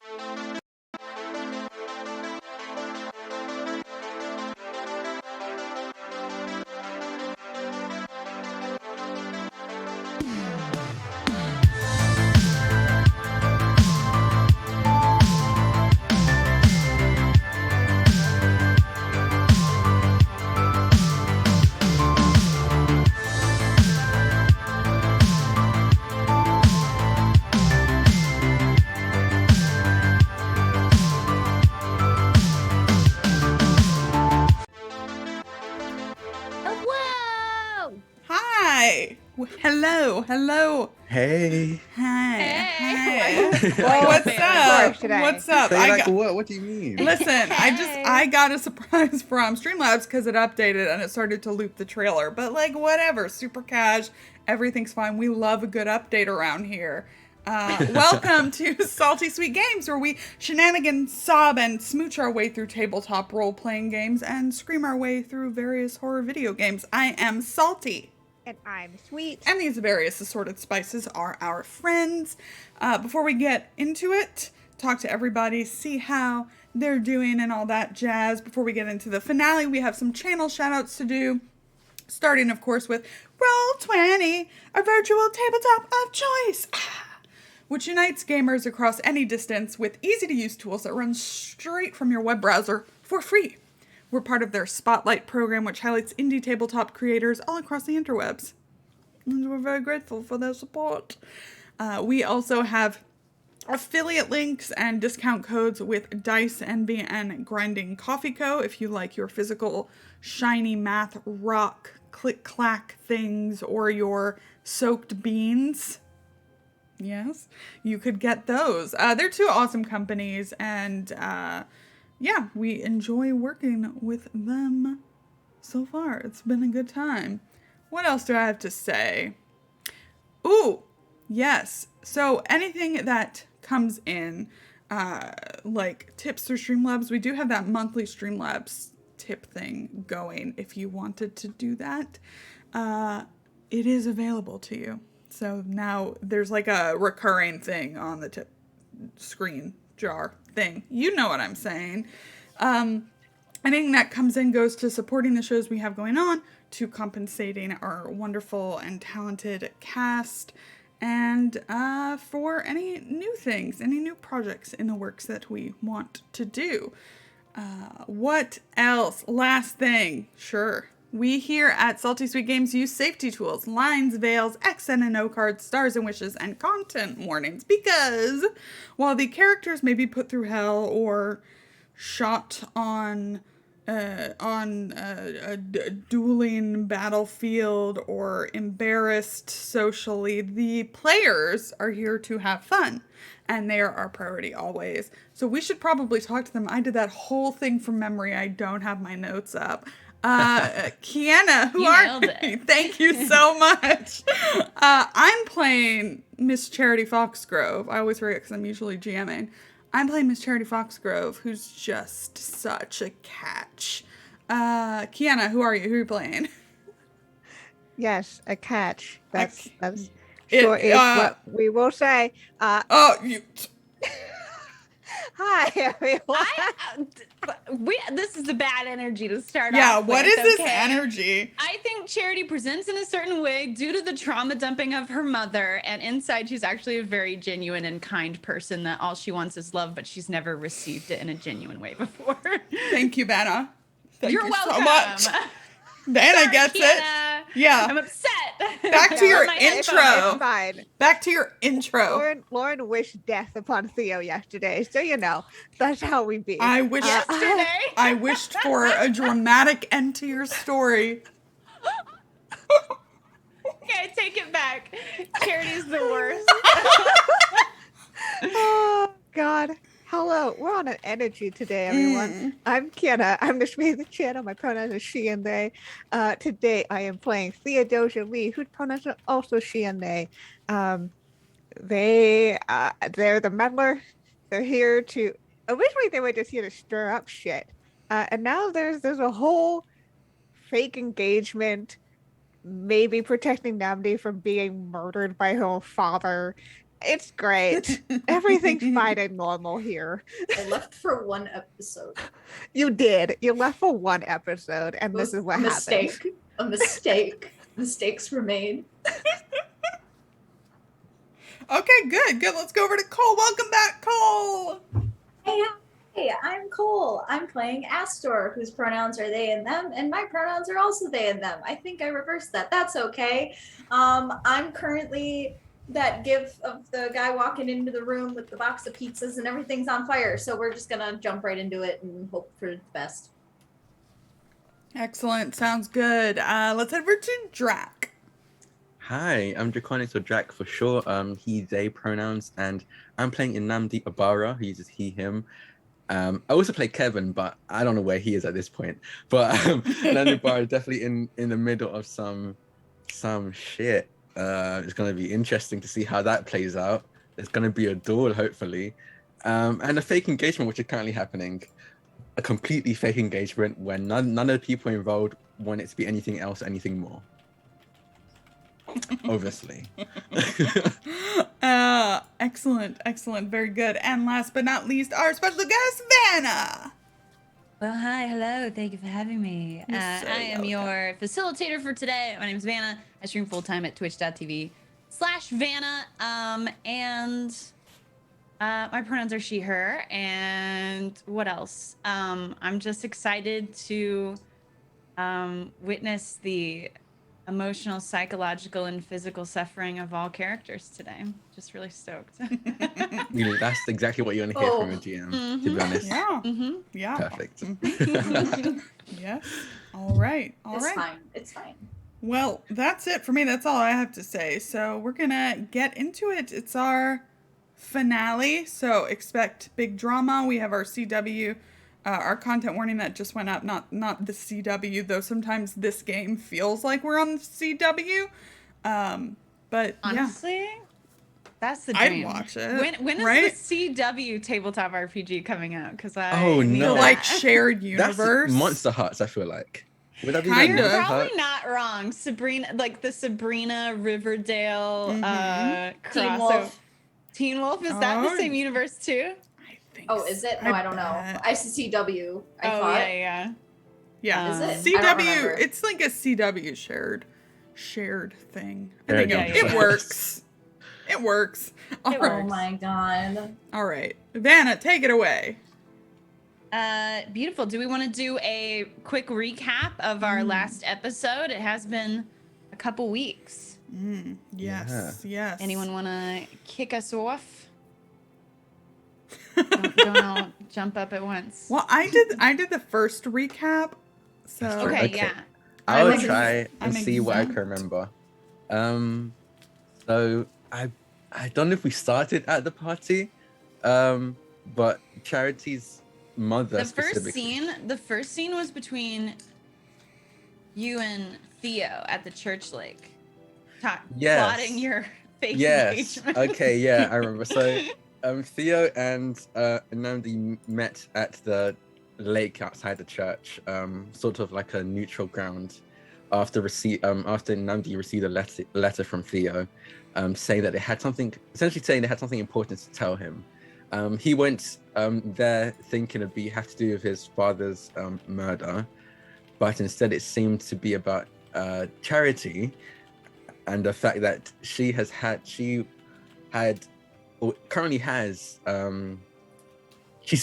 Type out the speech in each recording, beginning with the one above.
Whoa! Hi. Hello. Hey. Hey. Well, What's up? today. What's up? Say like what? What do you mean? Listen, I got a surprise from Streamlabs because it updated and it started to loop the trailer. But like whatever, super cash, everything's fine. We love a good update around here. Welcome to Salty Sweet Games, where we shenanigan, sob, and smooch our way through tabletop role-playing games and scream our way through various horror video games. I am Salty. And I'm Sweet. And these various assorted spices are our friends. Before we get into it, talk to everybody, see how they're doing and all that jazz. Before we get into the finale, we have some channel shoutouts to do. Starting, of course, with Roll20, a virtual tabletop of choice, which unites gamers across any distance with easy-to-use tools that run straight from your web browser for free. We're part of their Spotlight program, which highlights indie tabletop creators all across the interwebs. And we're very grateful for their support. We also have affiliate links and discount codes with Dice Envy and Grinding Coffee Co. if you like your physical, shiny math rock click-clack things or your soaked beans. Yes, you could get those. They're two awesome companies, and yeah, we enjoy working with them so far. It's been a good time. What else do I have to say? Ooh, yes. So anything that comes in, like tips through Streamlabs, we do have that monthly Streamlabs tip thing going. If you wanted to do that, it is available to you. So now there's like a recurring thing on the tip screen jar thing. You know what I'm saying. Anything that comes in goes to supporting the shows we have going on, to compensating our wonderful and talented cast, and for any new things, any new projects in the works that we want to do. What else? Last thing. Sure. We here at Salty Sweet Games use safety tools, lines, veils, X and O cards, stars and wishes, and content warnings because while the characters may be put through hell or shot on a dueling battlefield or embarrassed socially, the players are here to have fun. And they are our priority always. So we should probably talk to them. I did that whole thing from memory. I don't have my notes up. Kiana, who are you? Thank you so much. I'm playing Miss Charity Foxgrove. I always forget because I'm usually GMing. I'm playing Miss Charity Foxgrove, who's just such a catch. Kiana, who are you? Who are you playing? Yes, a catch. That's sure is what we will say. Hi, everyone. This is a bad energy to start off. Yeah, what is this okay? energy? I think Charity presents in a certain way due to the trauma dumping of her mother, and inside she's actually a very genuine and kind person that all she wants is love, but she's never received it in a genuine way before. Thank you, Banna. You're welcome. So much. Banna gets Kiana. it. Yeah. I'm upset. Back to your intro. It's fine. Back to your intro. Lauren wished death upon Theo yesterday, so you know that's how we be. I wished yesterday. I wished for a dramatic end to your story. Okay, take it back. Charity's the worst. Oh God. Hello, we're on an energy today, everyone. I'm Kiana. I'm the Shmee of the channel. My pronouns are she and they. Today I am playing Theodosia Lee, whose pronouns are also she and they. They're the meddler. They're here to. Originally, they were just here to stir up shit, and now there's a whole fake engagement, maybe protecting Namdi from being murdered by her own father. It's great. Everything's fine and normal here. I left for one episode. You did. You left for one episode, and It this was is what a mistake. happened. A mistake. Mistakes were made. Okay, good. Let's go over to Cole. Welcome back, Cole. Hey, I'm Cole. I'm playing Astor, whose pronouns are they and them, and my pronouns are also they and them. I think I reversed that. That's okay. I'm currently that gif of the guy walking into the room with the box of pizzas and everything's on fire. So we're just gonna jump right into it and hope for the best. Excellent. Sounds good. Let's head over to Drac. Hi, I'm Draconis or Drac for short. He, they pronouns, and I'm playing Nnamdi Abara, who uses he, him. I also play Kevin, but I don't know where he is at this point. But Nnamdi Abara is definitely in the middle of some shit. It's going to be interesting to see how that plays out. There's going to be a duel, hopefully. And a fake engagement, which is currently happening. A completely fake engagement where none of the people involved want it to be anything else, anything more. Obviously. Excellent. Very good. And last but not least, our special guest, Vanna. Well, hi, hello. Thank you for having me. You're I so am welcome. your facilitator for today. My name is Vanna. I stream full-time at twitch.tv/Vanna. And my pronouns are she, her. And what else? I'm just excited to witness the emotional, psychological, and physical suffering of all characters today. Just really stoked. Really, that's exactly what you want to hear from a GM, to be honest. Yeah. Mm-hmm. Yeah. Perfect. Yes. All right. It's fine. Well, that's it for me. That's all I have to say. So we're gonna get into it. It's our finale, so expect big drama. We have our CW, our content warning that just went up. Not the CW, though. Sometimes this game feels like we're on the CW. But Honestly, that's the I'd dream. watch it. When is right? the CW tabletop RPG coming out? Because Oh, need no. The that. like shared That's universe. Monster Hearts, I feel like. Would that be Kind like of. Monster Probably Hearts? not wrong. Sabrina, like the Sabrina Riverdale Mhm. Teen crossover. Wolf. Teen Wolf, is that Oh, the same universe too? I think Oh, is it? No, I don't know. bet. ICCW. I Oh thought. yeah. Yeah. Is it? CW, I don't remember. it's like a CW shared thing. I Shared think universe. it works. It works. All It right. Oh my god. All right. Vanna, take it away. Beautiful. Do we want to do a quick recap of our last episode? It has been a couple weeks. Yes. Anyone want to kick us off? don't all jump up at once. Well, I did the first recap. So That's true. Okay, Okay. yeah. I'll I'm try I'm and see what I exempt. can remember. So I don't know if we started at the party, but Charity's mother The first specifically. scene was between you and Theo at the church lake. Yes. Plotting your fake Yes. engagement. Okay. Yeah, I remember. So, Theo and Nnamdi met at the lake outside the church, sort of like a neutral ground. After Nnamdi received a letter from Theo, saying that they had something important to tell him. He went there thinking it'd have to do with his father's murder, but instead it seemed to be about Charity and the fact that she's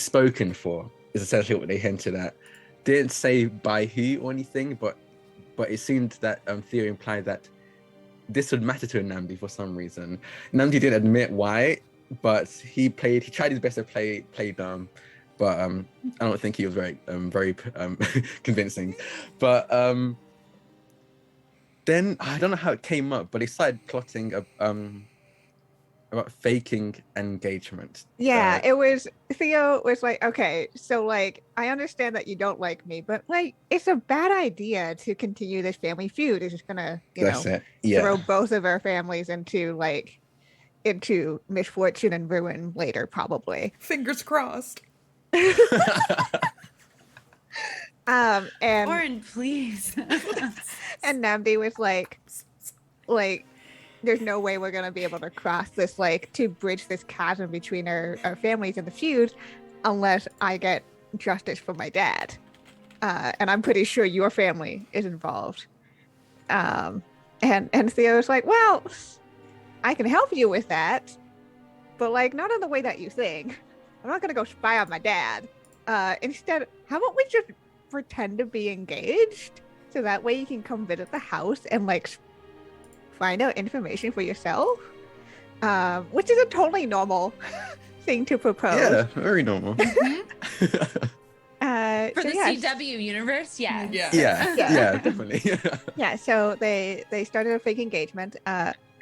spoken for, is essentially what they hinted at. Didn't say by who or anything, but it seemed that Theo implied that this would matter to Nnamdi for some reason. Nnamdi didn't admit why, but he tried his best to play dumb, but I don't think he was very convincing. But then I don't know how it came up, but he started plotting about faking engagement. Yeah, it was Theo was like, okay, so like I understand that you don't like me, but like it's a bad idea to continue this family feud. It's just gonna, That's it. Yeah. throw both of our families into misfortune and ruin later, probably. Fingers crossed. And Lauren, please. and Namdi was like there's no way we're gonna be able to cross this, like, to bridge this chasm between our families and the feuds unless I get justice for my dad. And I'm pretty sure your family is involved. And Theo's like, well, I can help you with that, but like not in the way that you think. I'm not gonna go spy on my dad. Instead, how about we just pretend to be engaged, so that way you can come visit the house and like find out information for yourself, which is a totally normal thing to propose. Yeah, very normal. For So the yes. CW universe, yeah. Yeah, definitely. Yeah, so they started a fake engagement.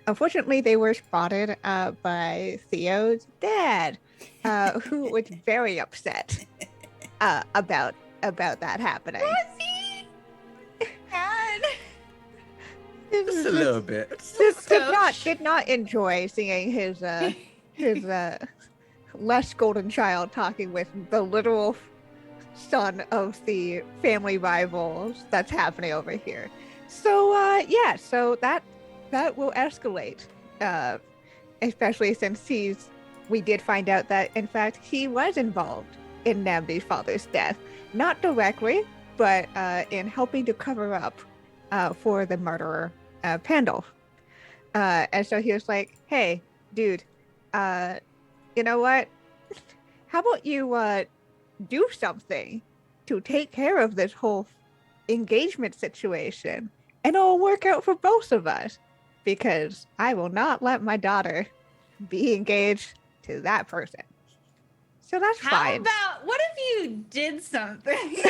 Unfortunately, they were spotted by Theo's dad, who was very upset about that happening. Just a little bit. Did not enjoy seeing his less golden child talking with the literal son of the family rivals that's happening over here. So so that will escalate, especially since we did find out that in fact he was involved in Namdi's father's death, not directly, but in helping to cover up for the murderer, Pandolf. And so he was like, hey, dude, you know what? How about you do something to take care of this whole engagement situation, and it'll work out for both of us, because I will not let my daughter be engaged to that person. So that's How fine. about, what if you did something?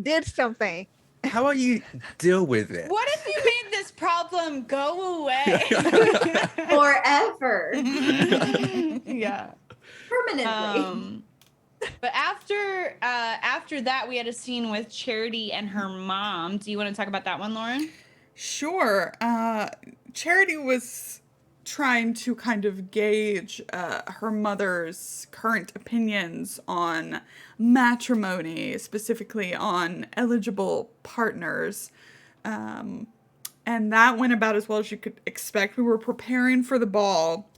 Did something. How about you deal with it? What if you made this problem go away? Forever. Yeah. Permanently. But after that, we had a scene with Charity and her mom. Do you want to talk about that one, Lauren? Sure. Charity was trying to kind of gauge her mother's current opinions on matrimony, specifically on eligible partners. And that went about as well as you could expect. We were preparing for the ball.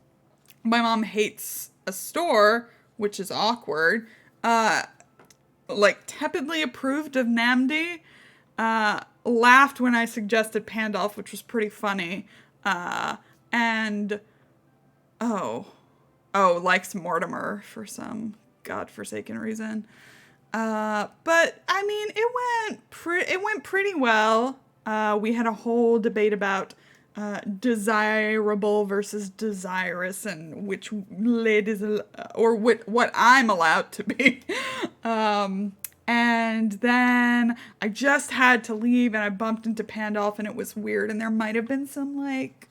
My mom hates a store, which is awkward. Like, tepidly approved of Namdi. Laughed when I suggested Pandolf, which was pretty funny. And likes Mortimer for some godforsaken reason. But I mean, it went pretty well. We had a whole debate about desirable versus desirous, and which ladies or what I'm allowed to be. And then I just had to leave, and I bumped into Pandolf, and it was weird, and there might have been some like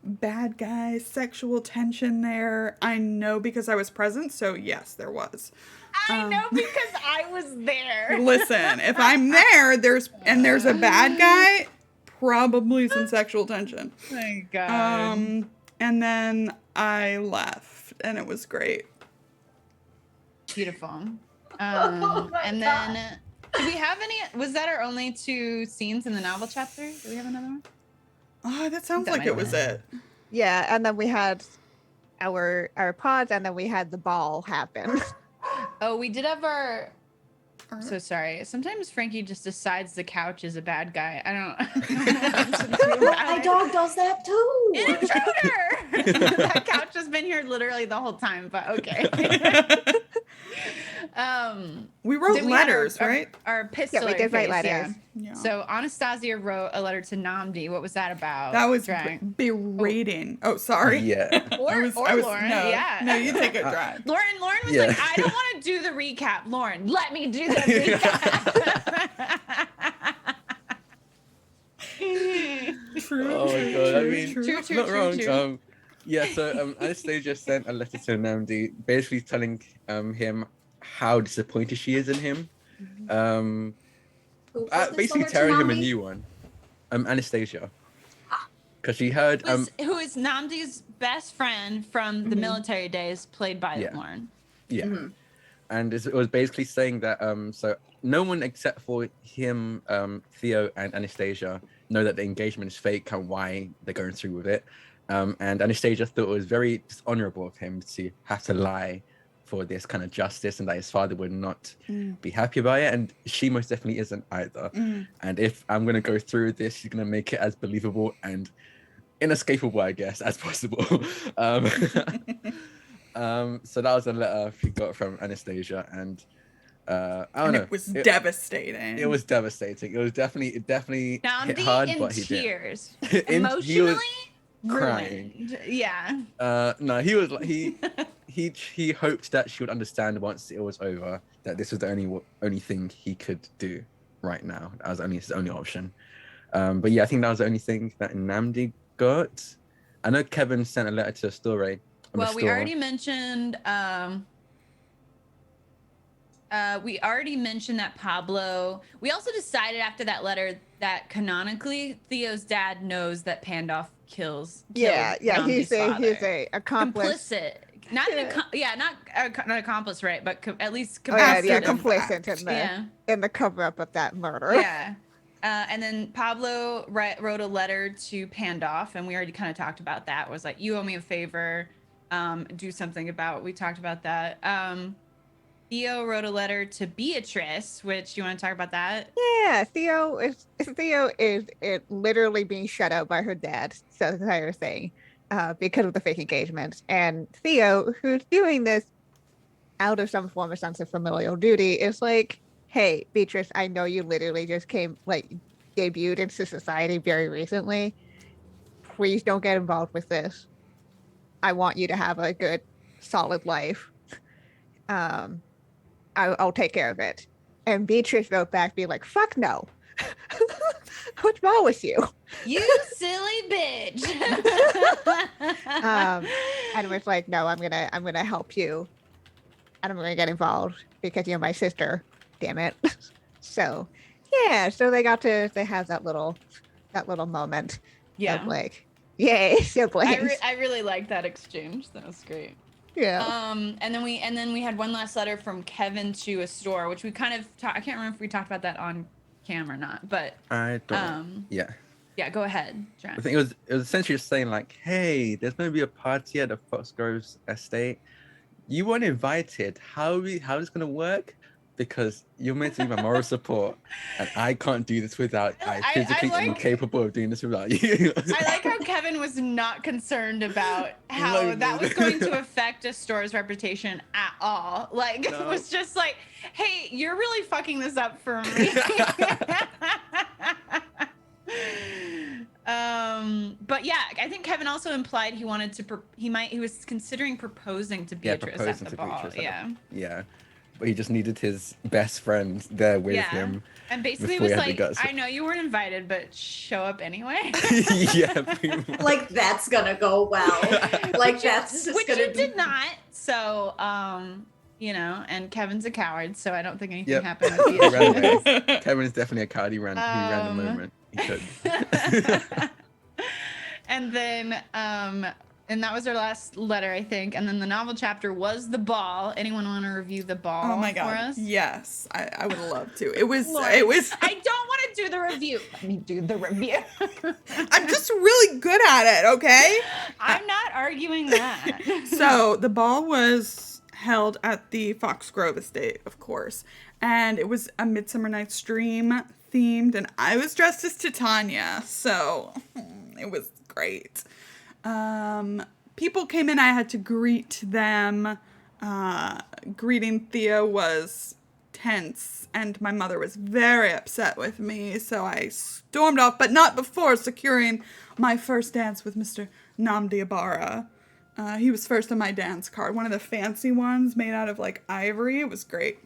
bad guy sexual tension there. I know because I was present, so yes, there was. I know because I was there. Listen, if I'm there, there's a bad guy, probably some sexual tension. My God. And then I left, and it was great. Beautiful. Oh my And God. then, do we have any? Was that our only 2 scenes in the novel chapter? Do we have another one? Oh, that sounds That like might it was it. Yeah, and then we had our pods, and then we had the ball happen. Oh, we did have our. So sorry. Sometimes Frankie just decides the couch is a bad guy. I don't. My dog does that too. An intruder. That couch has been here literally the whole time, but okay. We wrote Then we had letters, right? Our epistolary did write phase, letters. Yeah. So Anastasia wrote a letter to Namdi. What was that about? That was Drag. berating. Oh, sorry. Yeah. Or Lauren. No, Yeah. no, you take it, Drag. Lauren was Yeah. like, I don't want to do the recap. Lauren, let me do the recap. True. Oh my god! I mean, True, not wrong. true. So Anastasia sent a letter to Namdi, basically telling him how disappointed she is in him. Who put this Basically letter to tearing him a Nami? new one. Anastasia, because she heard who is Namdi's best friend from the military days, played by Yeah. Lauren. yeah, Mhm. and it was basically saying that so no one except for him, Theo, and Anastasia know that the engagement is fake and why they're going through with it. And Anastasia thought it was very dishonorable of him to have to lie for this kind of justice, and that his father would not be happy about it. And she most definitely isn't either. And if I'm going to go through this, she's going to make it as believable and inescapable, I guess, as possible. So that was a letter she got from Anastasia, and I don't know. It was devastating. It was devastating. It definitely hit hard, but he did. Tears. He Emotionally was crying. ruined. Yeah. No, he was he hoped that she would understand once it was over that this was the only thing he could do right now. That was his only option. But yeah, I think that was the only thing that Nnamdi got. I know Kevin sent a letter to a story. Well, we already mentioned that Pablo. We also decided after that letter that canonically Theo's dad knows that Pandolf killed Yeah, Nnamdi's father. he's a accomplice. Complicit. Not not accomplice, right? But at least complicit. complicit In the cover up of that murder. Yeah. And then Pablo wrote a letter to Pandolf, and we already kind of talked about that. It was like, you owe me a favor, do something about. We talked about that. Theo wrote a letter to Beatrice, which you want to talk about that? Yeah, Theo is literally being shut out by her dad. So the entire thing, because of the fake engagement, and Theo, who's doing this out of some form of sense of familial duty, is like, hey, Beatrice, I know you literally just debuted into society very recently. Please don't get involved with this. I want you to have a good, solid life. I'll take care of it. And Beatrice wrote back, being like, fuck no. What's wrong with you? You silly bitch. And was like, no, I'm gonna help you. And I'm gonna get involved because you're my sister. Damn it. So yeah, so they have that little moment. Yeah. Of like, yay, siblings. I really liked that exchange. That was great. Yeah. And then we had one last letter from Kevin to a store, which we kind of I can't remember if we talked about that on cam or not, but I don't. Yeah. Yeah, go ahead, John. I think it was essentially just saying like, hey, there's going to be a party at the Foxgroves estate. You weren't invited. How is this going to work? Because you're meant to be my moral support, and I can't do this without. I physically incapable of doing this without you. I like how Kevin was not concerned about how that was going to affect a store's reputation at all. Like, it was just like, hey, you're really fucking this up for me. But yeah, I think Kevin also implied he wanted to. He was considering proposing to Beatrice at the ball. Yeah. But he just needed his best friend there with him. And basically it was like, I know you weren't invited, but show up anyway. Yeah. Like, that's gonna go well. Like, that's just which gonna it did not. So, and Kevin's a coward, so I don't think anything happened with Beatrice. Kevin is definitely a coward. He ran the moment. He could. And then, and that was our last letter, I think. And then the novel chapter was the ball. Anyone want to review the ball for us? Yes, I would love to. It was. I don't want to do the review. Let me do the review. I'm just really good at it, okay? I'm not arguing that. So the ball was held at the Foxgrove estate, of course. And it was a Midsummer Night's Dream themed. And I was dressed as Titania. So it was great. People came in, I had to greet them. Greeting Theo was tense, and my mother was very upset with me, so I stormed off, but not before securing my first dance with Mr. Nnamdi Abara. He was first on my dance card, one of the fancy ones made out of like ivory. It was great.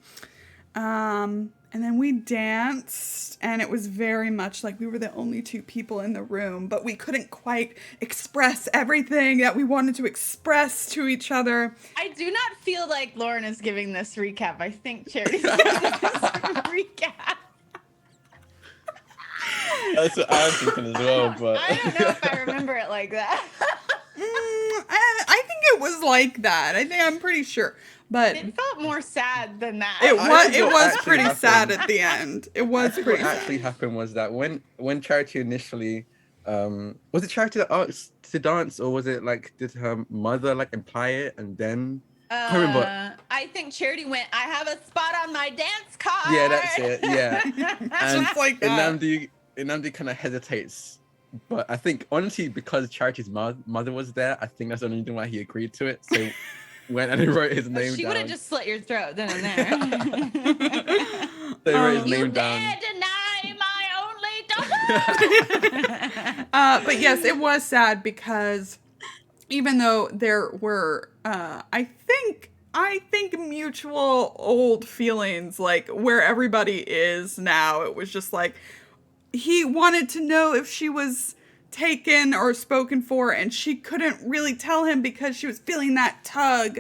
And then we danced, and it was very much like we were the only two people in the room, but we couldn't quite express everything that we wanted to express to each other. I do not feel like Lauren is giving this recap. I think Charity's giving this recap. That's what I'm thinking as well, but I don't know if I remember it like that. I think it was like that. I'm pretty sure. But It felt more sad than that. it I think what was actually pretty sad happened- at the end. It I was think pretty what sad. actually happened was that when Charity initially was it Charity that asked to dance, or was it like did her mother like imply it and then I can't remember. I think Charity went, I have a spot on my dance card. Yeah, that's it. Yeah. And Just like that. Inamdi kind of hesitates, but I think honestly because Charity's mother was there, I think that's the only reason why he agreed to it. So went and he wrote his name She down. would have just slit your throat then and there. They wrote his You name dare down. deny my only daughter. But yes, it was sad because even though there were, I think mutual old feelings, like where everybody is now, it was just like he wanted to know if she was taken or spoken for, and she couldn't really tell him because she was feeling that tug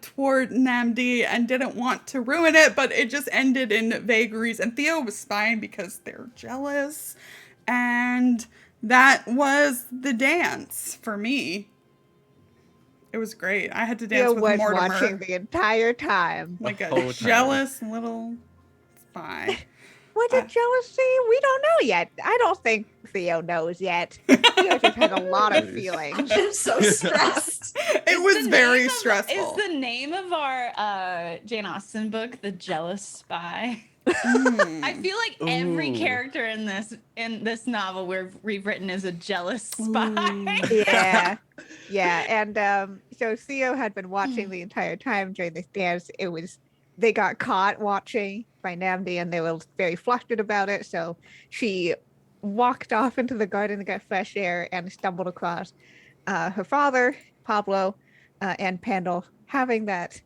toward Namdi and didn't want to ruin it, but it just ended in vagaries, and Theo was fine because they're jealous, and that was the dance for me. It was great. I had to dance Theo with was Mortimer watching the entire time. like The a whole time. jealous little spy. Was it jealousy? We don't know yet. I don't think Theo knows yet. Theo just has a lot of feelings. I'm so stressed. It was very stressful. Is the name of our Jane Austen book The Jealous Spy? Mm. I feel like every Ooh. character in this novel we've written is a jealous spy. Yeah. Yeah. And so Theo had been watching the entire time during this dance. They got caught watching by Namdi and they were very flustered about it. So she walked off into the garden to get fresh air and stumbled across her father, Pablo, and Pandal having that,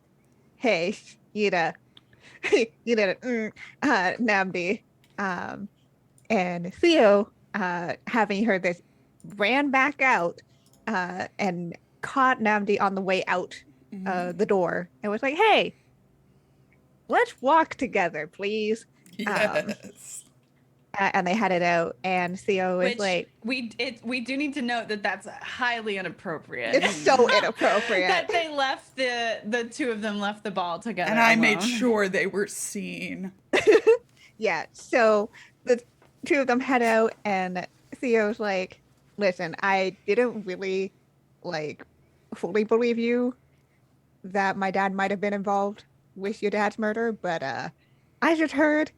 hey, Namdi. And Theo, having heard this, ran back out and caught Namdi on the way out the door and was like, hey, let's walk together, please. Yes. And they had it out, and Theo was Which like, we do need to note that that's highly inappropriate. it's so inappropriate. that they left the two of them left the ball together. And I made alone. sure they were seen. Yeah, so the two of them head out, and Theo's like, listen, I didn't really like fully believe you that my dad might have been involved with your dad's murder, but I just heard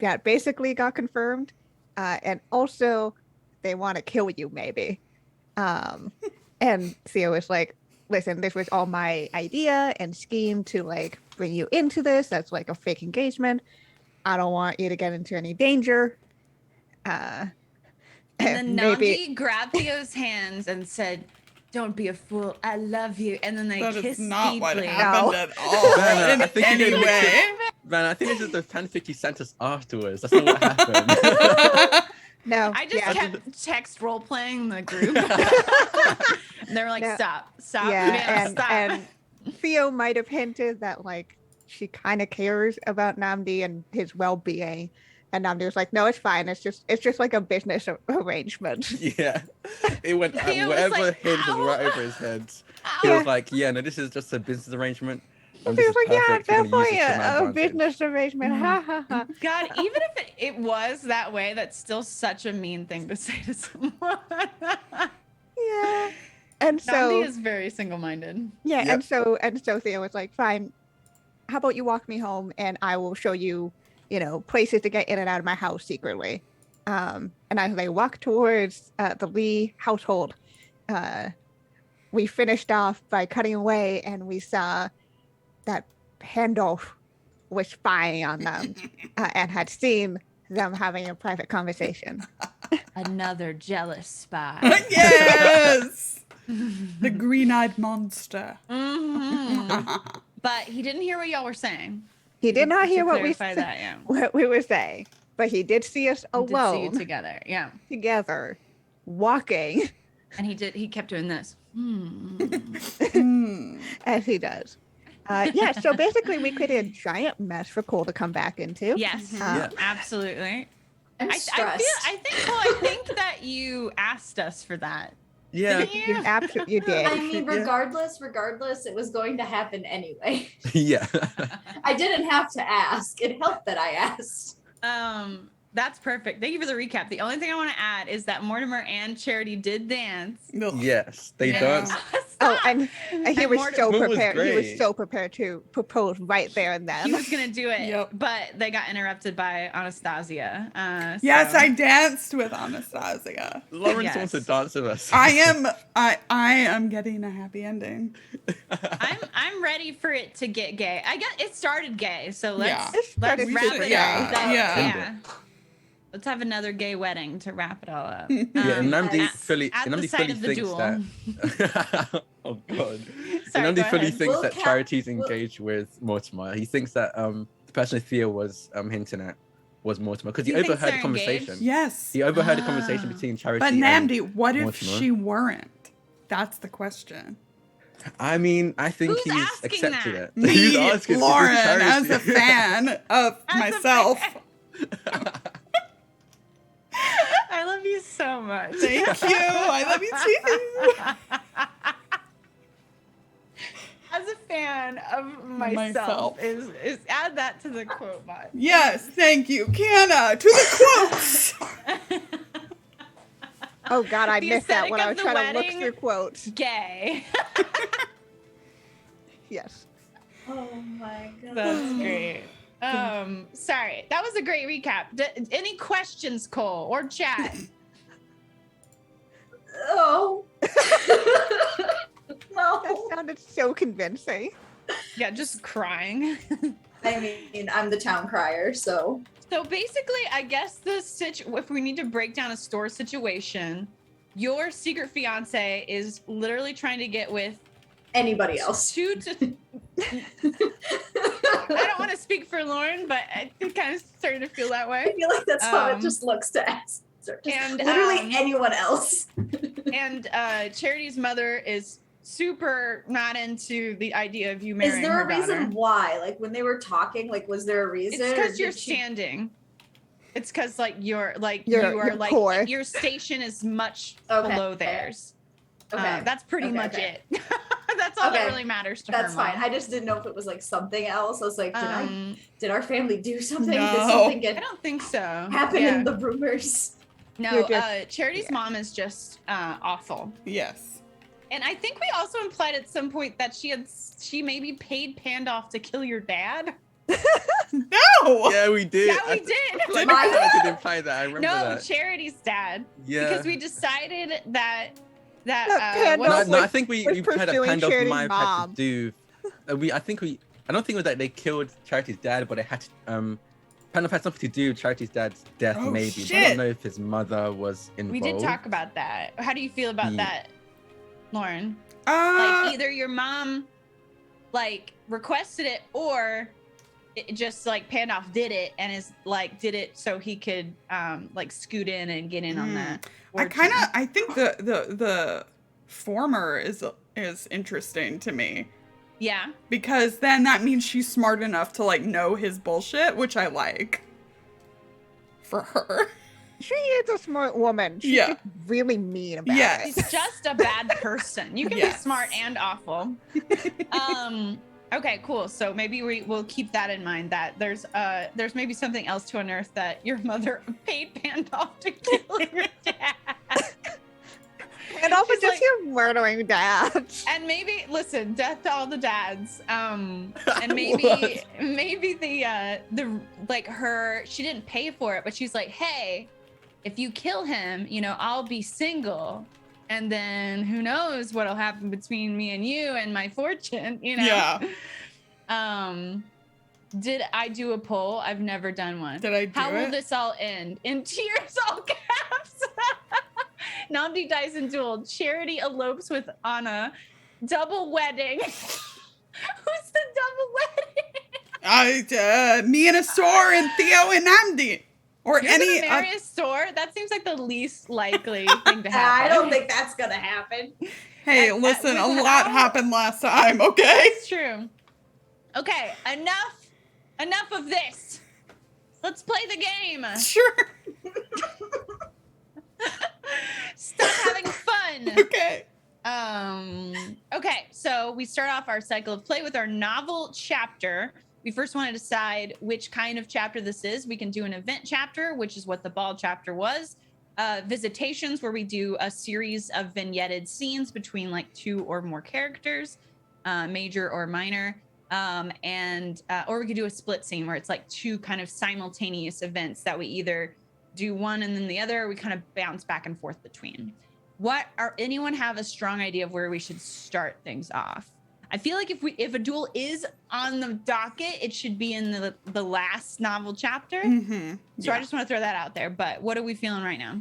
that basically got confirmed, and also they want to kill you maybe. And Theo was like, listen, this was all my idea and scheme to like bring you into this. That's like a fake engagement. I don't want you to get into any danger. And then Namdi grabbed Theo's hands and said, "Don't be a fool. I love you." And then they That kissed is not what deeply. happened at all. Vanna, in I think you any did mix way. it. Man, I think this is the fanfic you sent us afterwards. That's not what happened. No, I just yeah, kept text role playing the group. And they were like, No. stop, yeah, stop. and Theo might have hinted that like she kind of cares about Namdi and his well-being, and Namdi was like, "No, it's fine. It's just like a business arrangement." Yeah. It went Theo was whatever like, hint was "Ow." right over his head. He Ow. was like, yeah, no, this is just a business arrangement. He This was is like, "Yeah, perfect. We're gonna use definitely this to my a advantage." business arrangement." Ha ha ha. God, even if it was that way, that's still such a mean thing to say to someone. Yeah. And so Namdi is very single-minded. yeah, Yep. and so Theo was like, "Fine. How about you walk me home and I will show you, places to get in and out of my house secretly." And as they walked towards the Lee household, we finished off by cutting away and we saw that Pandolf was spying on them and had seen them having a private conversation. Another jealous spy. Yes. The green-eyed monster. Mhm. But he didn't hear what y'all were saying. He did not To hear what we clarify that, yeah. what we were saying, but he did see us He did see you alone together, yeah. together, walking And he kept doing this. Hmm. as he does. Yeah, so basically we created a giant mess for Cole to come back into. Yes, Yeah. absolutely. I'm stressed. I think that you asked us for that. Yeah. You absolutely did. I mean, Yeah. regardless, it was going to happen anyway. Yeah. I didn't have to ask. It helped that I asked. That's perfect. Thank you for the recap. The only thing I want to add is that Mortimer and Charity did dance. Yes, they Yeah. danced. Oh, and he was so What was prepared. He was great. so prepared to propose right there and then. He was gonna do it, Yep. but they got interrupted by Anastasia. Yes, so- I danced with Anastasia. Lawrence Yes. wants to dance with us. I am getting a happy ending. I'm ready for it to get gay. I guess it started gay, so let's Yeah. It started wrap super it gay. up. Yeah. Let's have another gay wedding to wrap it all up. Yeah, Nnamdi at- fully at the Nnamdi site fully of the thinks duel. that oh god. Sorry, Nnamdi go fully ahead. thinks We'll that cap- Charity's we'll- engaged with Mortimer. He thinks that the person Thea was hinting at was Mortimer because he He thinks overheard they're the conversation. engaged? Yes. He overheard a conversation Ah. between Charity But and Nnamdi, what if Mortimer. she weren't? That's the question. I mean, I think Who's he's asking accepted that? it. He's Me, asking, is it Lauren, Charity? as a fan of As a myself. fan. I love you so much. Thank you. I love you too. As a fan of Myself. myself, is add that to the quote bot. Yes, thank you, Kiana. To the quotes. Oh God, I The missed that aesthetic when I of was the trying to look wedding. through quotes. Gay. Yes. Oh my god. That's great. Sorry, that was a great recap. Any questions, Cole or Chad? Oh. That No. sounded so convincing. Yeah, just crying. I mean, I'm the town crier, so So basically, I guess if we need to break down a store situation, your secret fiance is literally trying to get with anybody else. 2 to. I don't want to speak for Lauren, but I kind of starting to feel that I way. feel like that's how it Um, just looks to us. Just and, literally anyone else. And Charity's mother is super not into the idea of you Is marrying there her a reason daughter. why? Like when they were talking, like was there a reason? It's or because you're did she- standing. It's because like you're like Your- you are your like core. your station is much Okay. below theirs. Okay. That's pretty Okay, much okay. it. That's all that Okay. really matters to That's her. fine. I just didn't know if it was like something else. I was like, Mom. did our family do something? Did No. something I get don't think so. happen Yeah. in the rumors? No, You're just- Charity's yeah. mom is just awful. Yes. And I think we also implied at some point that she maybe paid Pandoff to kill your dad. No. Yeah, we did. Yeah, we I did. like, My- I did imply that. I remember No, that. Charity's dad. Yeah. Because we decided that Look, what Pandoff No, was- I think we was had a pursuing Pandoff Charity's might have had mom. to do. I don't think it was that they killed Charity's dad, but they had to. Pandoff had something to do with Charity's dad's death, Oh, maybe. But I shit. don't know if his mother was involved. we did talk about that. How do you feel about Yeah. that, Lauren? Uh, Like either your mom like requested it or it just like Pandoff did it and is like did it so he could like scoot in and get in on that. I fortune. I think the former is interesting to me Yeah. because then that means she's smart enough to like know his bullshit, which I like for her. She is a smart woman. She's Yeah. just really mean about Yes. it. She's just a bad person. You can Yes. be smart and awful. Okay, cool. So maybe we'll keep that in mind that there's maybe something else to unearth that your mother paid Pandoff to kill your dad. And also She's just like- your murdering dad. And maybe listen, death to all the dads. And maybe What? maybe the like her she didn't pay for it, but she's like, hey, if you kill him, you know, I'll be single. And then who knows what'll happen between me and you and my fortune, you know? Yeah. Did I do a poll? I've never done one. Did I do How will it? this all end? In tears, all caps. Namdi dies in duel. Charity elopes with Anna. Double wedding. Who's the double wedding? Me and Asor and Theo and Namdi. Or You're any gonna marry a store? That seems like the least likely thing to happen. I don't think that's gonna happen. Hey, and- listen, a without- lot happened last time, okay? It's true. Okay, enough of this. Let's play the game. Sure. Stop having fun. fun. Okay. Okay, so we start off our cycle of play with our novel chapter. We first want to decide which kind of chapter this is. We can do an event chapter, which is what the ball chapter was. Visitations, where we do a series of vignetted scenes between like 2 or more characters, major or minor. Or we could do a split scene where it's like 2 kind of simultaneous events that we either do one and then the other, or we kind of bounce back and forth between. Anyone have a strong idea of where we should start things off? I feel like if a duel is on the docket, it should be in the last novel chapter. Mm-hmm. So I just want to throw that out there. But what are we feeling right now?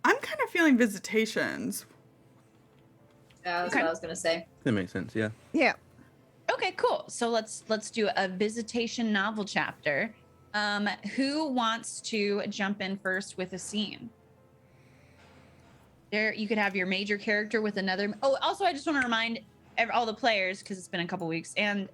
I'm kind of feeling visitations. That's what I was gonna say. That makes sense. Yeah. Yeah. Okay, cool. So let's do a visitation novel chapter. Who wants to jump in first with a scene? There, you could have your major character with another. Oh, also, I just want to remind all the players, because it's been a couple weeks, and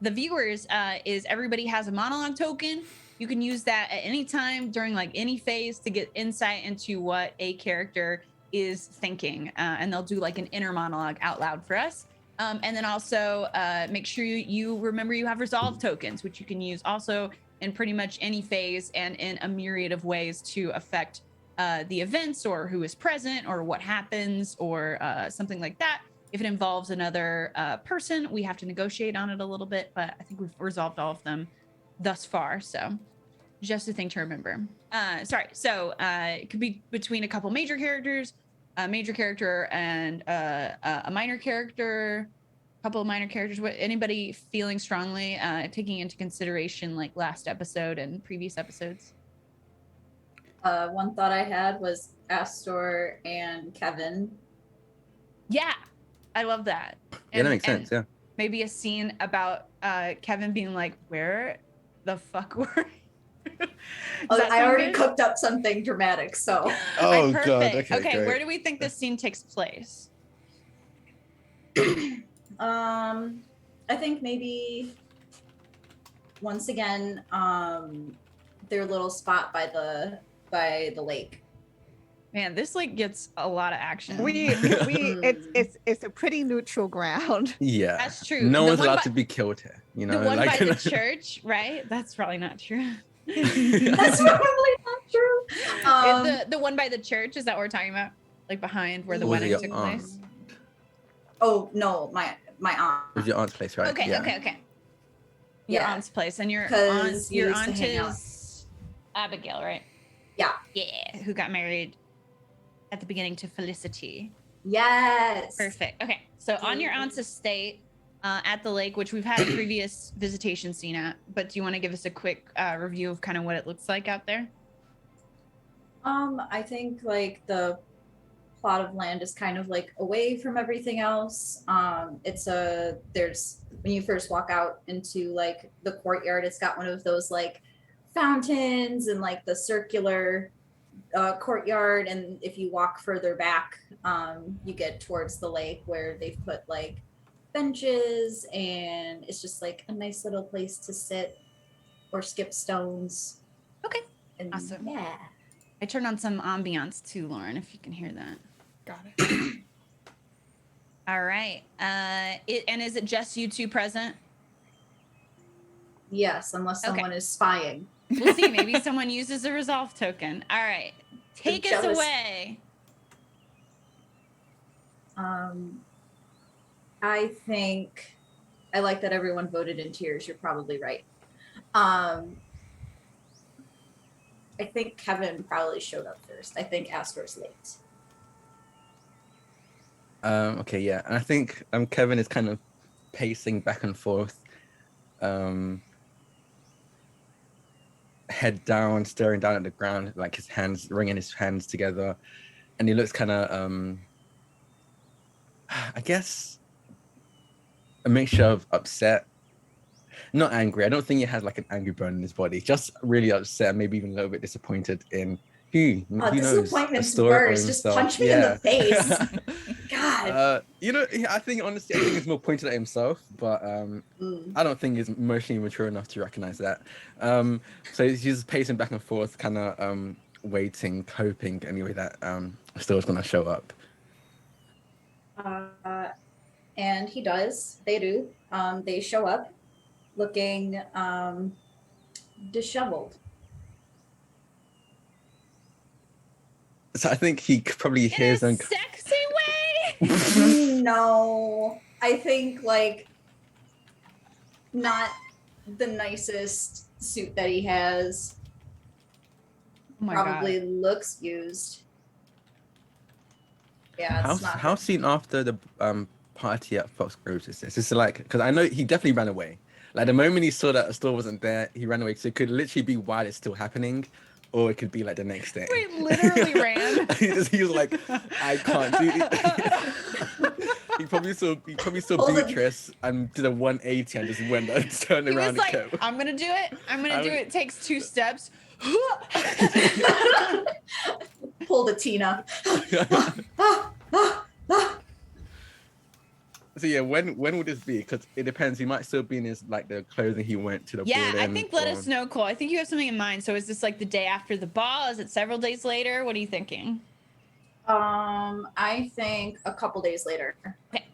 the viewers, is everybody has a monologue token. You can use that at any time during like any phase to get insight into what a character is thinking, and they'll do like an inner monologue out loud for us. And then also make sure you remember you have resolve tokens, which you can use also in pretty much any phase and in a myriad of ways to affect the events or who is present or what happens or something like that. If it involves another person, we have to negotiate on it a little bit, but I think we've resolved all of them thus far. So just a thing to remember. So it could be between a couple major characters, a major character and a minor character, a couple of minor characters. Anybody feeling strongly, taking into consideration like last episode and previous episodes? One thought I had was Astor and Kevin. Yeah, I love that. Yeah, that makes sense. Yeah. Maybe a scene about Kevin being like, where the fuck were you? I already cooked up something dramatic, so. Oh perfect. god. Okay, great. where do we think this scene takes place? I think maybe once again, their little spot by the lake. Man, this like gets a lot of action. It's a pretty neutral ground. Yeah. That's true. No The one's one allowed by- to be killed here. You know, The one like by the church, right? That's probably not true. That's probably not true. The one by the church, is that what we're talking about? Like behind where the Was it wedding your took aunt? place? Oh no, my aunt. It was your aunt's place, right? Okay, Yeah. okay. Your Yeah. aunt's place, and your 'Cause we used to aunt hang out. is Abigail, right? Yeah. Yeah, who got married at the beginning to Felicity. Yes. Perfect. Okay, so on your aunt's estate at the lake, which we've had a previous visitation scene at, but do you want to give us a quick review of kind of what it looks like out there? I think like the plot of land is kind of like away from everything else. There's when you first walk out into like the courtyard, it's got one of those like fountains and like the circular courtyard, and if you walk further back, you get towards the lake where they've put like benches, and it's just like a nice little place to sit or skip stones. Okay. And Awesome. yeah. I turned on some ambiance too, Lauren, if you can hear that. Got it. All right. And is it just you two present? Yes, unless someone is spying. We'll see. Maybe someone uses a resolve token. All right. Take us jealous. away. I think I like that everyone voted in tears. You're probably right. I think Kevin probably showed up first. I think Astor's late. Okay, yeah. And I think Kevin is kind of pacing back and forth, head down, staring down at the ground, like his hands, wringing his hands together. And he looks kind of, I guess, a mixture of upset, not angry. I don't think he has like an angry bone in his body, just really upset, maybe even a little bit disappointed in who knows. Disappointment's Astoria or worse. Just himself. punch me in the face. God. I think honestly, I think he's more pointed at himself, but I don't think he's emotionally mature enough to recognize that. So he's just pacing back and forth, kind of waiting, hoping anyway that Astore's gonna show up. And he does. They do. They show up looking disheveled. So I think he probably In hears a them. sexy way. No, I think like not the nicest suit that he has. Oh my Probably god. looks used. Yeah, it's not How good. soon after the party at Foxgroves is this? It's like, because I know he definitely ran away. Like the moment he saw that a store wasn't there, he ran away. So it could literally be while it's still happening, or it could be like the next day. Wait, literally ran. he was like, I can't do it. he probably saw Hold it. Beatrice and did a 180 and just went and turned He around was like, and kept. I'm gonna do it. I'm gonna I do would- it. Takes 2 steps. Pulled a Tina. So yeah, when would this be? Because it depends. He might still be in his like the clothing he went to the ball Yeah, I in, think let or- us know, Cole. I think you have something in mind. So is this like the day after the ball? Is it several days later? What are you thinking? I think a couple days later. Okay.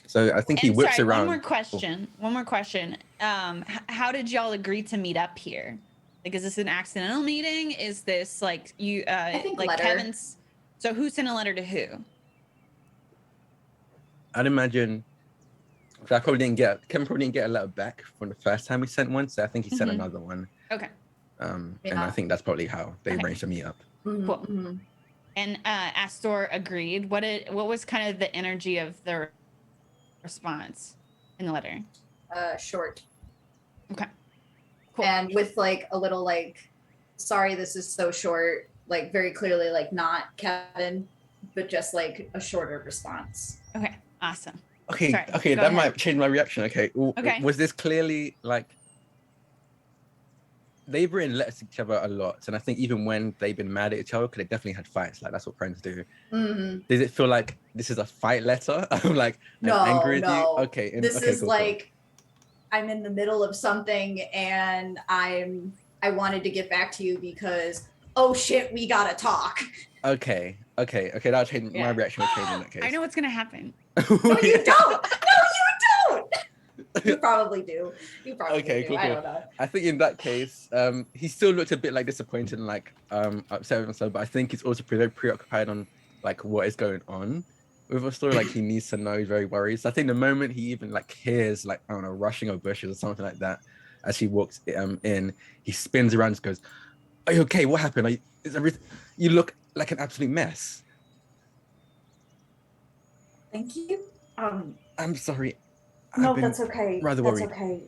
So I think he And whips sorry, around. one more question. How did y'all agree to meet up here? Like, is this an accidental meeting? Is this like you think like letter. Kevin's? So who sent a letter to who? I'd imagine. 'Cause Kevin probably didn't get a letter back from the first time he sent one, so I think he sent Mhm. another one. Okay. And Yeah. I think that's probably how they Okay. arranged to meet up. Cool. And Astor agreed. What was kind of the energy of the response in the letter? Short. Okay. Cool. And with like a little like, sorry, this is so short. Like very clearly, like not Kevin, but just like a shorter response. Okay. Awesome. Okay, Sorry, okay, go that ahead. might change my reaction. Okay. Okay. Was this clearly like they've written letters to each other a lot, and I think even when they've been mad at each other, because they definitely had fights. Like that's what friends do. Does it feel like this is a fight letter? I'm like, No, I'm angry with you. no. Okay. This okay, is cool. like I'm in the middle of something and I wanted to get back to you because oh shit, we gotta talk. Okay. That'll change my Yeah. reaction. Will change in that case. I know what's gonna happen. No, you don't. No, you don't. You probably do. You probably Okay, do. cool, I cool. don't know. I think in that case, he still looked a bit like disappointed and like upset with himself, but I think he's also very preoccupied on like what is going on with a story. Like he needs to know, he's very worried. So I think the moment he even like hears like I don't know rushing of bushes or something like that, as he walks in, he spins around and just goes, "Are you okay? What happened? Is everything? You look like an absolute mess." Thank you. I'm sorry. No, I've been that's okay. rather That's worried. okay.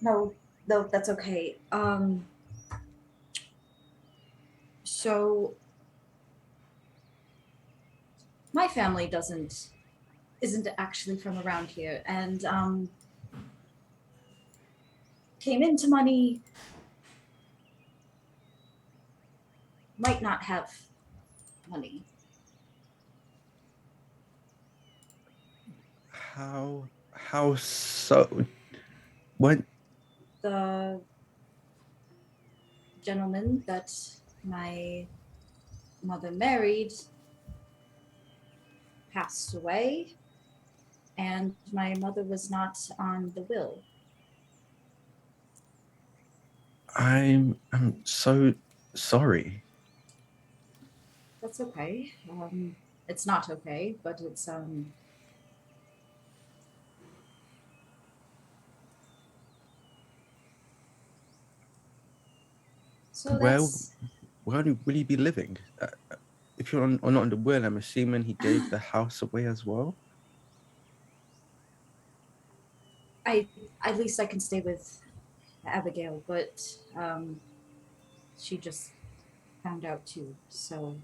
No, that's okay. So my family isn't actually from around here, and came into money, might not have money. How so? What? The gentleman that my mother married passed away, and my mother was not on the will. I'm so sorry. That's okay. It's not okay, but it's so Well, that's where will you be living? If you're not on the will, I'm assuming he gave the house away as well. at least I can stay with Abigail, but she just found out too. So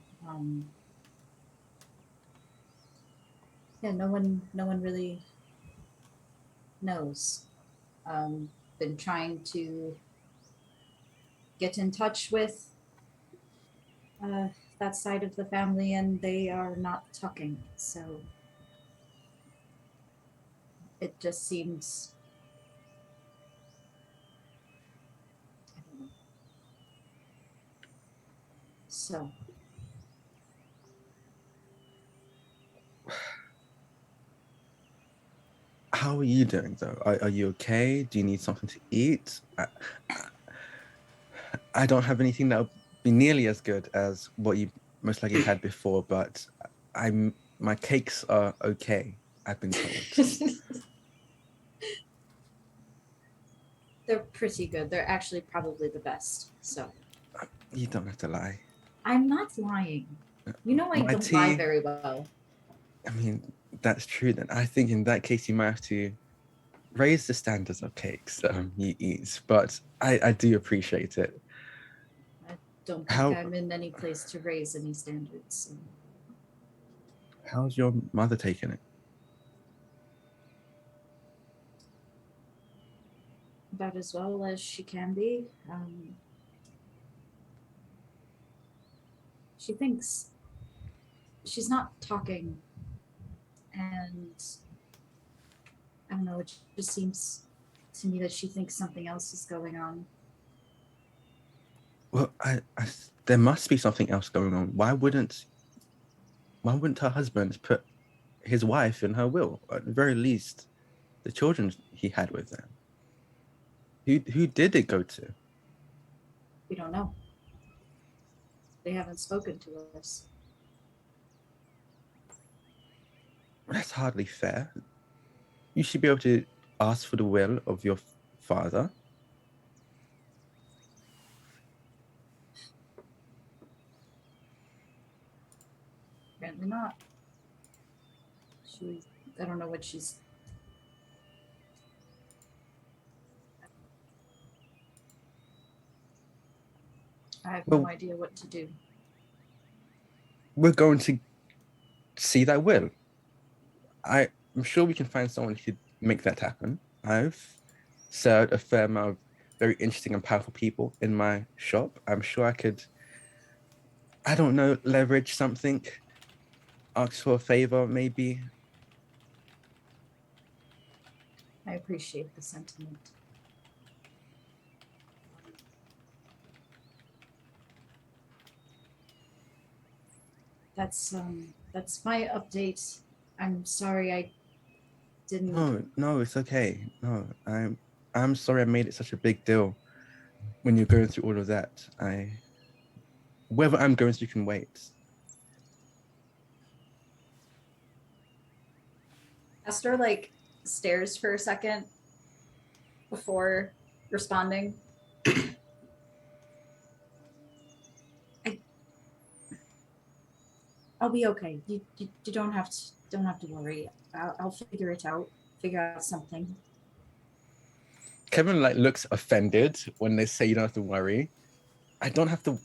yeah, no one really knows. Been trying to get in touch with that side of the family, and they are not talking. So it just seems. I don't know. So How are you doing though? Are you okay? Do you need something to eat? I don't have anything that would be nearly as good as what you most likely had before, but my cakes are okay, I've been told. they're pretty good. They're actually probably the best. So You don't have to lie. I'm not lying. You know I My don't lie tea, very well. I mean, that's true then. I think in that case you might have to raise the standards of cakes you eat, but I do appreciate it. I don't think How I'm in any place to raise any standards. So. how's your mother taking it? About as well as she can be. She thinks she's not talking, and I don't know, it just seems to me that she thinks something else is going on. Well, there must be something else going on. Why wouldn't her husband put his wife in her will? At the very least, the children he had with them. Who did it go to? We don't know. They haven't spoken to us. That's hardly fair. You should be able to ask for the will of your father. Apparently not. I don't know what she's. I have no idea what to do. We're going to see that will. I'm sure we can find someone who could make that happen. I've served a fair amount of very interesting and powerful people in my shop. I'm sure I could, I don't know, leverage something, ask for a favor, maybe. I appreciate the sentiment. That's my update. I'm sorry I didn't. No, it's okay. No, I'm sorry I made it such a big deal when you're going through all of that. Whether I'm going through can wait. Esther like stares for a second before responding. I'll be okay. You don't have to worry. I'll figure it out. Figure out something. Kevin looks offended when they say you don't have to worry. I don't have to.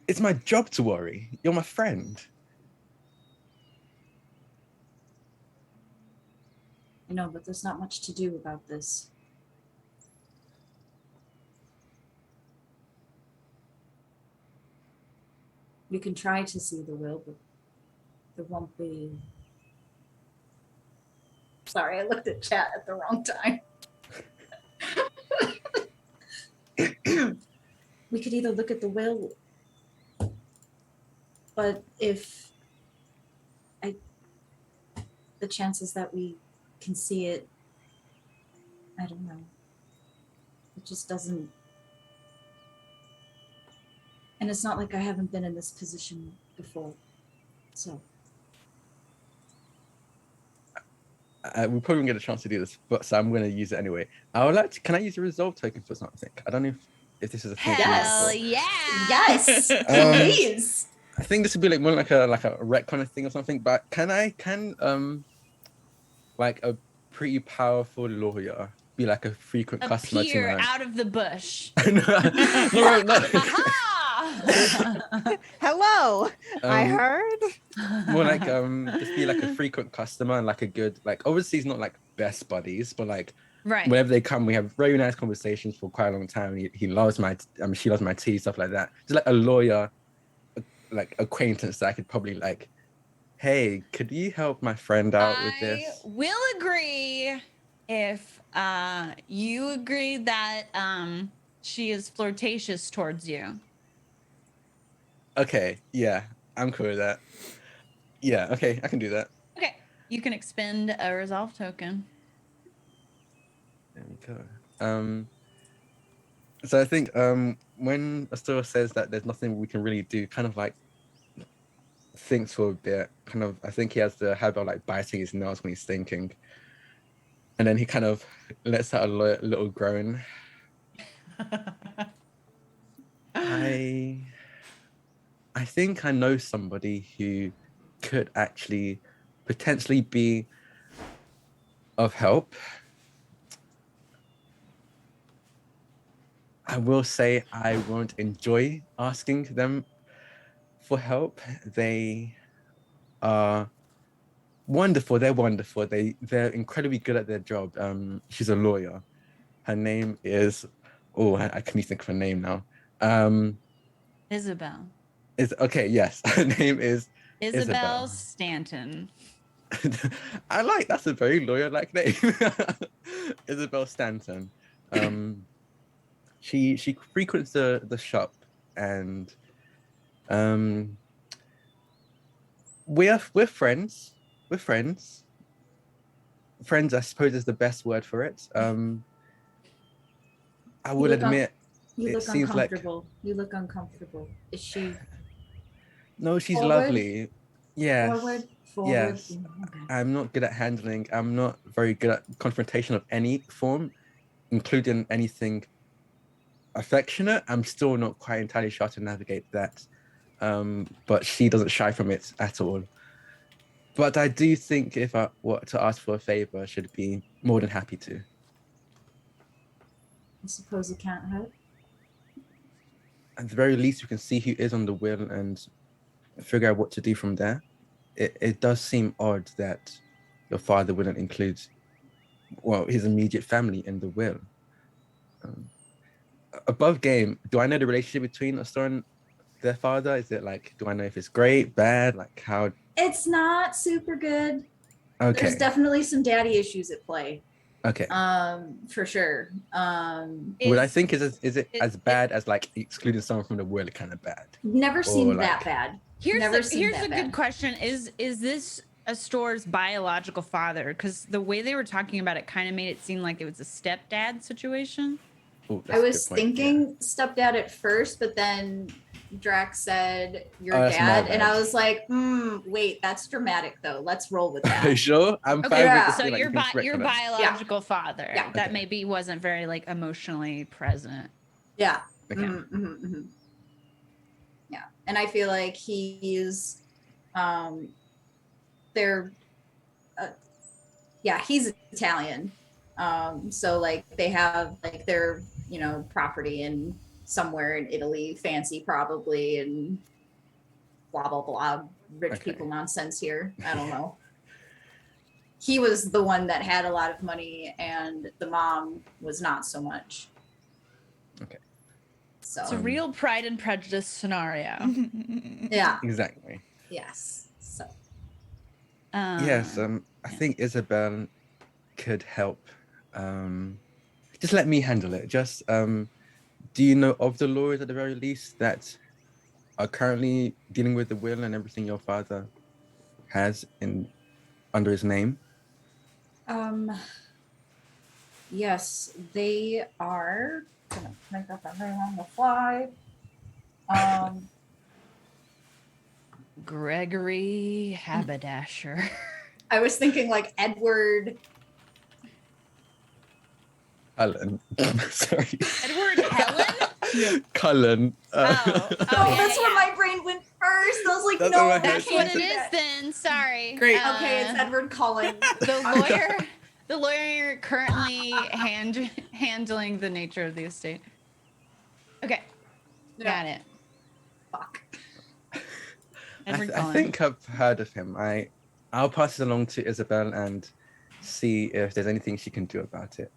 It's my job to worry. You're my friend. I know, but there's not much to do about this. We can try to see the will, but there won't be. Sorry, I looked at chat at the wrong time. We could either look at the will, but if the chances that we can see it, I don't know. It just doesn't. And it's not like I haven't been in this position before. So. We probably won't get a chance to do this, but so I'm going to use it anyway. I would like to. Can I use a resolve token for something? I don't know if this is a thing. Hell yeah! Yes, please. I think this would be more like a rec kind of thing or something. But can like a pretty powerful lawyer be like a frequent customer to Appear my... out of the bush. no. Hello, I heard. More like just be like a frequent customer and like a good, like, obviously he's not like best buddies, but like Right. whenever they come we have very nice conversations for quite a long time. He loves she loves my tea, stuff like that. Just like a lawyer like acquaintance that I could probably like, hey, could you help my friend out with this? I will agree if you agree that she is flirtatious towards you. Okay, yeah, I'm cool with that. Yeah, okay, I can do that. Okay, you can expend a resolve token. There we go. So I think when Astora says that there's nothing we can really do, kind of like thinks for a bit. Kind of, I think he has the habit of like biting his nails when he's thinking, and then he kind of lets out a little groan. I think I know somebody who could actually potentially be of help. I will say I won't enjoy asking them for help. They are wonderful. They're wonderful. They're incredibly good at their job. She's a lawyer. Her name is I can't even think of her name now. Isabelle. Is okay, yes. Her name is Isabelle Isabelle. Stanton. That's a very lawyer-like name. Isabelle Stanton. She frequents the shop, and we're friends. We're friends. Friends, I suppose, is the best word for it. I will admit, You it look seems like uncomfortable. You look uncomfortable. Is she no, she's forward? lovely. Yes, Forward? yes. Okay. I'm not good at handling. I'm not very good at confrontation of any form, including anything affectionate. I'm still not quite entirely sure how to navigate that. But she doesn't shy from it at all. But I do think if I were to ask for a favor, I should be more than happy to. I suppose it can't hurt. At the very least, we can see who is on the will and figure out what to do from there. It does seem odd that your father wouldn't include, well, his immediate family in the will. Above game, do I know the relationship between Astor and their father? Is it like, do I know if it's great, bad, like how? It's not super good. Okay. There's definitely some daddy issues at play. Okay. For sure. Would I think is it as bad as like excluding someone from the will kind of bad? Never seemed like, that bad. Here's Never a good question. Is this Astor's biological father? Because the way they were talking about it kind of made it seem like it was a stepdad situation. Ooh, I was thinking stepdad at first, but then Drax said your dad, and I was like, wait, that's dramatic though. Let's roll with that. Are you sure? I'm okay, fine with so like, your biological father that Okay. maybe wasn't very like emotionally present. Yeah. Okay. Yeah, and I feel like he's, he's Italian. So like they have like their property in somewhere in Italy, fancy probably, and blah blah blah, rich people nonsense here. I don't know. He was the one that had a lot of money, and the mom was not so much. Okay. So it's a real Pride and Prejudice scenario. Yeah. Exactly. Yes. So. Yes. I think Isabelle could help. Just let me handle it. Just do you know of the lawyers at the very least that are currently dealing with the will and everything your father has under his name? Yes, they are. I'm gonna make up that name on the fly. Gregory Haberdasher. I was thinking like Edward. Cullen. Sorry. Edward Helen? Cullen. That's where my brain went first. I was like, That's no, what That's can't what do it is that. then. Sorry. Great. Okay, it's Edward Cullen. The lawyer currently handling the nature of the estate. Okay. Got it. Fuck. Edward I Cullen. think I've heard of him. I'll pass it along to Isabelle and see if there's anything she can do about it.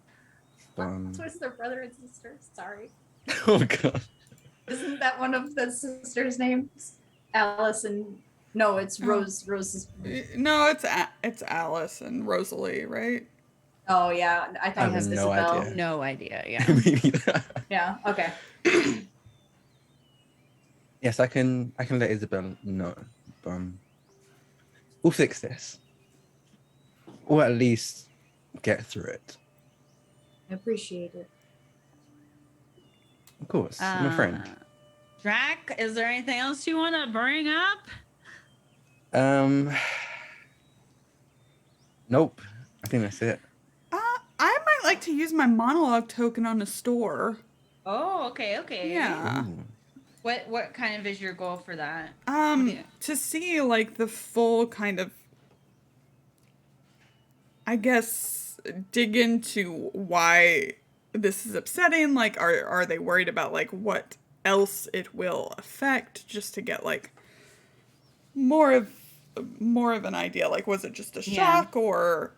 So it's their brother and sister. Sorry. Oh god. Isn't that one of the sisters' names? Alice and no, it's Rose. Rose's. No, it's Alice and Rosalie, right? Oh yeah, I thought it was no Isabelle. idea. No idea. Yeah. Maybe Yeah. Okay. Yes, I can let Isabelle know. We'll fix this. Or at least get through it. I appreciate it. Of course. I'm a friend. Drac, is there anything else you want to bring up? Nope. I think that's it. I might like to use my monologue token on a store. Oh, okay. Yeah. Ooh. What kind of is your goal for that? To see like the full kind of, I guess, dig into why this is upsetting. Like, are they worried about like what else it will affect, just to get like more of an idea? Like, was it just a shock, or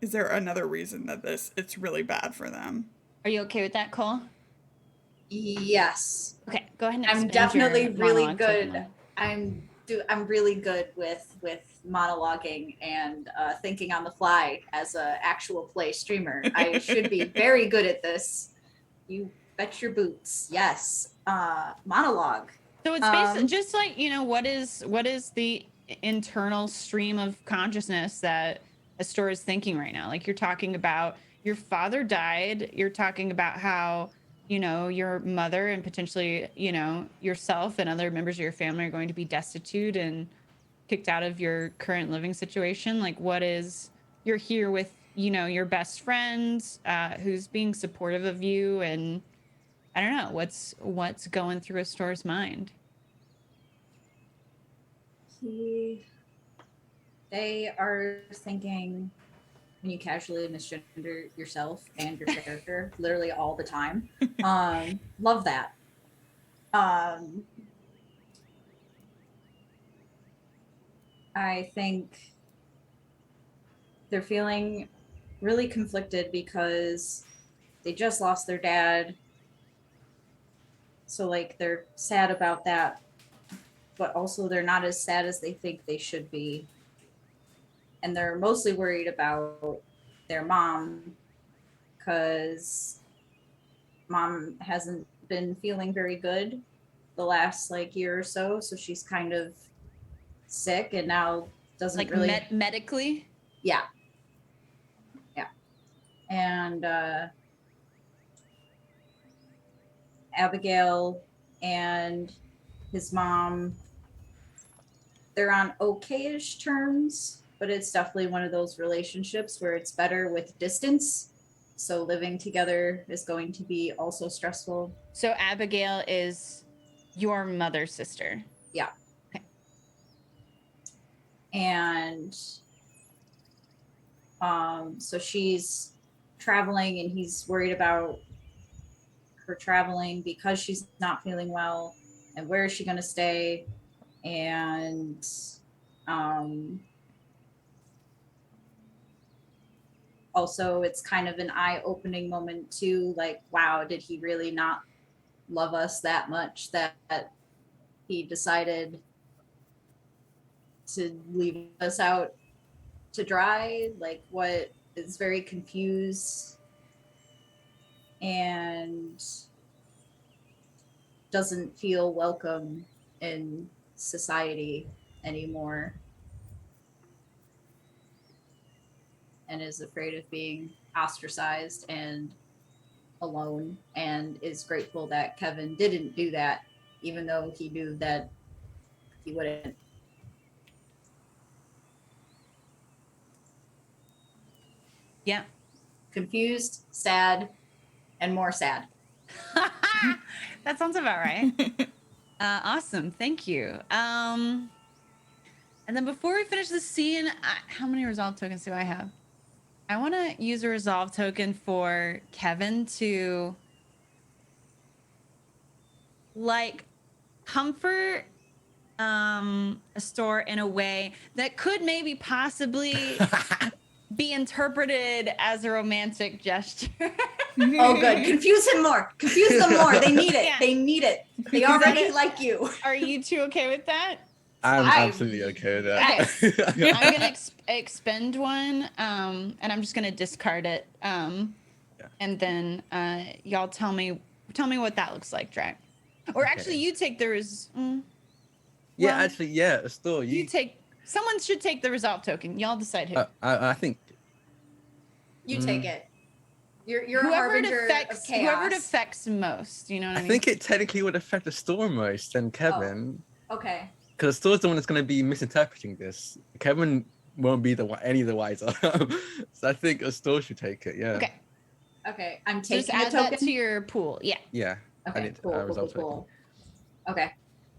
is there another reason that it's really bad for them? Are you okay with that, Cole? Yes. Okay, go ahead and I'm expend definitely your really monologue token good. then. I'm really good with monologuing and thinking on the fly as a actual play streamer. I should be very good at this. You bet your boots. Yes. Monologue. So it's basically just like, what is the internal stream of consciousness that a store is thinking right now? Like, you're talking about your father died. You're talking about how, your mother and potentially, yourself and other members of your family are going to be destitute and kicked out of your current living situation. Like, you're here with, your best friend, who's being supportive of you, and I don't know what's going through a store's mind. They are thinking, when you casually misgender yourself and your character literally all the time. Love that. I think they're feeling really conflicted because they just lost their dad. So like they're sad about that, but also they're not as sad as they think they should be. And they're mostly worried about their mom because mom hasn't been feeling very good the last like year or so. So she's kind of sick and now doesn't like really medically. Yeah. And Abigail and his mom, they're on okay-ish terms, but it's definitely one of those relationships where it's better with distance. So living together is going to be also stressful. So Abigail is your mother's sister. Yeah. Okay. And so she's traveling and he's worried about her traveling because she's not feeling well, and where is she going to stay, and also it's kind of an eye-opening moment too, like, wow, did he really not love us that much that he decided to leave us out to dry? Like, what is very confused and doesn't feel welcome in society anymore, and is afraid of being ostracized and alone, and is grateful that Kevin didn't do that, even though he knew that he wouldn't. Yeah. Confused, sad, and more sad. That sounds about right. Awesome. Thank you. And then before we finish the scene, how many resolve tokens do I have? I want to use a resolve token for Kevin to like comfort a store in a way that could maybe possibly be interpreted as a romantic gesture. Oh, good. Confuse him more. Confuse them more. They need it. Yeah. They need it. They already like you. Are you two okay with that? I'm absolutely okay with that. Okay. I'm gonna expend one, and I'm just gonna discard it. And then y'all tell me what that looks like, Drac. Or Okay. actually, you take the Yeah, well, actually, yeah, a store. you take. Someone should take the resolve token. Y'all decide who. I think You take it. You're a Whoever it harbinger affects. of chaos. Whoever it affects most. You know what I I mean? think it technically would affect the store most than Kevin, Okay. because the store's the one that's going to be misinterpreting this. Kevin won't be any the wiser. So I think a store should take it. Yeah. Okay. Okay. I'm So just taking a add token. that to your pool. Yeah. Yeah. Okay. need Cool. resolve token. Cool. Okay.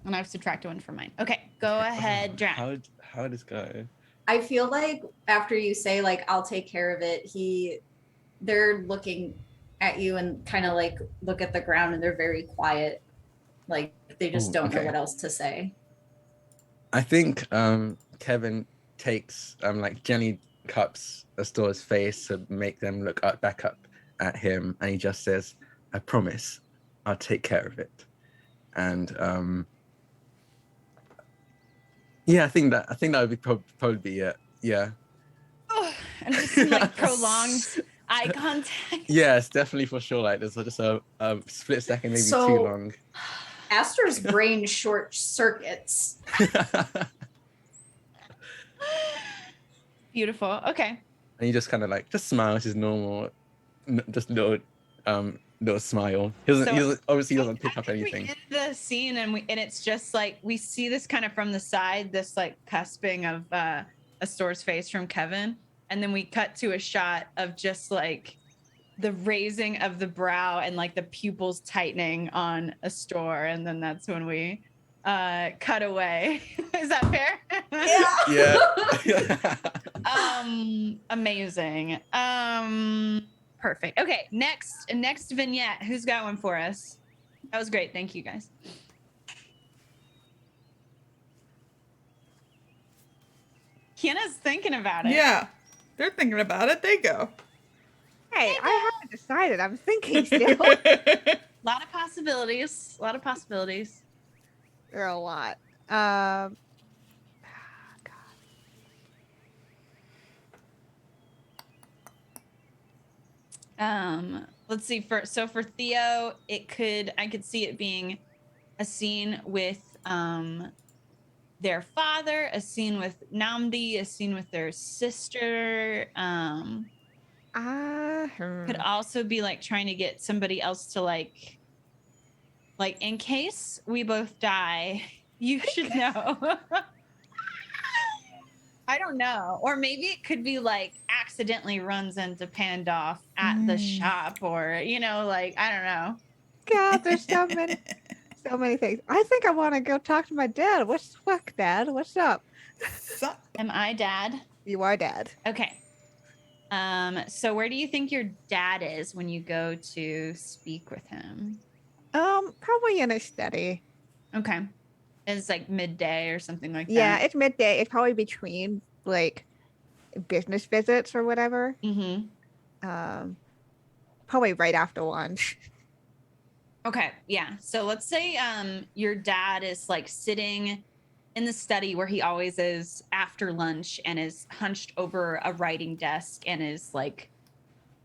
And I've subtracted one from mine. Okay. Go ahead, Drac. How did this go? I feel like after you say like I'll take care of it, they're looking at you and kind of like look at the ground and they're very quiet. Like they just Ooh, don't know okay. what else to say. I think Kevin takes like gently cups a store's face to make them look back up at him, and he just says, "I promise, I'll take care of it." And yeah, I think that would be probably be it. Yeah. Oh, and just some like prolonged eye contact. Yes, definitely for sure. Like there's just a split second, maybe So- too long. Astor's brain short circuits. Beautiful. Okay. And he just kind of like just smiles his normal, just little smile. He doesn't obviously doesn't pick up anything. We end the scene and it's just like we see this kind of from the side, this like cusping of a store's face from Kevin, and then we cut to a shot of just like the raising of the brow and like the pupils tightening on a store, and then that's when we cut away. Is that fair? Yeah. Amazing. Perfect. Okay, next vignette. Who's got one for us? That was great. Thank you, guys. Kiana's thinking about it. Yeah, they're thinking about it. They go. Hey, I haven't decided. I'm thinking still. A lot of possibilities. A lot of possibilities. There are a lot. Let's see. For Theo, I could see it being a scene with their father, a scene with Namdi, a scene with their sister. Could also be like trying to get somebody else to like in case we both die, you should know. I don't know. Or maybe it could be like accidentally runs into Pandoff at the shop, or like I don't know. God, there's so many things. I think I want to go talk to my dad. What's the fuck, Dad? What's up? Am I Dad? You are Dad. Okay. So where do you think your dad is when you go to speak with him? Probably in a study. Okay. It's like midday or something like Yeah, that. it's midday. It's probably between like business visits or whatever. Mm-hmm. Probably right after lunch. Okay, yeah. So let's say your dad is like sitting in the study where he always is after lunch and is hunched over a writing desk and is like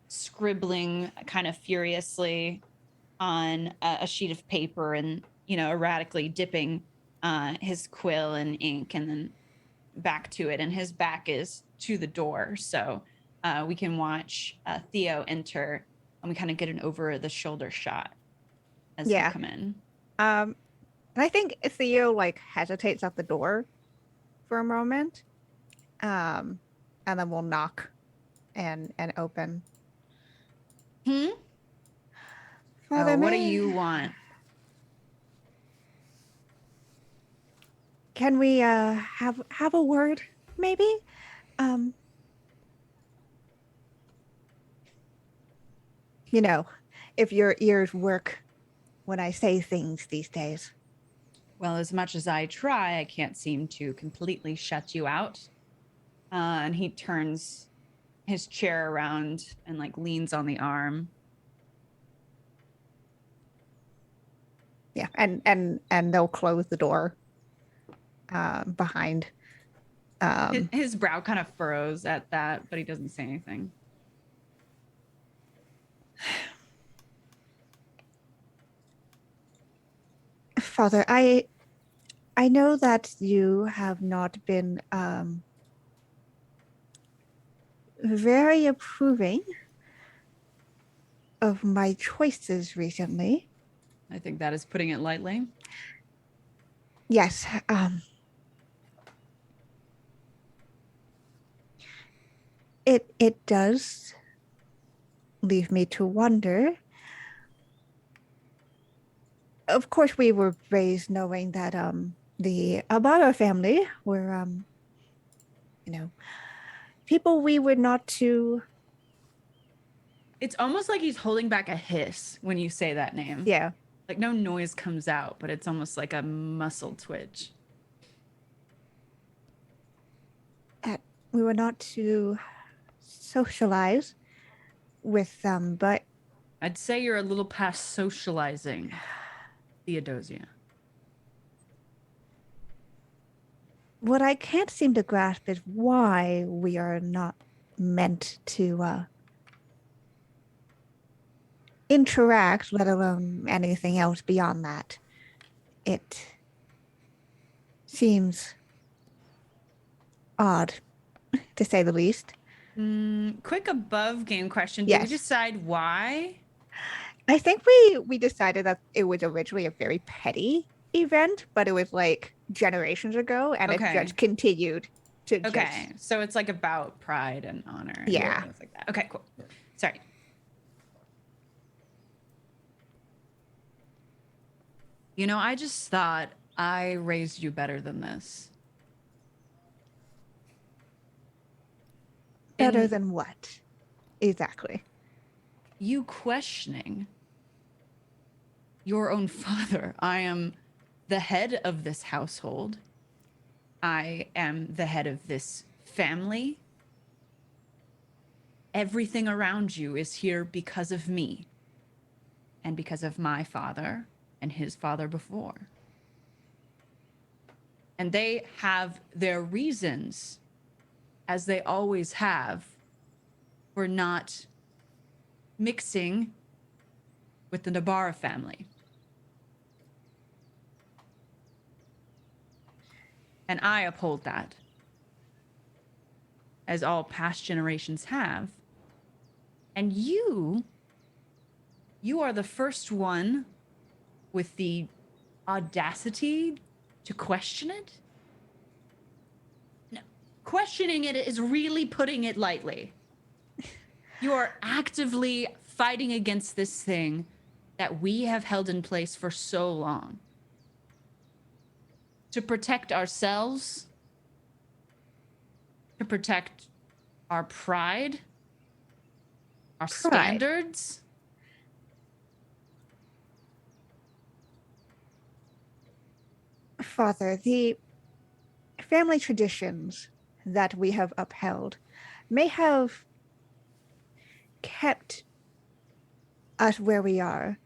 scribbling kind of furiously on a sheet of paper and erratically dipping his quill in ink and then back to it, and his back is to the door, so we can watch Theo enter and we kind of get an over the shoulder shot as they come in. And I think Theo like hesitates at the door for a moment, and then we'll knock and open. What do you want? Can we have a word, maybe? If your ears work when I say things these days. Well, as much as I try, I can't seem to completely shut you out. And he turns his chair around and like leans on the arm. Yeah, and they'll close the door behind. His brow kind of furrows at that, but he doesn't say anything. Father, I know that you have not been very approving of my choices recently. I think that is putting it lightly. Yes, it does leave me to wonder. Of course, we were raised knowing that the Abara family were you know, people we were not to. It's almost like he's holding back a hiss when you say that name. Yeah, Like no noise comes out, but it's almost like a muscle twitch. we were not to socialize with them, but I'd say you're a little past socializing, Theodosia. what I can't seem to grasp is why we are not meant to interact, let alone anything else beyond that. It seems odd, to say the least. Quick above game question. Did we Yes. decide why? I think we decided that it was originally a very petty event, but it was like generations ago, and it Okay. just continued to Okay, so it's like about pride and honor and Yeah. things like that. Okay, cool. Sorry. You know, I just thought I raised you better than this. better And than what? Exactly. you questioning your own father. I am the head of this household. I am the head of this family. Everything around you is here because of me and because of my father and his father before. And they have their reasons, as they always have, for not mixing with the Nabara family. And I uphold that, as all past generations have. And you are the first one with the audacity to question it? No, questioning it is really putting it lightly. You are actively fighting against this thing that we have held in place for so long. To protect ourselves, to protect our pride, our standards. Father, the family traditions that we have upheld may have kept us where we are.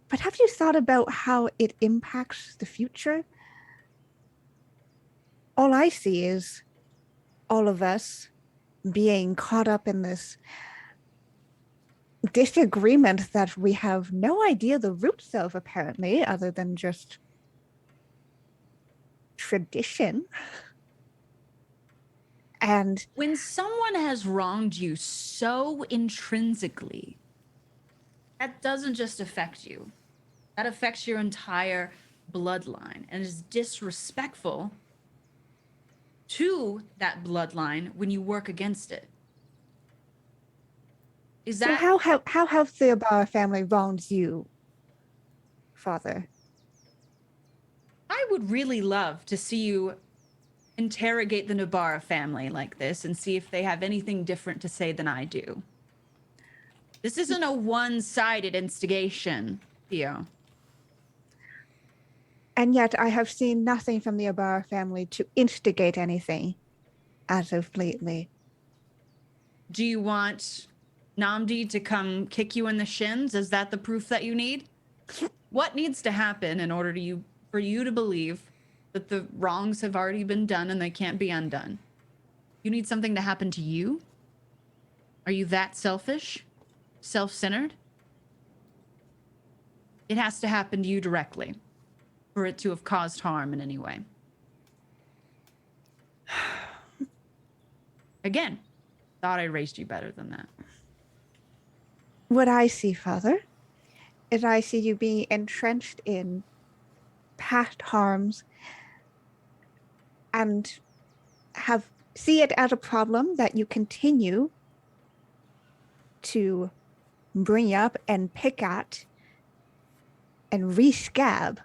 But have you thought about how it impacts the future? All I see is all of us being caught up in this disagreement that we have no idea the roots of, apparently, other than just tradition. And when someone has wronged you so intrinsically, that doesn't just affect you. That affects your entire bloodline and is disrespectful to that bloodline when you work against it. Is that so how have the Abara family wronged you, Father? I would really love to see you interrogate the Nabara family like this and see if they have anything different to say than I do. This isn't a one-sided instigation, Theo. And yet I have seen nothing from the Abara family to instigate anything as of lately. Do you want Namdi to come kick you in the shins? Is that the proof that you need? What needs to happen in order for you to believe that the wrongs have already been done and they can't be undone? You need something to happen to you? Are you that selfish? Self-centered? It has to happen to you directly for it to have caused harm in any way. Again, thought I raised you better than that. What I see, Father, is I see you being entrenched in past harms and see it as a problem that you continue to bring up and pick at and re-scab,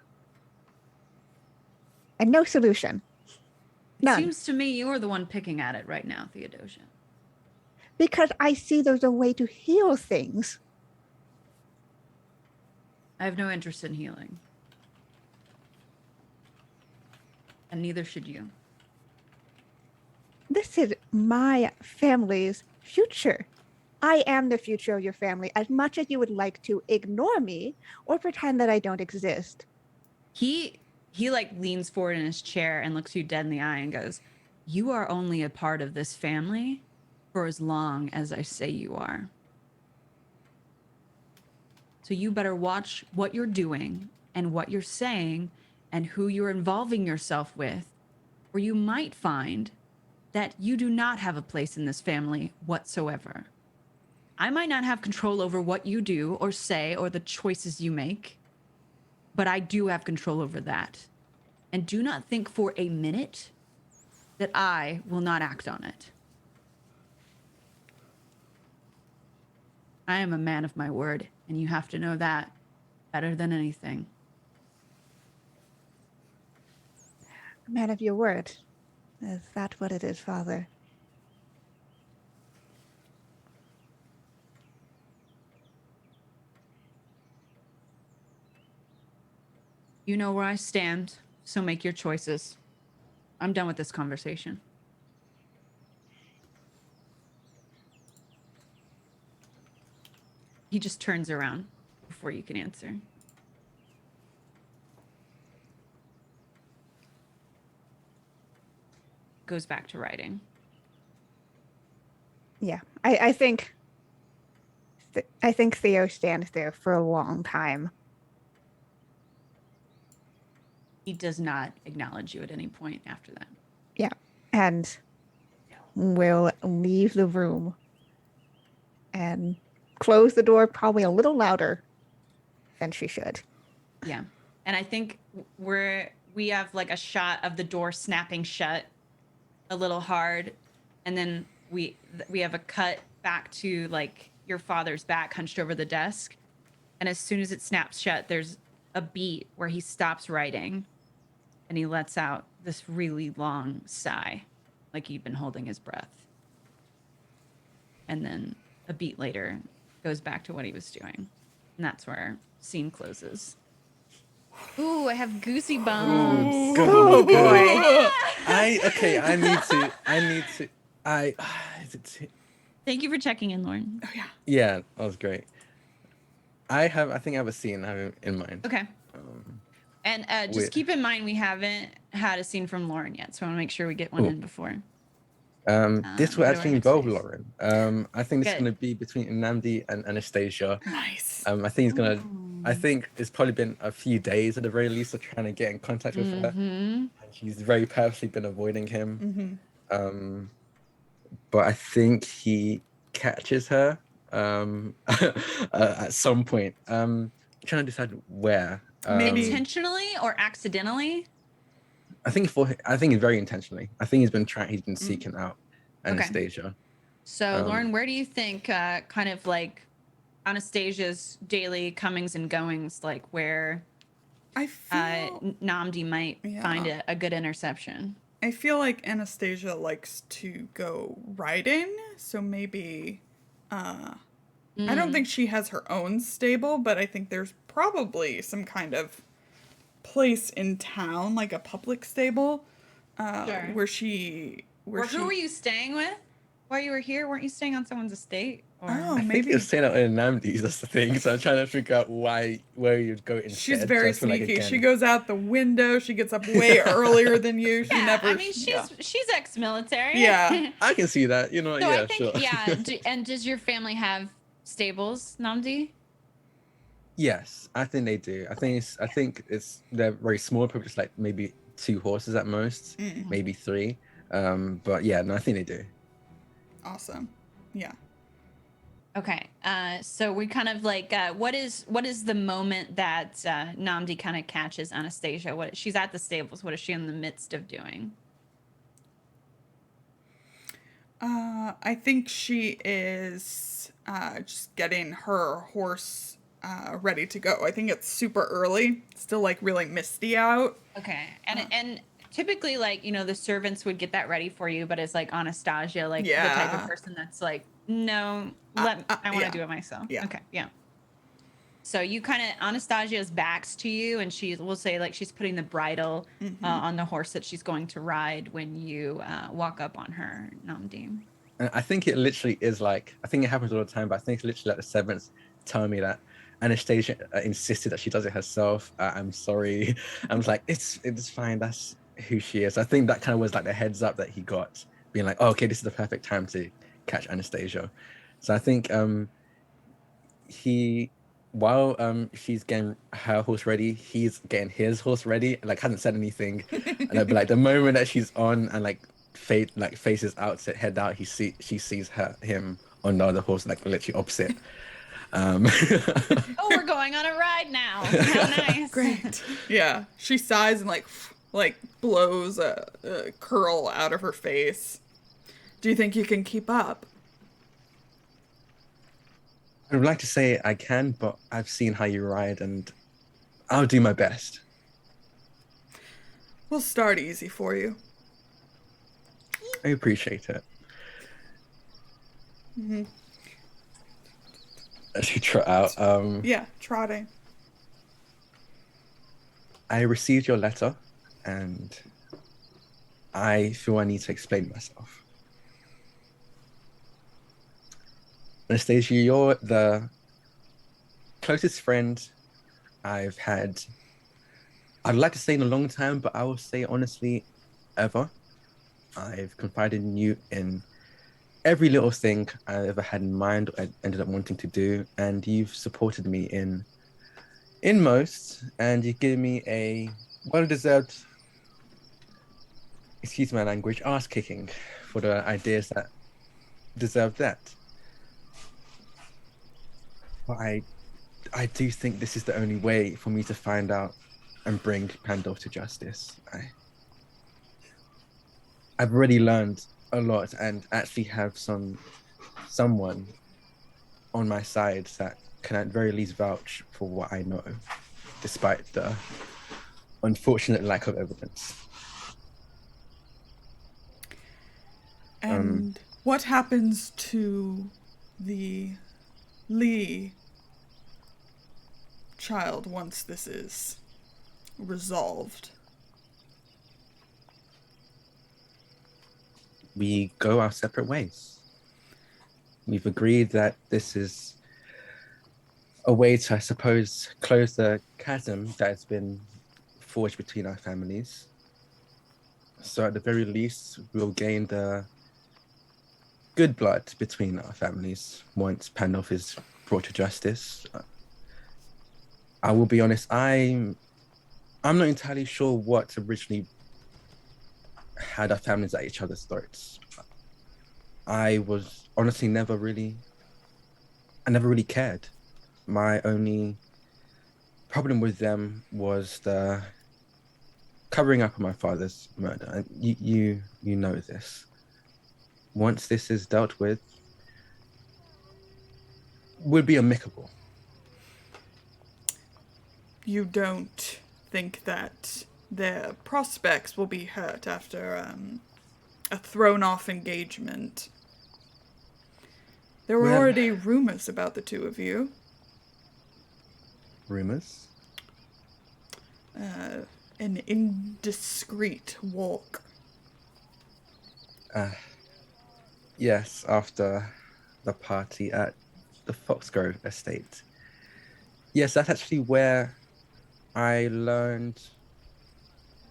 and no solution. None. Seems to me you're the one picking at it right now, Theodosia. Because I see there's a way to heal things. I have no interest in healing. And neither should you. This is my family's future. I am the future of your family, as much as you would like to ignore me or pretend that I don't exist. He like leans forward in his chair and looks you dead in the eye and goes, "You are only a part of this family for as long as I say you are. So you better watch what you're doing and what you're saying and who you're involving yourself with, or you might find that you do not have a place in this family whatsoever. I might not have control over what you do or say or the choices you make, but I do have control over that. And do not think for a minute that I will not act on it. I am a man of my word, and you have to know that better than anything." A man of your word. Is that what it is, Father? You know where I stand, so make your choices. I'm done with this conversation. He just turns around before you can answer. Goes back to writing. Yeah, I think Theo stands there for a long time. He does not acknowledge you at any point after that. Yeah, and will leave the room and close the door probably a little louder than she should. Yeah. And I think we have like a shot of the door snapping shut a little hard, and then we have a cut back to like your father's back hunched over the desk, and as soon as it snaps shut, there's a beat where he stops writing and he lets out this really long sigh, like he'd been holding his breath. And then a beat later goes back to what he was doing, and that's where our scene closes. Ooh, I have goosey bumps. Oh boy. I need to. Thank you for checking in, Lauren. Oh yeah. Yeah, that was great. I think I have a scene I have in mind. Okay. And just keep in mind we haven't had a scene from Lauren yet, so I want to make sure we get one in before. This will what actually do I involve say? Lauren. I think this is Good. going to be between Nnamdi and Anastasia. Nice. I think I think it's probably been a few days at the very least of trying to get in contact with her. And she's very purposely been avoiding him. But I think he catches her at some point. I'm trying to decide where. Maybe Intentionally or accidentally? I think it's very intentionally. I think he's been seeking out Anastasia. So Lauren, where do you think kind of like Anastasia's daily comings and goings, like where I feel Nnamdi might find a good interception? I feel like Anastasia likes to go riding, so maybe I don't think she has her own stable, but I think there's probably some kind of place in town, like a public stable, where she. Or who were you staying with while you were here? Weren't you staying on someone's estate? Or... I think you're staying out in Nnamdi's, that's the thing. So I'm trying to figure out where you'd go instead. She's very so like, sneaky. again, She goes out the window. She gets up way earlier than you. She never. I mean, she's ex-military. Yeah. I can see that. You know, So yeah, I think, sure. yeah. And does your family have stables, Nnamdi? Yes, I think they do. I think they're very small, probably just like maybe 2 horses at most, maybe 3. But yeah, no, I think they do. Awesome. Yeah. Okay. So we kind of like what is the moment that Namdi kind of catches Anastasia? What she's at the stables. What is she in the midst of doing? I think she is just getting her horse ready to go. I think it's super early. It's still like really misty out. Okay. And typically, like, you know, the servants would get that ready for you, but it's like Anastasia, like the type of Yeah. person that's like, no, I want to Yeah. do it myself. Yeah. Okay. Yeah. So you kind of Anastasia's backs to you, and we'll say like she's putting the bridle on the horse that she's going to ride when you walk up on her, Namdi. And I think it literally is like, I think it happens all the time, but I think it's literally like the servants telling me that Anastasia insisted that she does it herself. I'm sorry. I was like, it's fine. That's who she is. I think that kind of was like the heads up that he got, being like, oh, okay, this is the perfect time to catch Anastasia. So I think he, while she's getting her horse ready, he's getting his horse ready. Like, hasn't said anything, and I'd be like, the moment that she's on and like faces out to head out, she sees him on the other horse, like literally opposite. Oh, we're going on a ride now. How nice. Great. Yeah. She sighs and like blows a curl out of her face. Do you think you can keep up? I would like to say I can, but I've seen how you ride, and I'll do my best. We'll start easy for you. I appreciate it. As you trot out, Yeah, trotting. I received your letter, and I feel I need to explain myself. Anastasia, you're the closest friend I've had. I'd like to say in a long time, but I will say honestly, ever. I've confided in you in every little thing I ever had in mind, I ended up wanting to do, and you've supported me in most, and you've given me a well-deserved, excuse my language, ass kicking for the ideas that deserve that. But I do think this is the only way for me to find out and bring Pandolf to justice. I've already learned a lot and actually have someone on my side that can at very least vouch for what I know, despite the unfortunate lack of evidence. And what happens to the Lee child once this is resolved? We go our separate ways. We've agreed that this is a way to, I suppose, close the chasm that has been forged between our families. So at the very least, we'll gain the good blood between our families once Pandolf is brought to justice. I will be honest, I'm not entirely sure what originally had our families at each other's throats. I was honestly never really cared. My only problem with them was the covering up of my father's murder. And you know this. Once this is dealt with, would be amicable. You don't think that their prospects will be hurt after a thrown-off engagement? There were already rumors about the two of you. Rumors? An indiscreet walk. Yes, after the party at the Foxgrove estate. Yes, that's actually where I learned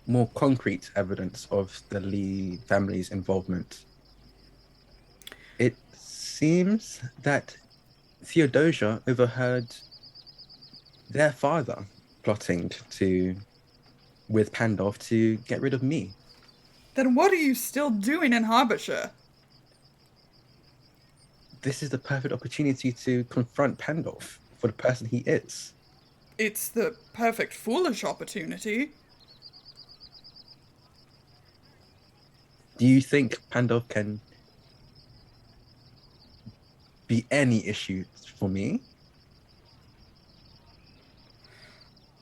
more concrete evidence of the Lee family's involvement. It seems that Theodosia overheard their father plotting with Pandolf to get rid of me. Then what are you still doing in Habasha? This is the perfect opportunity to confront Pandolf for the person he is. It's the perfect foolish opportunity. Do you think Pandolf can be any issue for me?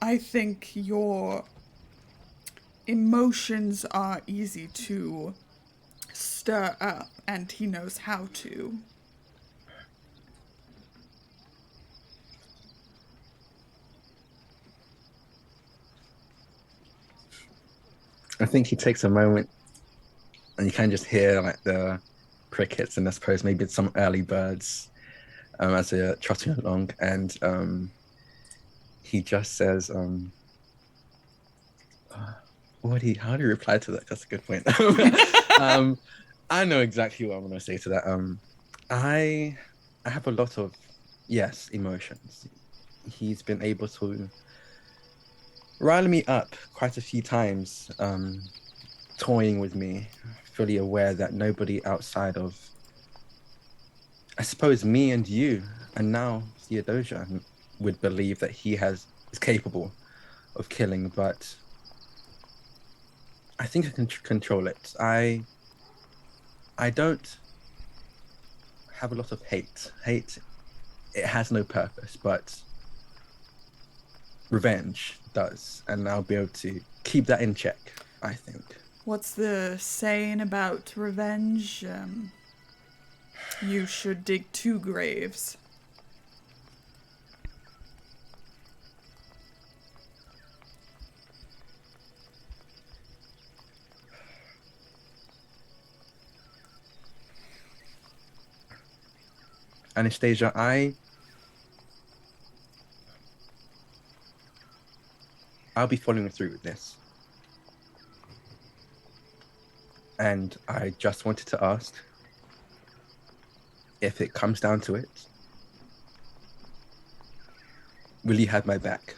I think your emotions are easy to stir up, and he knows how to. I think he takes a moment and you can just hear like the crickets and I suppose maybe some early birds as they're trotting along, and he just says, how do you reply to that? That's a good point. I know exactly what I'm going to say to that. I have a lot of, yes, emotions. He's been able to rile me up quite a few times, toying with me, fully aware that nobody outside of, I suppose, me and you, and now Theodosia, would believe that he is capable of killing, but I think I can control it. I don't have a lot of hate. Hate, it has no purpose, but revenge does, and I'll be able to keep that in check, I think. What's the saying about revenge? You should dig 2 graves. Anastasia, I'll be following through with this. And I just wanted to ask, if it comes down to it, will you have my back?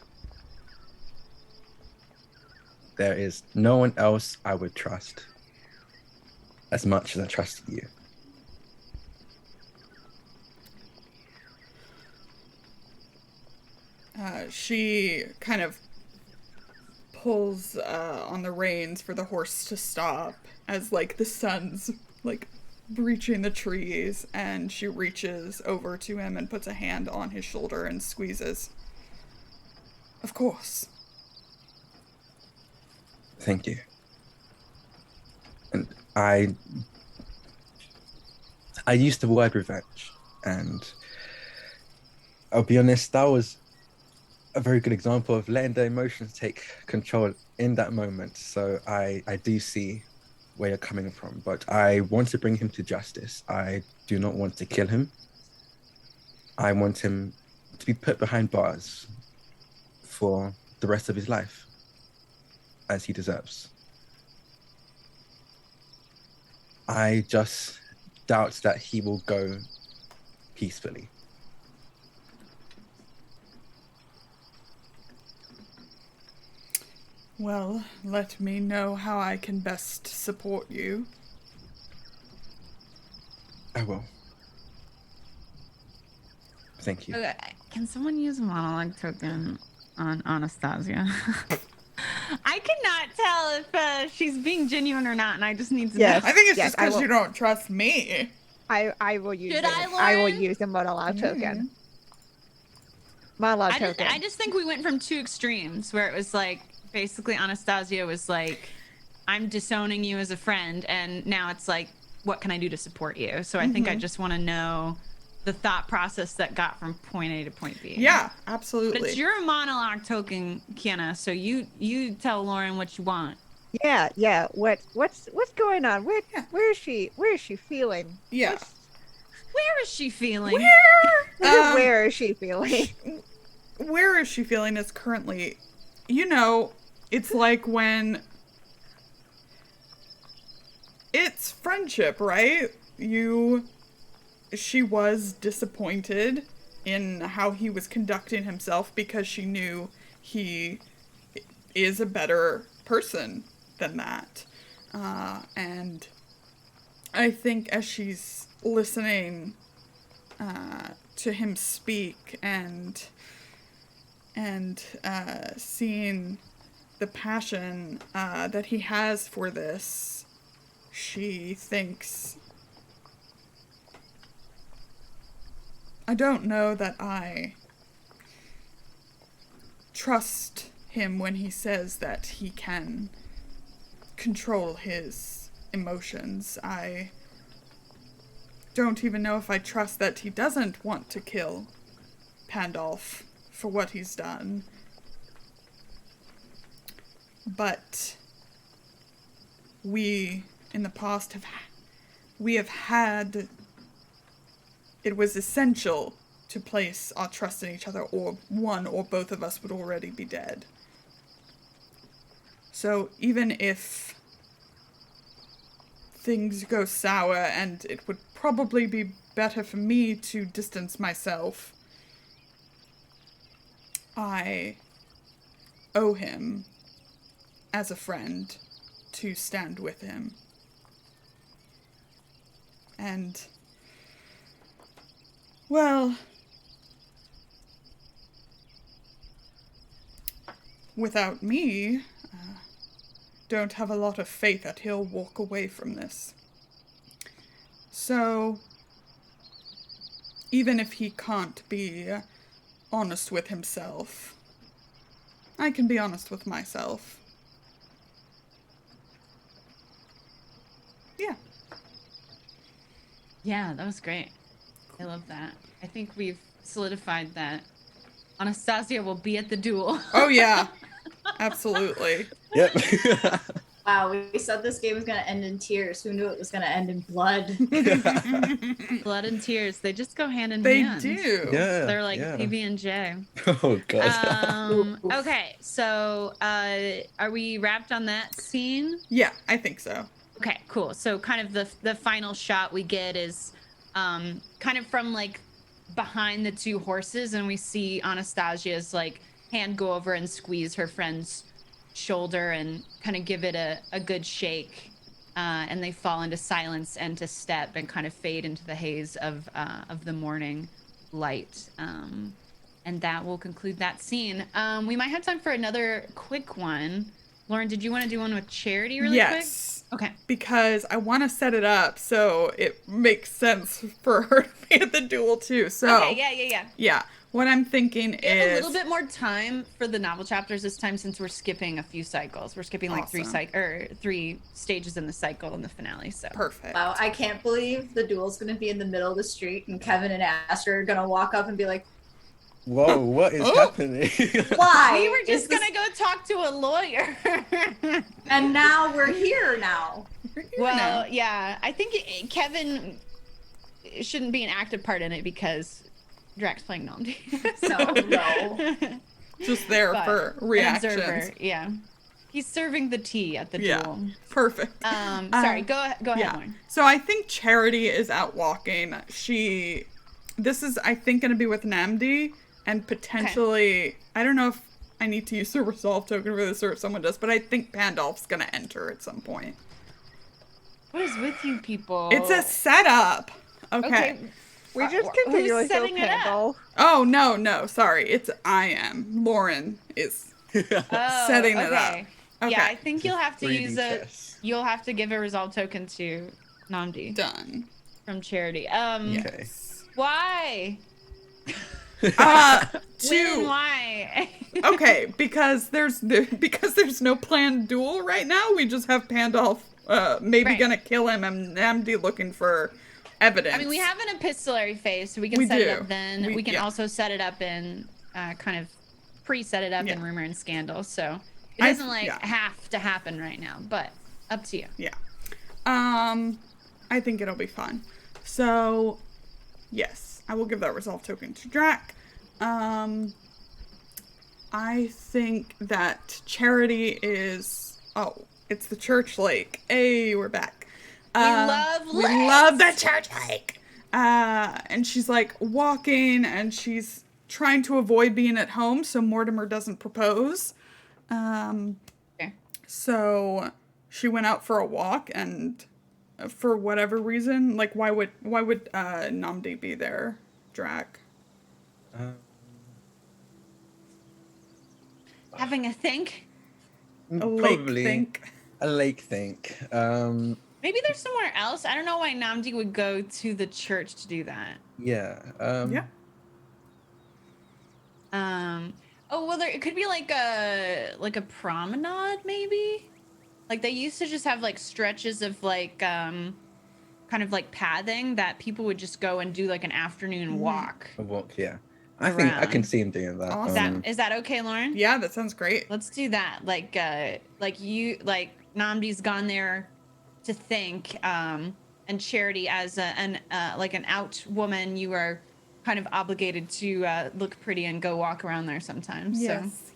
There is no one else I would trust as much as I trust you. She kind of pulls on the reins for the horse to stop as, like, the sun's, like, breaching the trees, and she reaches over to him and puts a hand on his shoulder and squeezes. Of course. Thank you. And I used the word revenge, and I'll be honest, that was a very good example of letting the emotions take control in that moment. So I do see where you're coming from, but I want to bring him to justice. I do not want to kill him. I want him to be put behind bars for the rest of his life, as he deserves. I just doubt that he will go peacefully. Well, let me know how I can best support you. I will. Thank you. Okay, can someone use a monologue token on Anastasia? I cannot tell if she's being genuine or not, and I just need to Yes. I think it's Yes, just I because will. you don't trust me. I will use Should it. I, I will Lauren? use the monologue token. Monologue token. I just think we went from 2 extremes where it was like basically Anastasia was like, I'm disowning you as a friend, and now it's like, what can I do to support you? So I think I just want to know the thought process that got from point A to point B. Yeah, But absolutely. it's your monologue token, Kiana, so you tell Lauren what you want. Yeah. What's going on? Where is she feeling? Yeah. Where is she feeling? Where is she feeling? Where is she feeling is currently, it's like when it's friendship, right? She was disappointed in how he was conducting himself because she knew he is a better person than that. And I think as she's listening to him speak and seeing the passion that he has for this, she thinks, I don't know that I trust him when he says that he can control his emotions. I don't even know if I trust that he doesn't want to kill Pandolf for what he's done. But we, in the past, have had... It was essential to place our trust in each other, or one or both of us would already be dead. So even if things go sour, and it would probably be better for me to distance myself, I owe him, as a friend, to stand with him. And, well, without me, don't have a lot of faith that he'll walk away from this. So, even if he can't be honest with himself, I can be honest with myself. Yeah. Yeah, that was great. I love that. I think we've solidified that Anastasia will be at the duel. Oh, yeah. Absolutely. Yep. Wow, we said this game was going to end in tears. Who knew it was going to end in blood? Blood and tears, they just go hand in They hand. do. Yeah. They're like yeah. PB&J. Oh god. Okay, so are we wrapped on that scene? Yeah, I think so. Okay, cool. So kind of the final shot we get is kind of from like behind the two horses, and we see Anastasia's like hand go over and squeeze her friend's shoulder and kind of give it a good shake, and they fall into silence and to step and kind of fade into the haze of the morning light, and that will conclude that scene. We might have time for another quick one. Lauren, did you want to do one with Charity really Yes. quick? Okay. Because I want to set it up so it makes sense for her to be at the duel too. So Okay, yeah. yeah. What I'm thinking We have a is little bit more time for the novel chapters this time since we're skipping a few cycles. We're skipping like Awesome. three stages in the cycle in the finale. So perfect. Wow, I can't believe the duel's going to be in the middle of the street and Kevin and Aster are going to walk up and be like, Whoa, what is Oh. happening? why? we were is just this-" gonna go talk to a lawyer. And now we're here now. Well, yeah, I think Kevin shouldn't be an active part in it because Drax playing Namdi. No. Just there But for an reactions. observer, yeah. He's serving the tea at the Yeah. duel. Perfect. Sorry, go ahead, Yeah. Lauren. So I think Charity is out walking. This is, I think, going to be with Namdi, and potentially, I don't know if I need to use the resolve token for this or if someone does, but I think Pandolf's going to enter at some point. What is with you people? It's a setup. Okay. We just Who's continually feel setting it up? Pandolf. Oh, no, sorry. I am. Lauren is setting it up. Yeah, Okay. I think you'll have to 3D use chess. you'll have to give a resolve token to Namdi Done. from Charity. Okay. Why? When Two. why? Okay, because there's no planned duel right now. We just have Pandolf maybe Right. gonna kill him and Namdi looking for evidence. I mean, we have an epistolary phase, so we can We set it do. up then. We can Yeah. also set it up in kind of pre-set it up in Yeah. rumor and scandal. So it I- doesn't yeah. have to happen right now, but up to you. Yeah. I think it'll be fun. So, yes, I will give that resolve token to Drac. I think that Charity is... Oh, it's the church lake. Hey, we're back. love We lakes. love the church lake. And she's like walking and she's trying to avoid being at home so Mortimer doesn't propose. Okay. So she went out for a walk, and for whatever reason, like why would Namdi be there, Drac? Having a think. A Probably think. a lake think. Maybe there's somewhere else. I don't know why Namdi would go to the church to do that. Yeah. Yeah. Oh well, it could be like a promenade, maybe. Like they used to just have like stretches of like kind of like pathing that people would just go and do like an afternoon walk. A walk. Yeah. I think I can Around. see him doing that. Awesome. Is that okay, Lauren? Yeah, that sounds great. Let's do that. Like Namdi's gone there to think, and Charity as an out woman, you are kind of obligated to look pretty and go walk around there sometimes. Yes.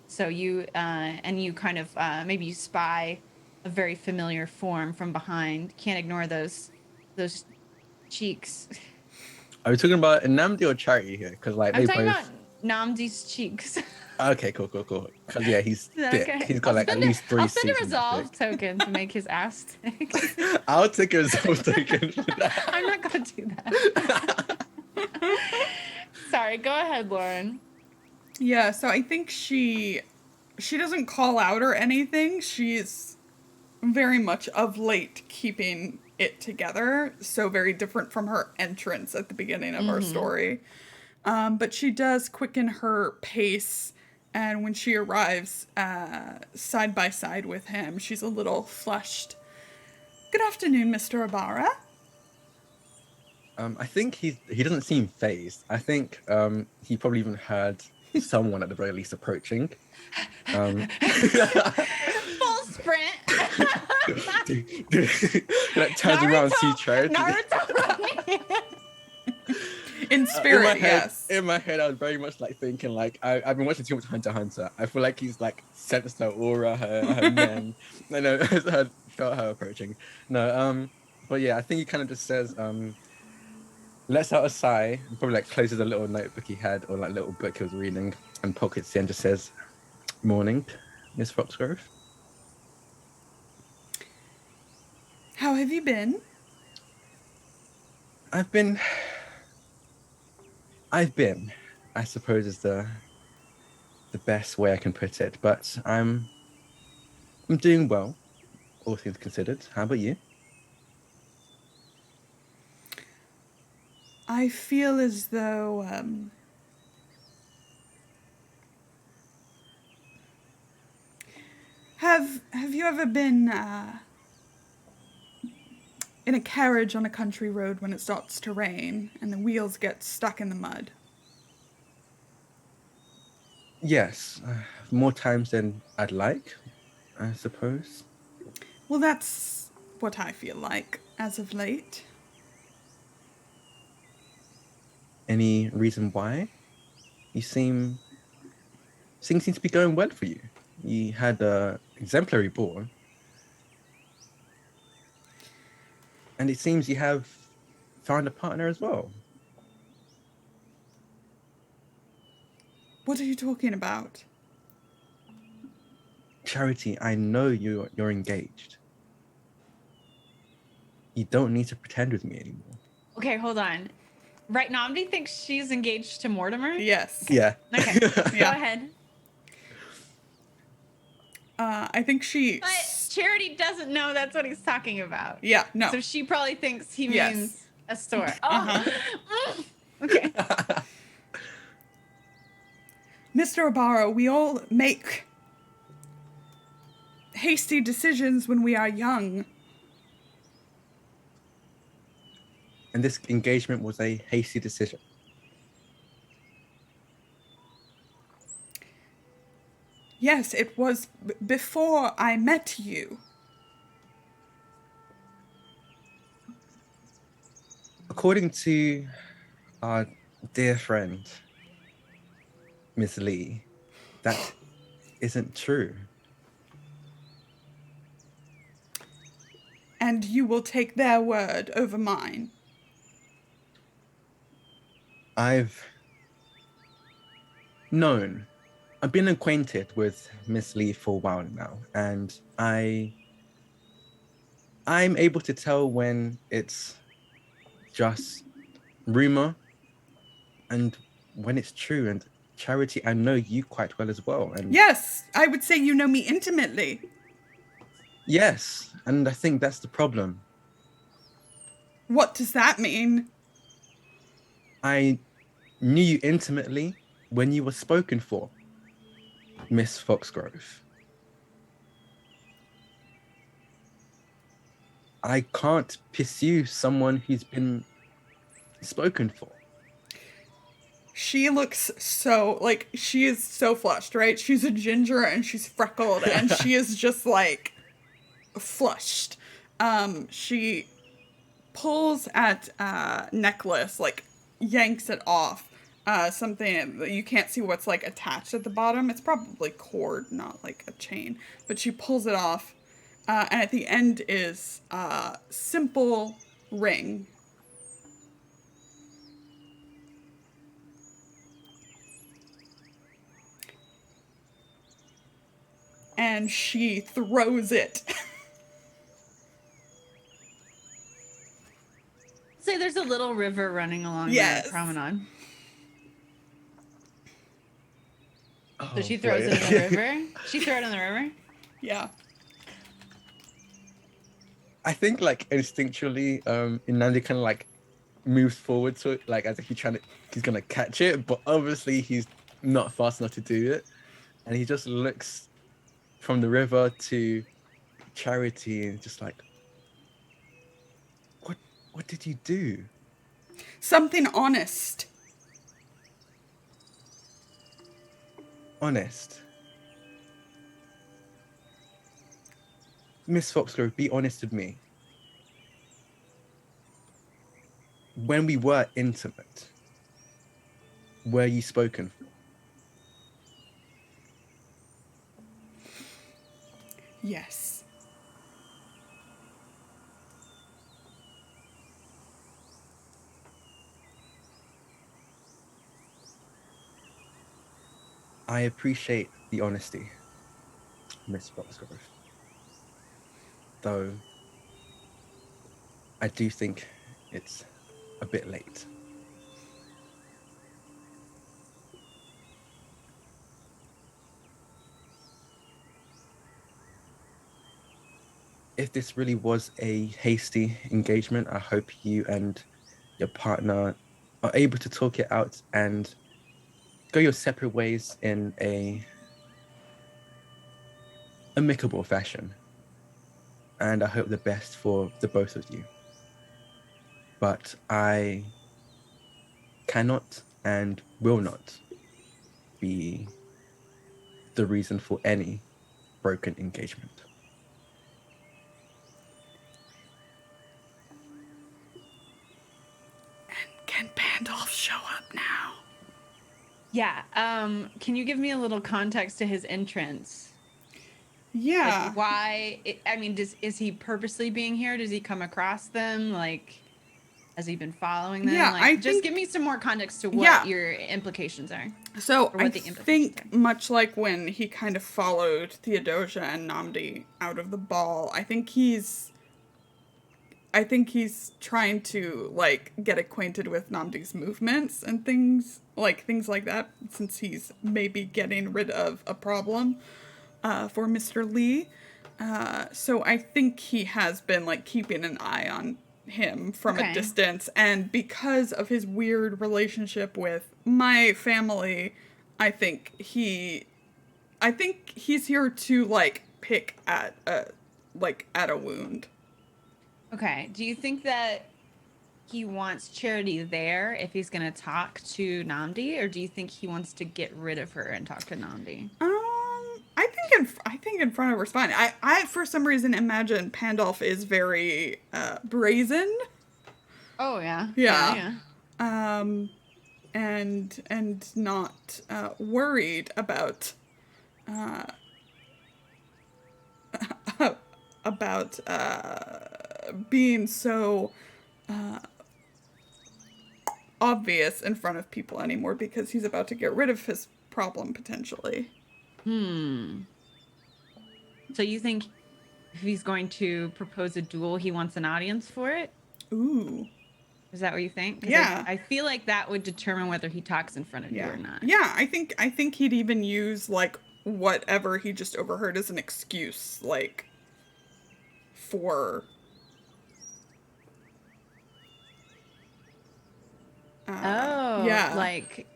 So you and you kind of maybe you spy a very familiar form from behind. Can't ignore those cheeks. Are we talking about Namdi or Charity here? Because like I'm they talking both. about Namdi's cheeks. Okay, cool. Because yeah, he's Is that thick. okay? He's got like at least 3 I'll send a seasons resolve thick. token to make his ass thick. I'll take a resolve token for that. I'm not gonna do that. Sorry, go ahead, Lauren. Yeah, so I think she doesn't call out or anything. She's very much of late keeping it together. So very different from her entrance at the beginning of our story. But she does quicken her pace. And when she arrives side by side with him, she's a little flushed. Good afternoon, Mr. Ibarra. I think he doesn't seem phased. I think he probably even heard someone at the very least approaching. Full sprint. Like turns around, sees Charity. Naruto running. In spirit, yes. In my head, I was very much like thinking like I've been watching too much Hunter x Hunter. I feel like he's like sensed her aura, her men. I know, felt her approaching. No, but yeah, I think he kind of just says, lets out a sigh, and probably like closes a little notebook he had or like little book he was reading, and pockets it and just says, "Morning, Miss Foxgrove." How have you been? I've been, I suppose is the best way I can put it, but I'm doing well, all things considered. How about you? I feel as though have you ever been in a carriage on a country road when it starts to rain and the wheels get stuck in the mud? Yes, more times than I'd like, I suppose. Well, that's what I feel like as of late. Any reason why? You things seem to be going well for you. You had a exemplary born, and it seems you have found a partner as well. What are you talking about? Charity, I know you're engaged. You don't need to pretend with me anymore. Okay, hold on. Right, Namdi thinks she's engaged to Mortimer? Yes. Yeah. Okay, go Yeah. ahead. I think she... But Charity doesn't know that's what he's talking about. Yeah, no. So she probably thinks he Yes. means a store. Oh, okay. Mr. Ibarra, we all make hasty decisions when we are young. And this engagement was a hasty decision. Yes, it was before I met you. According to our dear friend, Miss Lee, that isn't true. and you will take their word over mine. I've been acquainted with Miss Lee for a while now, and I'm able to tell when it's just rumor and when it's true. And Charity, I know you quite well as well. And Yes, I would say you know me intimately. yes, and I think that's the problem. What does that mean? I knew you intimately when you were spoken for, Miss Foxgrove. I can't pursue someone who's been spoken for. She looks so, like, she is so flushed, right? She's a ginger and she's freckled and she is just, like, flushed. She pulls at a necklace, like, yanks it off. Something that you can't see what's, like, attached at the bottom. It's probably cord, not, like, a chain. But she pulls it off. And at the end is a simple ring. And she throws it. Say there's a little river running along Yes. the promenade. Oh, So she throws it in the river. She threw it in the river. Yeah. I think like instinctually, Inandi kind of like moves forward to it, like as if he's gonna catch it, but obviously he's not fast enough to do it, and he just looks from the river to Charity and just like, what did you do? Something honest. Honest. Miss Foxgrove, be honest with me. When we were intimate, were you spoken for? Yes. I appreciate the honesty, Miss Foxgrove. Though I do think it's a bit late. If this really was a hasty engagement, I hope you and your partner are able to talk it out and go your separate ways in a amicable fashion. And I hope the best for the both of you. But I cannot and will not be the reason for any broken engagement. Can Pandolf show up now? Yeah. Can you give me a little context to his entrance? Yeah. Like why? Is he purposely being here? Does he come across them? Like, has he been following them? Yeah, like, just give me some more context to what your implications are. So I the think much like when he kind of followed Theodosia and Namdi out of the ball, I think he's trying to like get acquainted with Namdi's movements and things like that, since he's maybe getting rid of a problem for Mr. Lee. So I think he has been like keeping an eye on him from a distance, and because of his weird relationship with my family, I think he's here to like pick at a wound. Okay. Do you think that he wants Charity there if he's going to talk to Namdi, or do you think he wants to get rid of her and talk to Namdi? I think in front of her's fine. I for some reason imagine Pandolf is very brazen. Oh yeah. Yeah. And not worried about being so obvious in front of people anymore because he's about to get rid of his problem potentially. So you think if he's going to propose a duel, he wants an audience for it? Ooh. Is that what you think? 'Cause Yeah. I feel like that would determine whether he talks in front of you Yeah. or not. Yeah, I think he'd even use like whatever he just overheard as an excuse, like for yeah. Like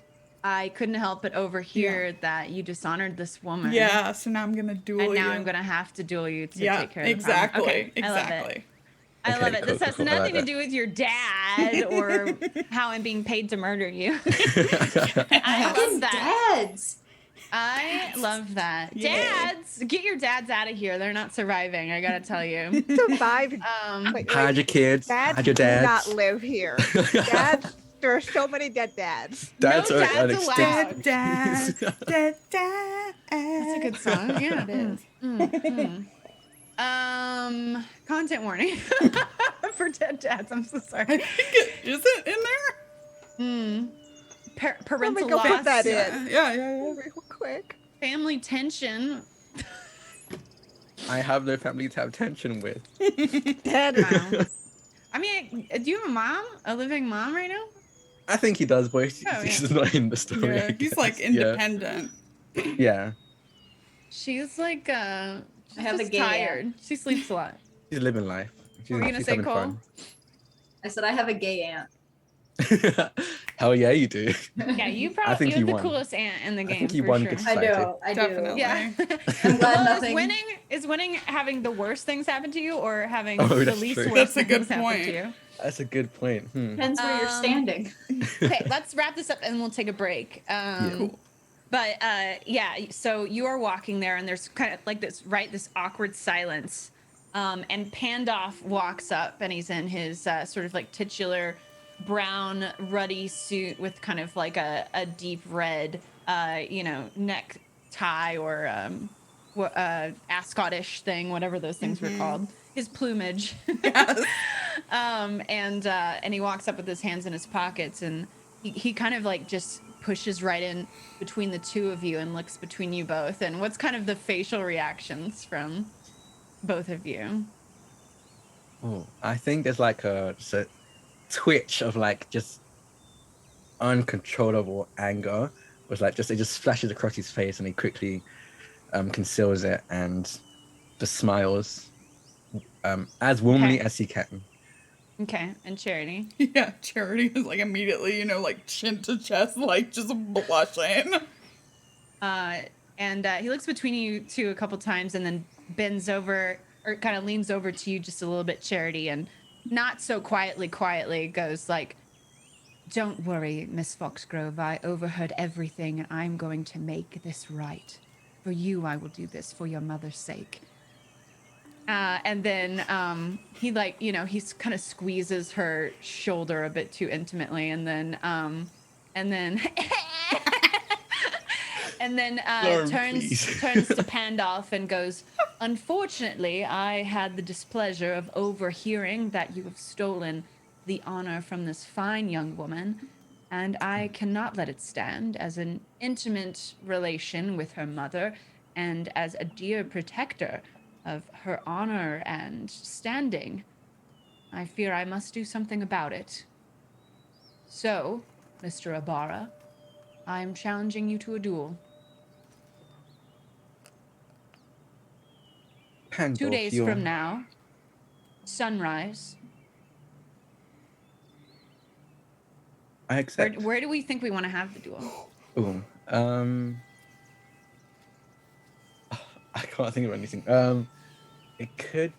I couldn't help but overhear that you dishonored this woman. Yeah, so now I'm gonna duel you. And now I'm gonna have to duel you to yeah, take care of the exactly, problem. Okay, exactly. I love it. Okay, I love it. cool, This has cool, I like nothing to that. do with your dad or how I'm being paid to murder you. I love Fucking that. dads. I love that. Yeah. Dads, get your dads out of here. They're not surviving. I gotta tell you. Survive. Wait, Hide your kids. dads Hide your do dads. not live here. Dads, there are so many dead dads. Dads No are dads unextinct. Dad, dad, dad. That's a good song. Yeah, it is. Content warning for dead dads. I'm so I sorry. think is it in there? Parental go put loss, that in. Yeah. Real quick. family tension. I have no family to have tension with. Dead. Wow. I mean, do you have a mom, a living mom right now? I think he does, but he's Oh, yeah. just not in the story. Yeah, I he's like guess. independent. Yeah. She's like, she's have a just gay tired. She sleeps a lot. She's living life. She's, What were you gonna she's say, having Cole? I said I have a gay aunt. fun. Hell yeah, you do. Yeah, you I probably think you you have the won. coolest aunt in the I game. think you for won sure. good I do. Society. I Definitely. do. Yeah. I'm glad Well, nothing. is winning having the worst things happen to you, or having Oh, the that's least true. worst That's a good things happen point. to you? That's a good point. Depends where you're Um, standing. Okay, let's wrap this up and we'll take a break. Cool. But yeah, so you are walking there, and there's kind of like this awkward silence. And Pandoff walks up, and he's in his sort of like titular brown ruddy suit with kind of like a deep red, neck tie or ascot-ish thing, whatever those things were called. His plumage. Yes. And he walks up with his hands in his pockets, and he kind of like just pushes right in between the two of you and looks between you both. And what's kind of the facial reactions from both of you? Oh, I think there's like just a twitch of like just uncontrollable anger. Was like it just flashes across his face, and he quickly conceals it and just smiles as warmly Okay. as he can. Okay, and Charity. Yeah, Charity is like immediately, like chin to chest, like just blushing. And he looks between you two a couple times and then bends over or kind of leans over to you just a little bit, Charity, and not so quietly goes like, "Don't worry, Miss Foxgrove. I overheard everything, and I'm going to make this right. For you, I will do this for your mother's sake." And then he he's kind of squeezes her shoulder a bit too intimately, and then and then Lauren, turns please. to Pandolf and goes, "Unfortunately, I had the displeasure of overhearing that you have stolen the honor from this fine young woman, and I cannot let it stand as an intimate relation with her mother and as a dear protector of her honor and standing. I fear I must do something about it. So, Mr. Ibarra, I'm challenging you to a duel. 2 Pandolf, days you're- from now, sunrise. I accept. Where do we think we want to have the duel? Ooh, I can't think of anything. It could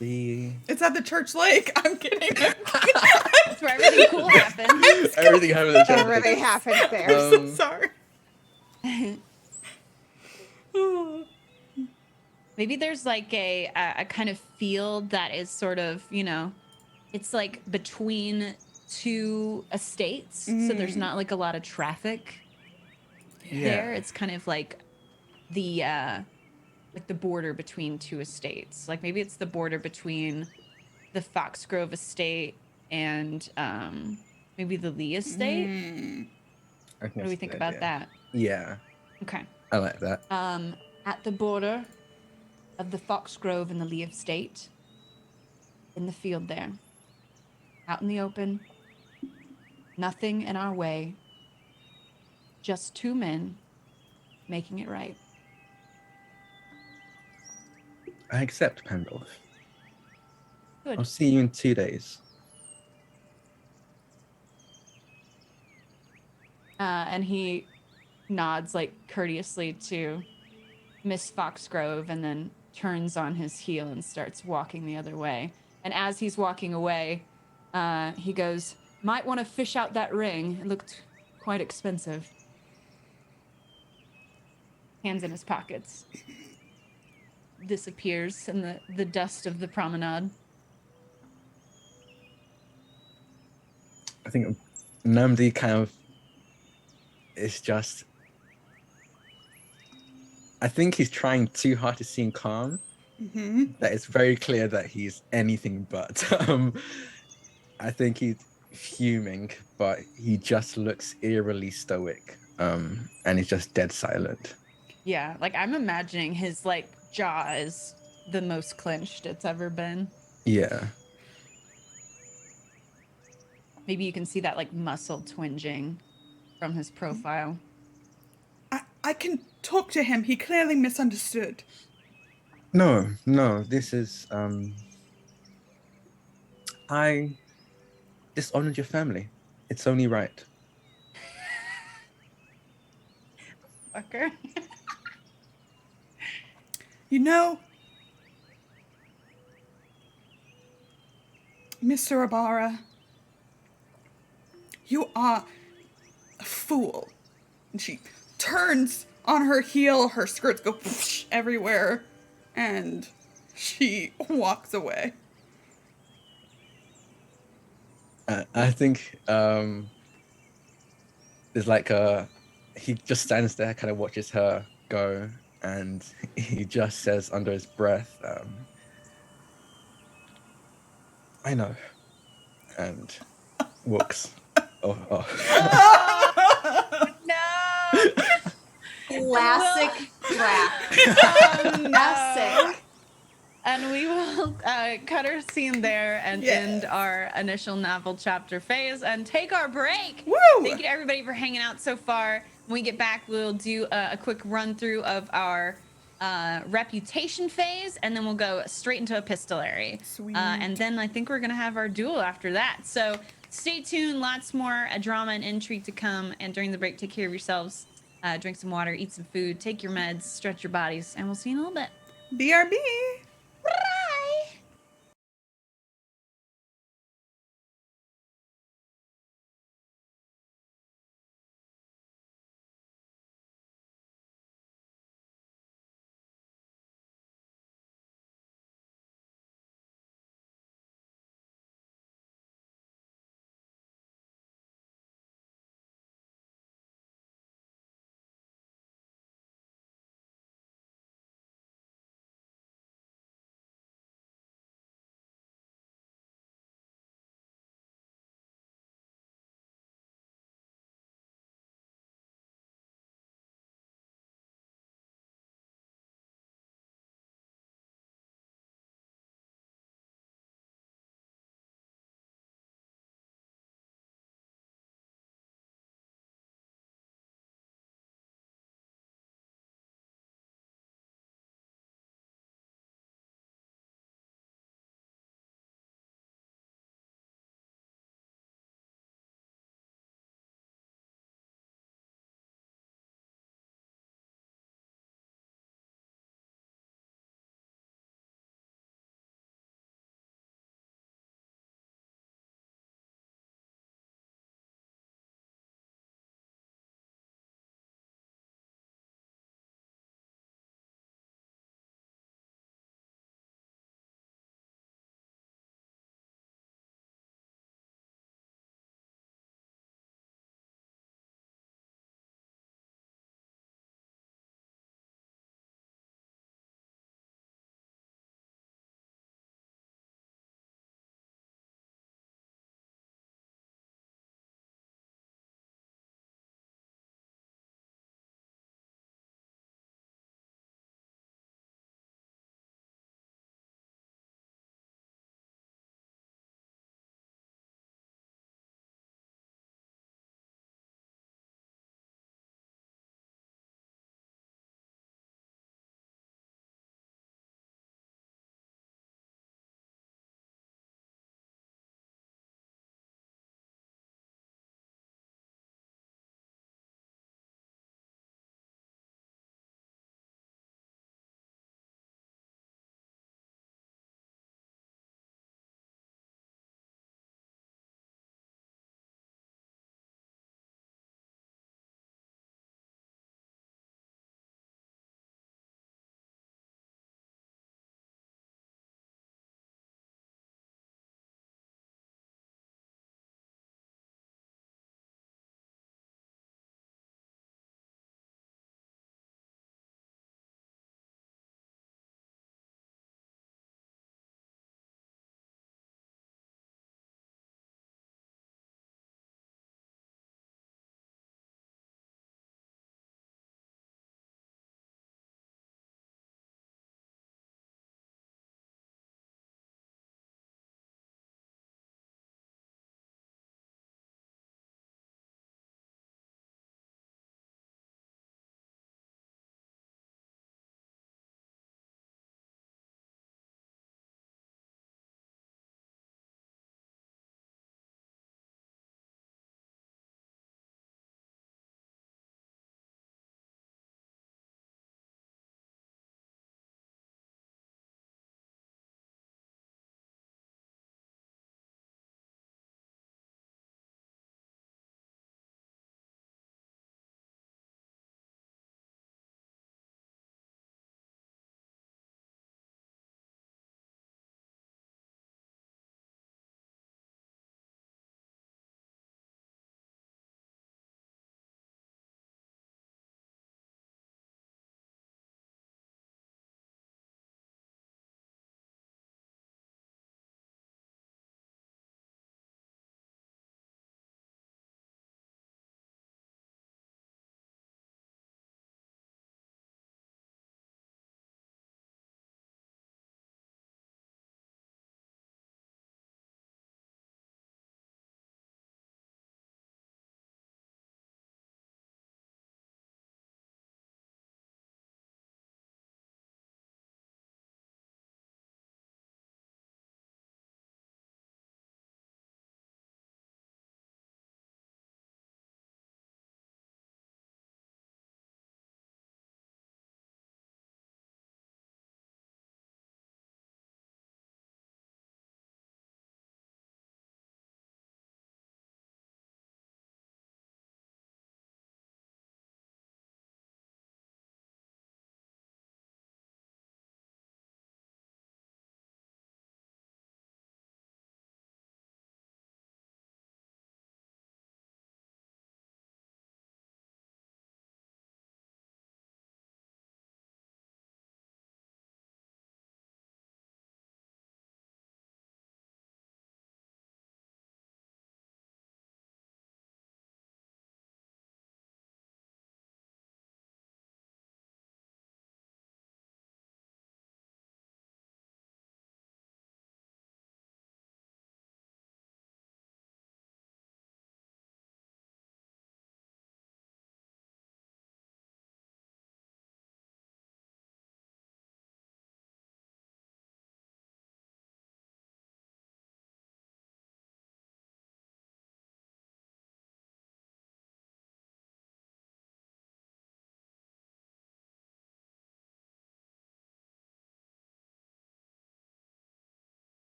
be It's at the church lake. I'm kidding. That's where everything cool happens. everything happened at That really happened there. I'm so sorry. Maybe there's like a kind of field that is sort of, it's like between two estates. So there's not like a lot of traffic there. It's kind of like the border between two estates. Like maybe it's the border between the Foxgrove estate and maybe the Lee estate. I think What do we think about that? Yeah, Okay. I like that. At the border of the Foxgrove and the Lee estate, in the field there, out in the open, nothing in our way, just two men making it right. I accept, Pandolf. Good. I'll see you in 2 days. And he nods like courteously to Miss Foxgrove and then turns on his heel and starts walking the other way. And as he's walking away, he goes, "Might want to fish out that ring. It looked quite expensive." Hands in his pockets. Disappears in the dust of the promenade. I think Namdi kind of is just. I think he's trying too hard to seem calm. That it's very clear that he's anything but. I think he's fuming, but he just looks eerily stoic. And he's just dead silent. Yeah, like I'm imagining his like jaw is the most clenched it's ever been. Yeah. Maybe you can see that like muscle twinging from his profile. I can talk to him. He clearly misunderstood. No, this is I dishonored your family. It's only right. Fucker. You know, Mr. Ibarra, you are a fool. And she turns on her heel, her skirts go whoosh everywhere, and she walks away. I think there's like he just stands there, kind of watches her go, and he just says under his breath, I know, and walks off. No. Classic crap. No. Classic. And we will cut our scene there and Yes. end our initial novel chapter phase and take our break. Woo! Thank you to everybody for hanging out so far. When we get back, we'll do a quick run through of our reputation phase, and then we'll go straight into epistolary. Sweet. And then I think we're going to have our duel after that. So stay tuned. Lots more drama and intrigue to come. And during the break, take care of yourselves. Drink some water, eat some food, take your meds, stretch your bodies, and we'll see you in a little bit. BRB.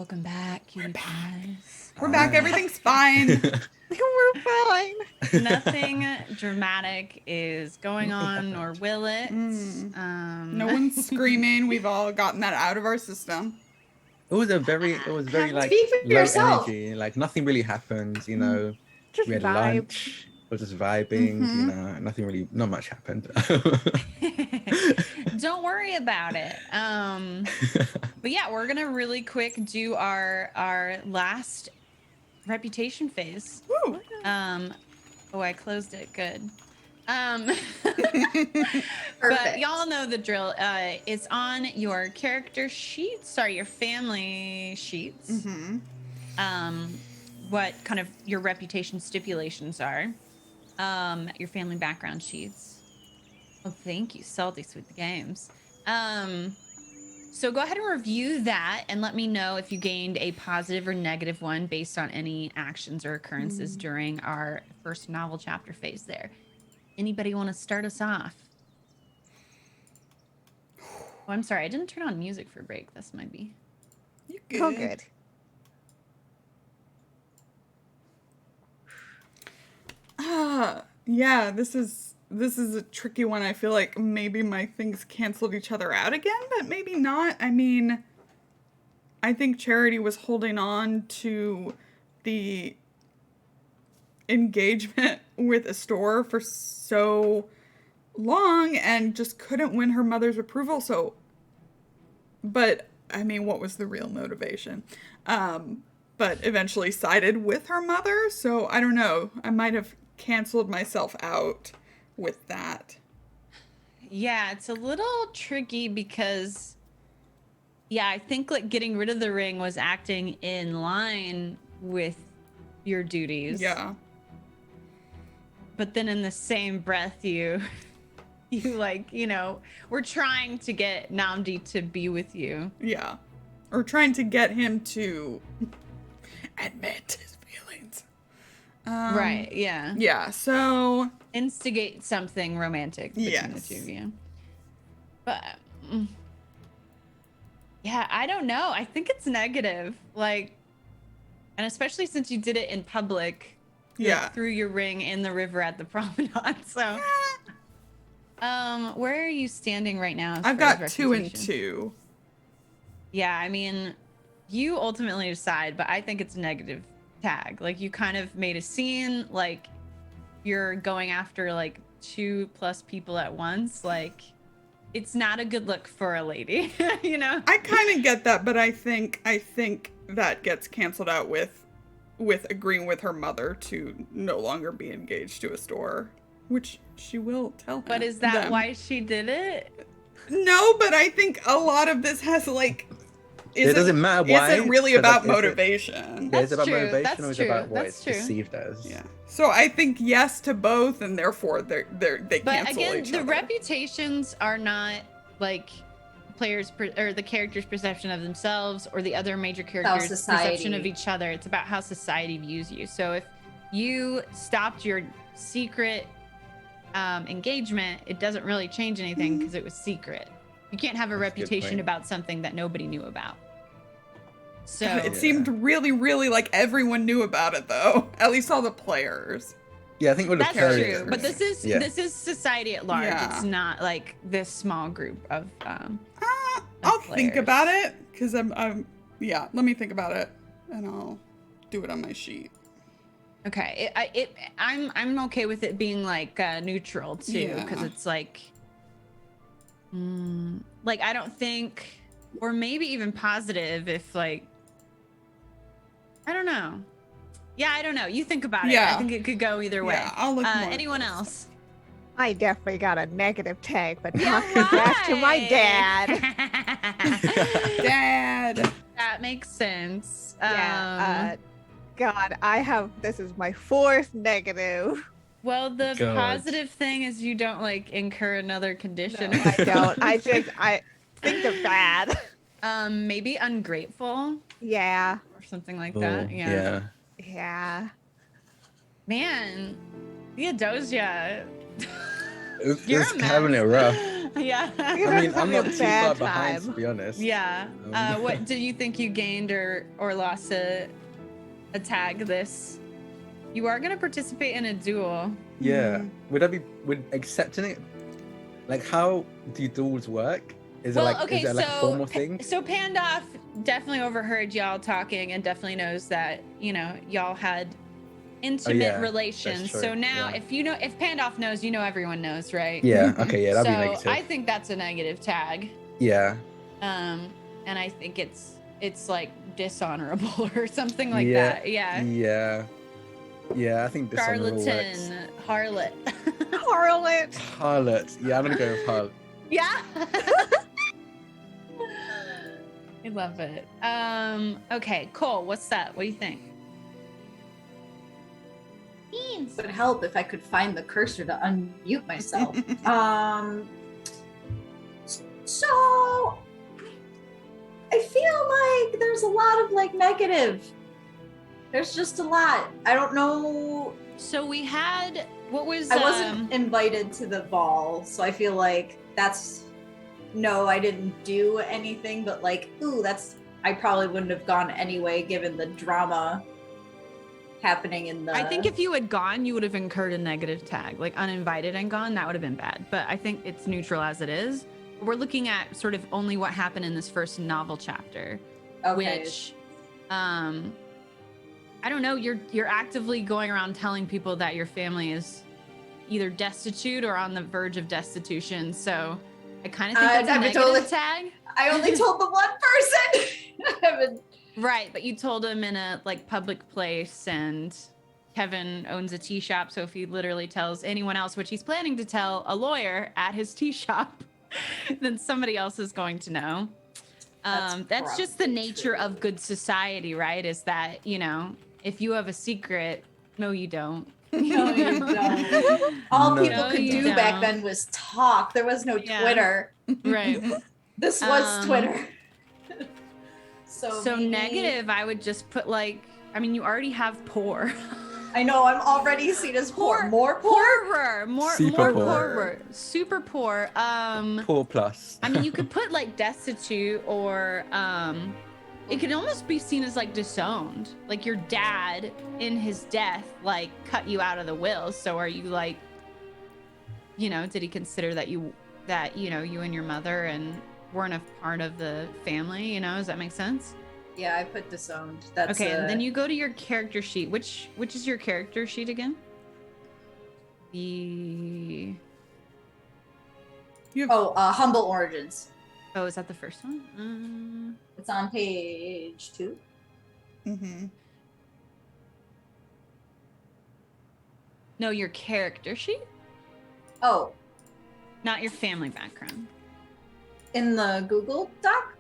Welcome back, cutie pies. We're back. Everything's fine. We're fine. Nothing dramatic is going on, or will it? No one's screaming. We've all gotten that out of our system. It was very like Speak for low yourself. energy. Like nothing really happened, you know. Just We had vibe. lunch. We're just vibing, you know. Nothing really, not much happened. Don't worry about it. But yeah, we're gonna really quick do our last reputation phase. Woo. Oh, I closed it. Good. Perfect. But y'all know the drill. It's on your character sheets. Sorry, your family sheets. What kind of your reputation stipulations are. Your family background sheets. Oh, thank you, Salty Sweet the Games. So go ahead and review that and let me know if you gained a positive or negative one based on any actions or occurrences during our first novel chapter phase there. Anybody want to start us off? Oh, I'm sorry. I didn't turn on music for break. This might be. You good? Oh, good. Yeah, this is a tricky one. I feel like maybe my things canceled each other out again, but maybe not. I mean, I think Charity was holding on to the engagement with a store for so long and just couldn't win her mother's approval. So, but I mean, what was the real motivation? But eventually sided with her mother. So I don't know. I might have canceled myself out with that. Yeah, it's a little tricky because, yeah, I think like getting rid of the ring was acting in line with your duties. Yeah. But then in the same breath, you like, you know, we're trying to get Namdi to be with you. Yeah. Or trying to get him to admit his feelings. Right, yeah. Yeah, so... Instigate something romantic between Yes. the two of you. But, yeah, I don't know. I think it's negative. Like, and especially since you did it in public. Yeah. Like, threw your ring in the river at the promenade. So, where are you standing right now? I've got 2 and 2. Yeah, I mean, you ultimately decide, but I think it's a negative tag. Like, you kind of made a scene, like, you're going after, like, 2+ people at once. Like, it's not a good look for a lady, you know? I kind of get that, but I think that gets canceled out with agreeing with her mother to no longer be engaged to a store, which she will tell him. But is that why she did it? No, but I think a lot of this has, like... It doesn't matter why. Is it really 'cause, about like, motivation? Yeah, is it about That's true, motivation that's or is true, it about what that's it's true. perceived as? Yeah. So I think yes to both, and therefore they But cancel again, each the other. reputations are not like players or the character's perception of themselves or the other major characters' perception of society. each other. It's about how society views you. So if you stopped your secret engagement, it doesn't really change anything because it was secret. You can't have a That's a good reputation point. about something that nobody knew about. So It seemed really, really like everyone knew about it, though. At least all the players. Yeah, I think with the that's characters. true. But this is society at large. Yeah. It's not like this small group of I'll think players. about it, because yeah, let me think about it, and I'll do it on my sheet. Okay, I'm okay with it being like neutral too, because Yeah. it's like I don't think, or maybe even positive if like, I don't know. Yeah, I don't know. You think about it. Yeah. I think it could go either way. Yeah, I'll look more into anyone this. else? I definitely got a negative tag, but Yeah, talking back to my dad. Dad. That makes sense. Yeah. God, this is my 4th negative. Well, the God. positive thing is you don't like incur another condition. No, I don't. I think they're bad. Maybe ungrateful Yeah. or something like Oh, that. yeah. Yeah. Man, Theodosia. It's You're a having mess. it rough. Yeah. You know, I mean, it's I'm gonna be not a too bad far behind, to time. be honest. Yeah. Um, What do you think you gained or lost a tag this? You are gonna participate in a duel. Yeah. Would accepting it, like, how do duels work? Is it like, is it like a formal thing? So Pandoff definitely overheard y'all talking and definitely knows that, you know, y'all had intimate yeah, that's relations. true, So now yeah. if Pandoff knows, you know everyone knows, right? Yeah, okay, yeah, that'd be So negative. I think that's a negative tag. Yeah. And I think it's like dishonorable or something like Yeah, that. Yeah. Yeah. Yeah, I think dishonorable works. Charlatan, harlot. Harlot. Harlot. Yeah, I'm gonna go with harlot. Yeah. I love it. Okay, Cole, what's that? What do you think? Beans. It would help if I could find the cursor to unmute myself. So I feel like there's a lot of like negative. There's just a lot. I don't know. So we had what was I wasn't invited to the ball, so I feel like that's no, I didn't do anything, but like, ooh, I probably wouldn't have gone anyway given the drama happening in the I think if you had gone, you would have incurred a negative tag. Like uninvited and gone, that would have been bad. But I think it's neutral as it is. We're looking at sort of only what happened in this first novel chapter, which I don't know, you're actively going around telling people that your family is either destitute or on the verge of destitution. So I kind of think that's a negative tag. I only told the one person. Right, but you told him in a like public place, and Kevin owns a tea shop, so if he literally tells anyone else, which he's planning to tell a lawyer at his tea shop, then somebody else is going to know. That's just the nature of good society, right? Is that, you know, if you have a secret, no, you don't. No, you don't. All No. people No, could you do back don't. then was talk. There was no Yeah. Twitter. Right. This was Twitter. So maybe... negative, I would just put like, I mean, you already have poor. I know, I'm already seen as poor. More poor? Poorer. More Super poor. poorer. Super poor. Poor plus. I mean, you could put like destitute or it could almost be seen as like disowned. Like your dad in his death like cut you out of the will. So are you like, you know, did he consider that you know, you and your mother and weren't a part of the family, you know? Does that make sense? Yeah, I put disowned. That's okay, and then you go to your character sheet. Which is your character sheet again? The Humble Origins. Oh, is that the first one? It's on page 2. Mm-hmm. No, your character sheet? Oh, Not your family background. in the Google Doc?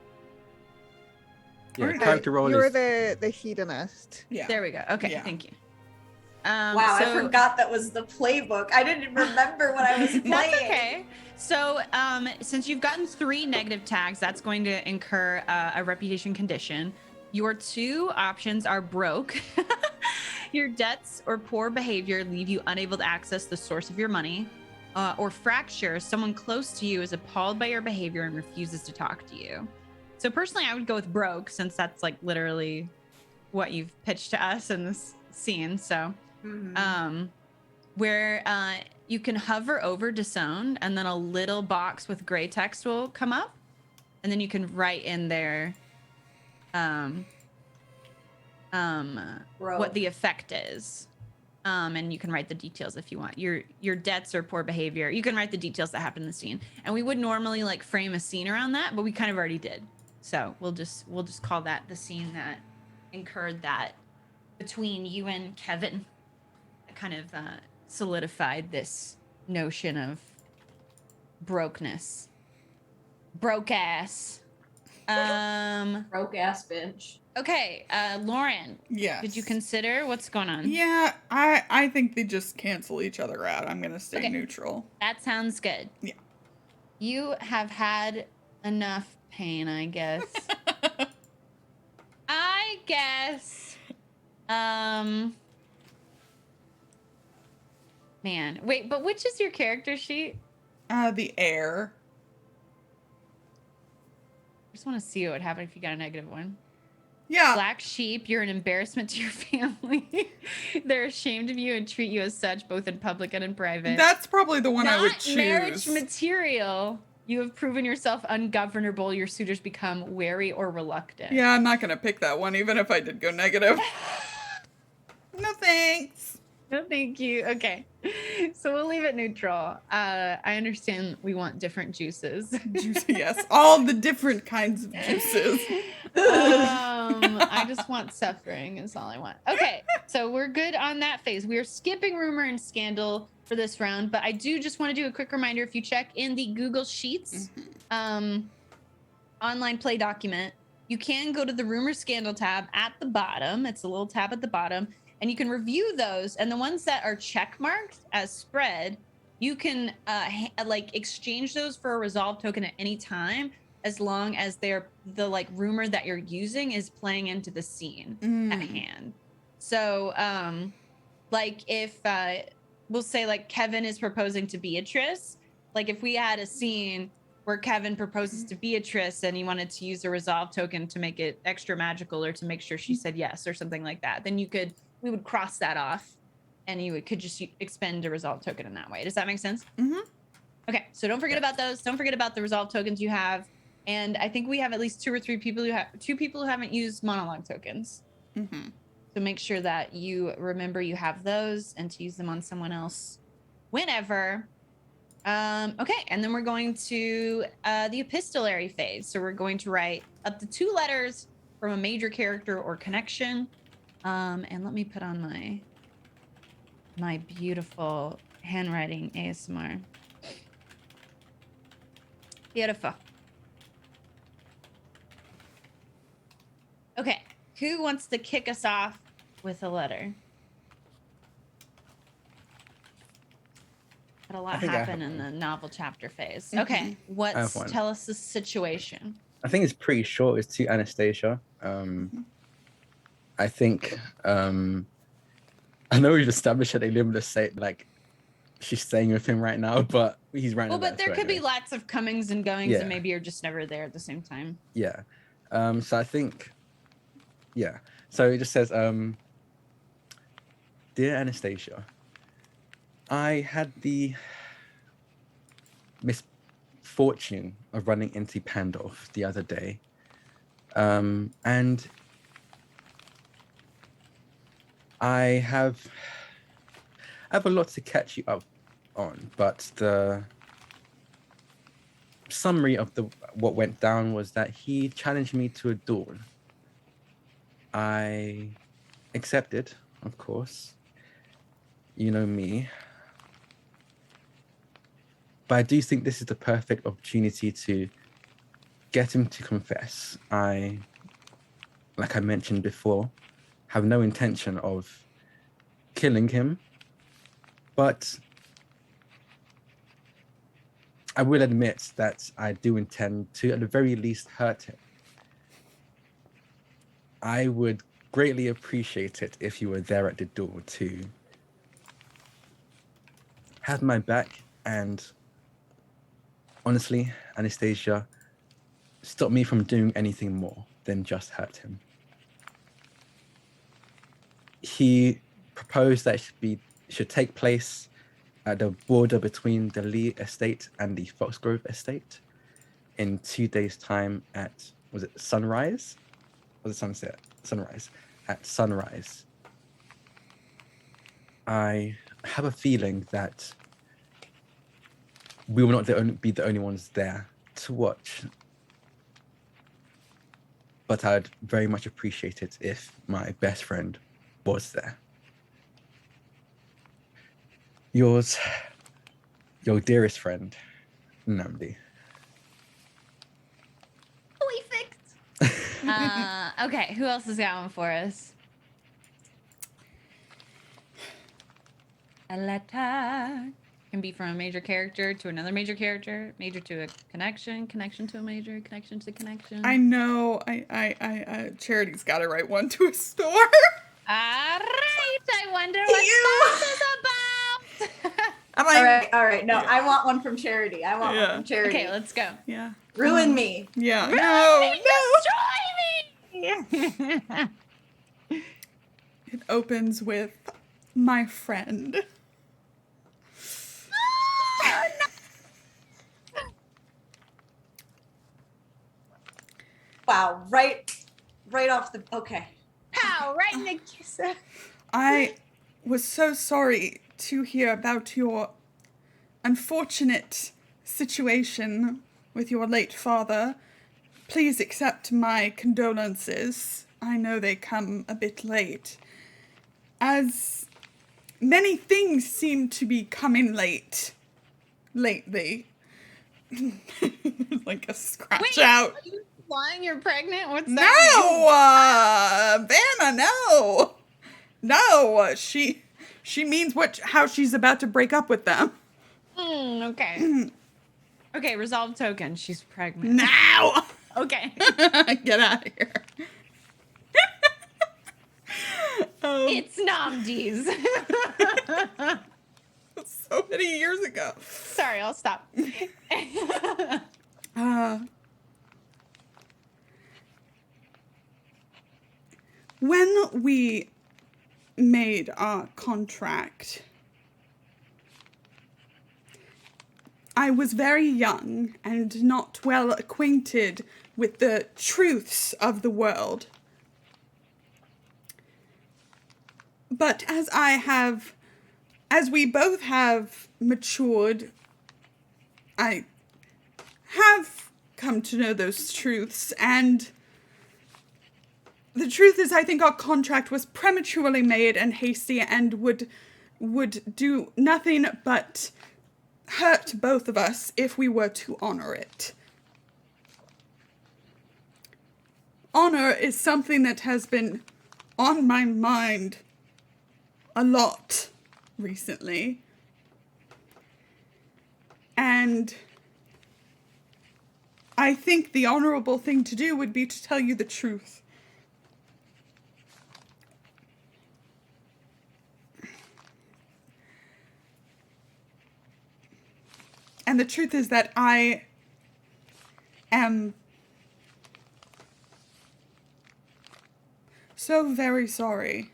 Yeah, character role You're is... the hedonist. Yeah. There we go. Okay, Yeah. thank you. Wow, I forgot that was the playbook. I didn't remember what I was playing. That's okay. So, since you've gotten 3 negative tags, that's going to incur a reputation condition. Your 2 options are broke. Your debts or poor behavior leave you unable to access the source of your money. Or fracture, someone close to you is appalled by your behavior and refuses to talk to you. So personally, I would go with broke, since that's like literally what you've pitched to us in this scene. So, where you can hover over disowned, and then a little box with gray text will come up, and then you can write in there what the effect is. And you can write the details if you want. Your debts or poor behavior. You can write the details that happen in the scene. And we would normally like frame a scene around that, but we kind of already did. So we'll just call that the scene that incurred that between you and Kevin. That kind of solidified this notion of brokenness. Broke ass. Broke ass bitch. Okay, Lauren. Yes. Did you consider what's going on? Yeah, I think they just cancel each other out. I'm gonna stay Okay. neutral. That sounds good. Yeah. You have had enough pain, I guess. I guess. Man, wait, but which is your character sheet? The air. just want to see what would happen if you got a negative one. Yeah. Black sheep, you're an embarrassment to your family. They're ashamed of you and treat you as such, both in public and in private. That's probably the one I would Not choose. marriage material. You have proven yourself ungovernable. Your suitors become wary or reluctant. Yeah, I'm not going to pick that one, even if I did go negative. No thanks. No, thank you. Okay. So we'll leave it neutral. I understand we want different juices. Juicy, yes. All the different kinds of juices. I just want suffering is all I want. Okay. So we're good on that phase. We are skipping rumor and scandal for this round, but I do just want to do a quick reminder. If you check in the Google Sheets online play document, you can go to the rumor scandal tab at the bottom. It's a little tab at the bottom. And you can review those, and the ones that are check marked as spread, you can like exchange those for a resolve token at any time, as long as they're the like rumor that you're using is playing into the scene at hand. So, like if we'll say like Kevin is proposing to Beatrice, like if we had a scene where Kevin proposes to Beatrice and he wanted to use a resolve token to make it extra magical or to make sure she said yes or something like that, then we would cross that off and you could just expend a resolve token in that way. Does that make sense? Mm-hmm. Okay, so don't forget about those. Don't forget about the resolve tokens you have. And I think we have at least two people who haven't used monologue tokens. Mm-hmm. So make sure that you remember you have those and to use them on someone else whenever. Okay, and then we're going to the epistolary phase. So we're going to write up to 2 letters from a major character or connection. And let me put on my beautiful handwriting ASMR. Beautiful. Okay, who wants to kick us off with a letter? Had a lot happen in the novel chapter phase. Okay, tell us the situation. I think it's pretty short. It's to Anastasia. I think I know we've established that they live in the same, like she's staying with him right now, but he's right now. Well, but there could be lots of comings and goings, and maybe you're just never there at the same time. Yeah. So I think, yeah. So it just says, Dear Anastasia, I had the misfortune of running into Pandolf the other day. And I have a lot to catch you up on, but the summary of what went down was that he challenged me to a duel. I accepted, of course. You know me. But I do think this is the perfect opportunity to get him to confess. Like I mentioned before, have no intention of killing him, but I will admit that I do intend to, at the very least, hurt him. I would greatly appreciate it if you were there at the door to have my back and, honestly, Anastasia, stop me from doing anything more than just hurt him. He proposed that it should take place at the border between the Lee estate and the Foxgrove estate in 2 days' time at, was it sunrise? Was it sunset? Sunrise. At sunrise. I have a feeling that we will not be the only ones there to watch. But I'd very much appreciate it if my best friend was there. Your dearest friend, Namdi. We fixed. Okay, who else has got one for us? A letter can be from a major character to another major character, major to a connection, connection to a major, connection to connection. I know. I Charity's got to write one to a store. All right. I wonder what this is about. I'm like, All right. No, Yeah. I want one from Charity. I want one from Charity. Okay, let's go. yeah. Ruin me. Yeah. Ruin No, me, no. destroy me! It opens with my friend. Wow, right off the. Okay. Pow, right in the kiss. I was so sorry to hear about your unfortunate situation with your late father. Please accept my condolences. I know they come a bit late, as many things seem to be coming late lately. Like a scratch Wait, out. are you lying you're pregnant? What's No, that? Vanna, no. No, she means how she's about to break up with them. Okay. Okay, resolve token. She's pregnant. Now! Okay. Get out of here. It's Namdi's. So many years ago. Sorry, I'll stop. When we made our contract, I was very young and not well acquainted with the truths of the world. But as we both have matured, I have come to know those truths, and the truth is, I think our contract was prematurely made and hasty and would do nothing but hurt both of us if we were to honor it. Honor is something that has been on my mind a lot recently. And I think the honorable thing to do would be to tell you the truth. And the truth is that I am so very sorry.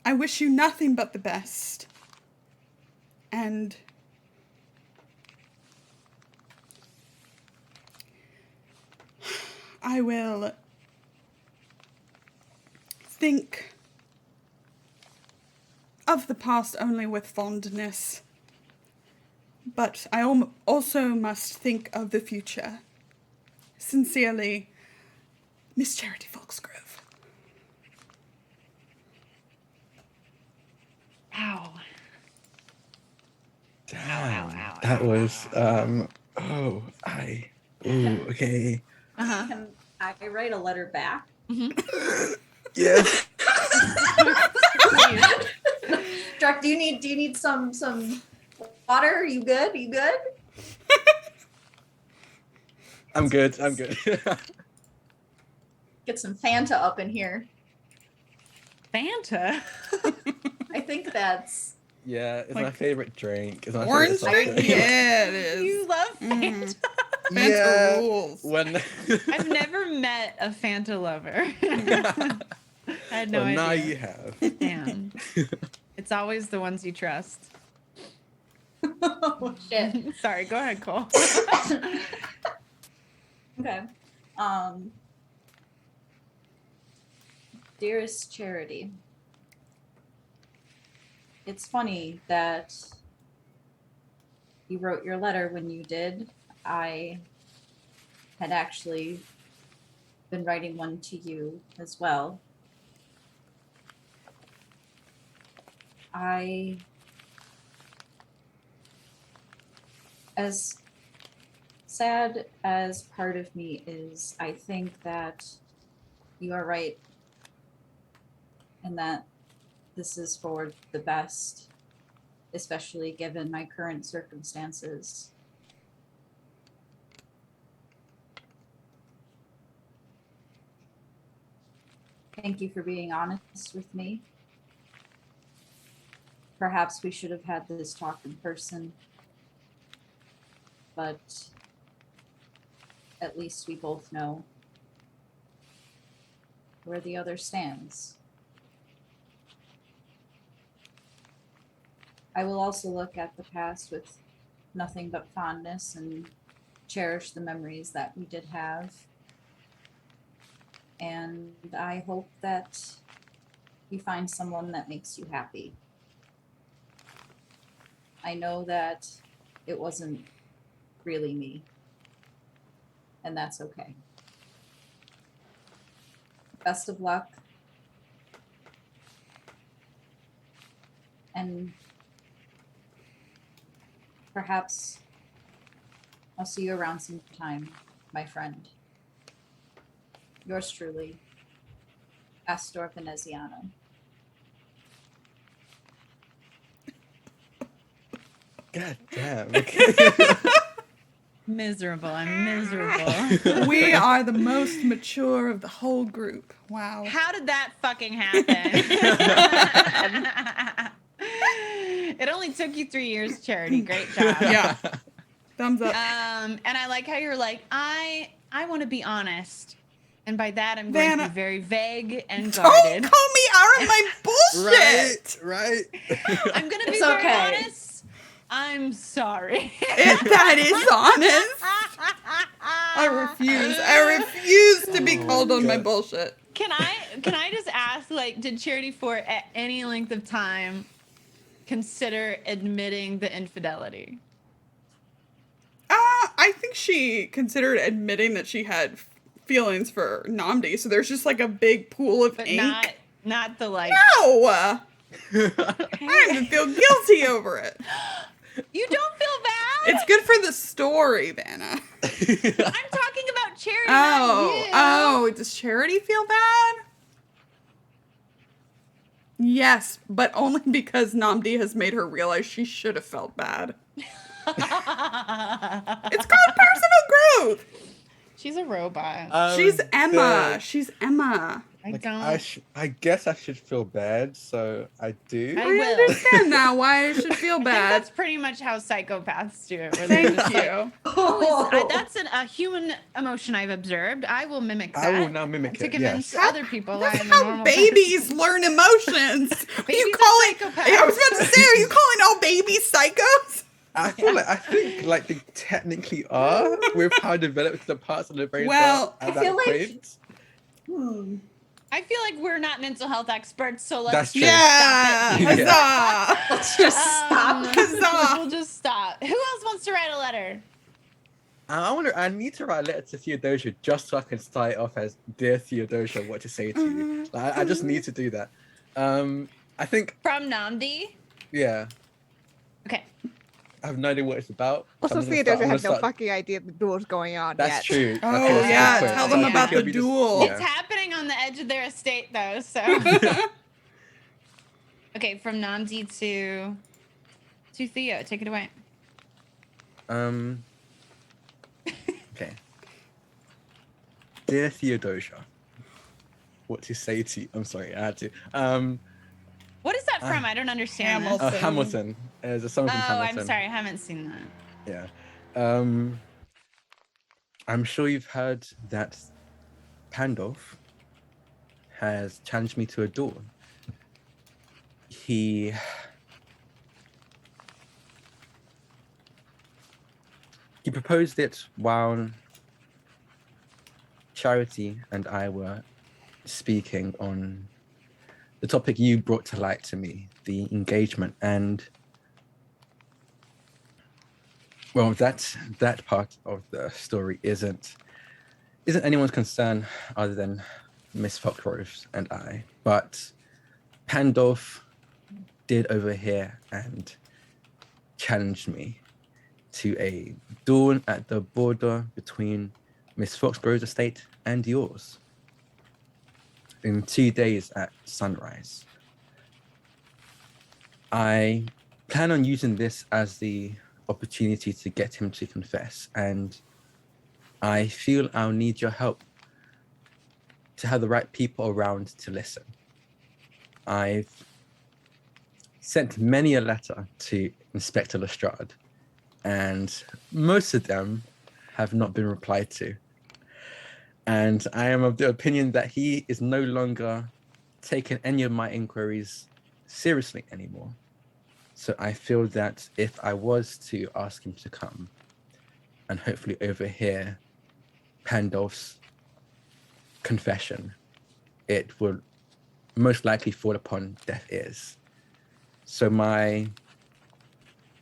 I wish you nothing but the best. And I will think of the past only with fondness, but I also must think of the future. Sincerely, Miss Charity Foxgrove. Ow. Damn, ow, that ow, was okay. Can I write a letter back? Yes. Drek, do you need some water? You good? You good? I'm good. Get some Fanta up in here. Fanta? I think that's. Yeah, it's Like my favorite drink. It's my Orange favorite drink? soft Yeah, it is. You love Fanta? Fanta Yeah. rules. When I've never met a Fanta lover. I had no well, now idea. you have. Damn. It's always the ones you trust. Oh shit. Sorry, go ahead, Cole. Okay. Dearest Charity, it's funny that you wrote your letter when you did. I had actually been writing one to you as well. As sad as part of me is, I think that you are right and that this is for the best, especially given my current circumstances. Thank you for being honest with me. Perhaps we should have had this talk in person, but at least we both know where the other stands. I will also look at the past with nothing but fondness and cherish the memories that we did have. And I hope that you find someone that makes you happy. I know that it wasn't really me, and that's okay. Best of luck. And perhaps I'll see you around sometime, my friend. Yours truly, Astor Veneziano. God damn. Miserable. I'm miserable. We are the most mature of the whole group. Wow. How did that fucking happen? It only took you 3 years, Charity. Great job. Yeah. Thumbs up. And I like how you're like, I want to be honest. And by that, I'm going to Vanna. be very vague and Don't guarded. call me out on my bullshit. right. I'm going to be It's very okay. honest. I'm sorry. That is honest. I refuse to be Oh called my on my God. bullshit. Can I just ask, like, did Charity Fort at any length of time consider admitting the infidelity? I think she considered admitting that she had feelings for Namdi, so there's just like a big pool of But ink. not the like. No! I don't even feel guilty over it. You don't feel bad? It's good for the story, Vanna. I'm talking about Charity, not you. Oh, does Charity feel bad? Yes, but only because Namdi has made her realize she should have felt bad. It's called personal growth. She's a robot. She's Emma. She's Emma. I Like, don't. I guess I should feel bad, so I do. I I will. understand now why I should feel I think bad. that's pretty much how psychopaths do it. Where they're Thank just like, you. that's a human emotion I've observed. I will mimic that. I will now mimic to it, convince yes. other people I That's am a how normal babies learn emotions. Are you Babies are calling? psychopaths. I was about to say, are you calling all babies psychos? I think like they technically are with how developed the parts of the brain Well, are at I feel that like- point. I feel like we're not mental health experts, so let's That's just true. Yeah, stop it. huzzah! Let's just stop. Huzzah! We'll just stop. Who else wants to write a letter? I wonder. I need to write a letter to Theodosia just so I can start it off as "Dear Theodosia, what to say to you." Like, I just need to do that. I think, From Namdi? yeah, Okay. I have no idea what it's about. so Also, I'm gonna Theodosia I'm gonna had no start- fucking idea the duel's going on That's yet. true. Oh, that's a good yeah, point. tell So them I about think the it'll be duel. Yeah. It's happening on the edge of their estate, though, so. Okay, from Namdi to Theo. Take it away. Okay. Dear Theodosia, what to say to you? I'm sorry, I had to. What is that from? I don't understand this. Hamilton. Hamilton. There's a song Oh, from Hamilton. I'm sorry. I haven't seen that. Yeah. I'm sure you've heard that Pandolf has challenged me to a duel. He proposed it while Charity and I were speaking on the topic you brought to light to me, the engagement, and well, that part of the story isn't anyone's concern other than Miss Foxrose and I. But Pandolf did overhear and challenged me to a duel at the border between Miss Foxrose's estate and yours in 2 days at sunrise. I plan on using this as the opportunity to get him to confess, and I feel I'll need your help to have the right people around to listen. I've sent many a letter to Inspector Lestrade, and most of them have not been replied to. And I am of the opinion that he is no longer taking any of my inquiries seriously anymore. So I feel that if I was to ask him to come and hopefully overhear Pandolf's confession, it would most likely fall upon deaf ears. So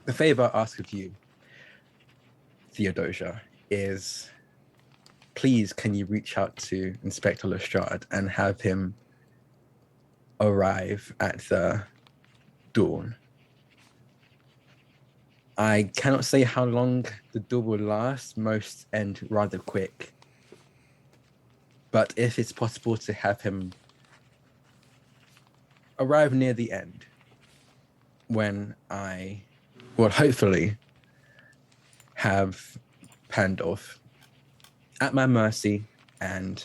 the favor I ask of you, Theodosia, is please can you reach out to Inspector Lestrade and have him arrive at the dawn. I cannot say how long the duel will last, most end rather quick. But if it's possible to have him arrive near the end, when I will hopefully have Pandolf at my mercy and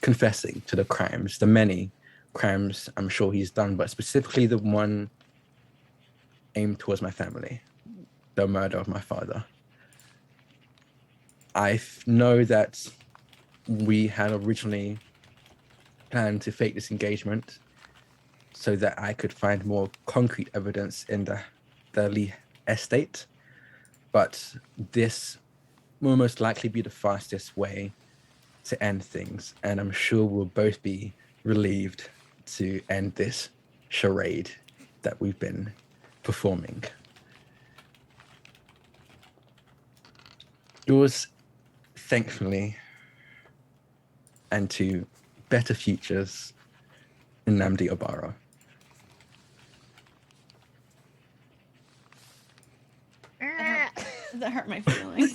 confessing to the crimes, the many crimes I'm sure he's done, but specifically the one aimed towards my family, the murder of my father. I know that we had originally planned to fake this engagement so that I could find more concrete evidence in the Lee estate, but this will most likely be the fastest way to end things, and I'm sure we'll both be relieved to end this charade that we've been performing. Yours, thankfully, and to better futures, Nnamdi Obara. That hurt my feelings.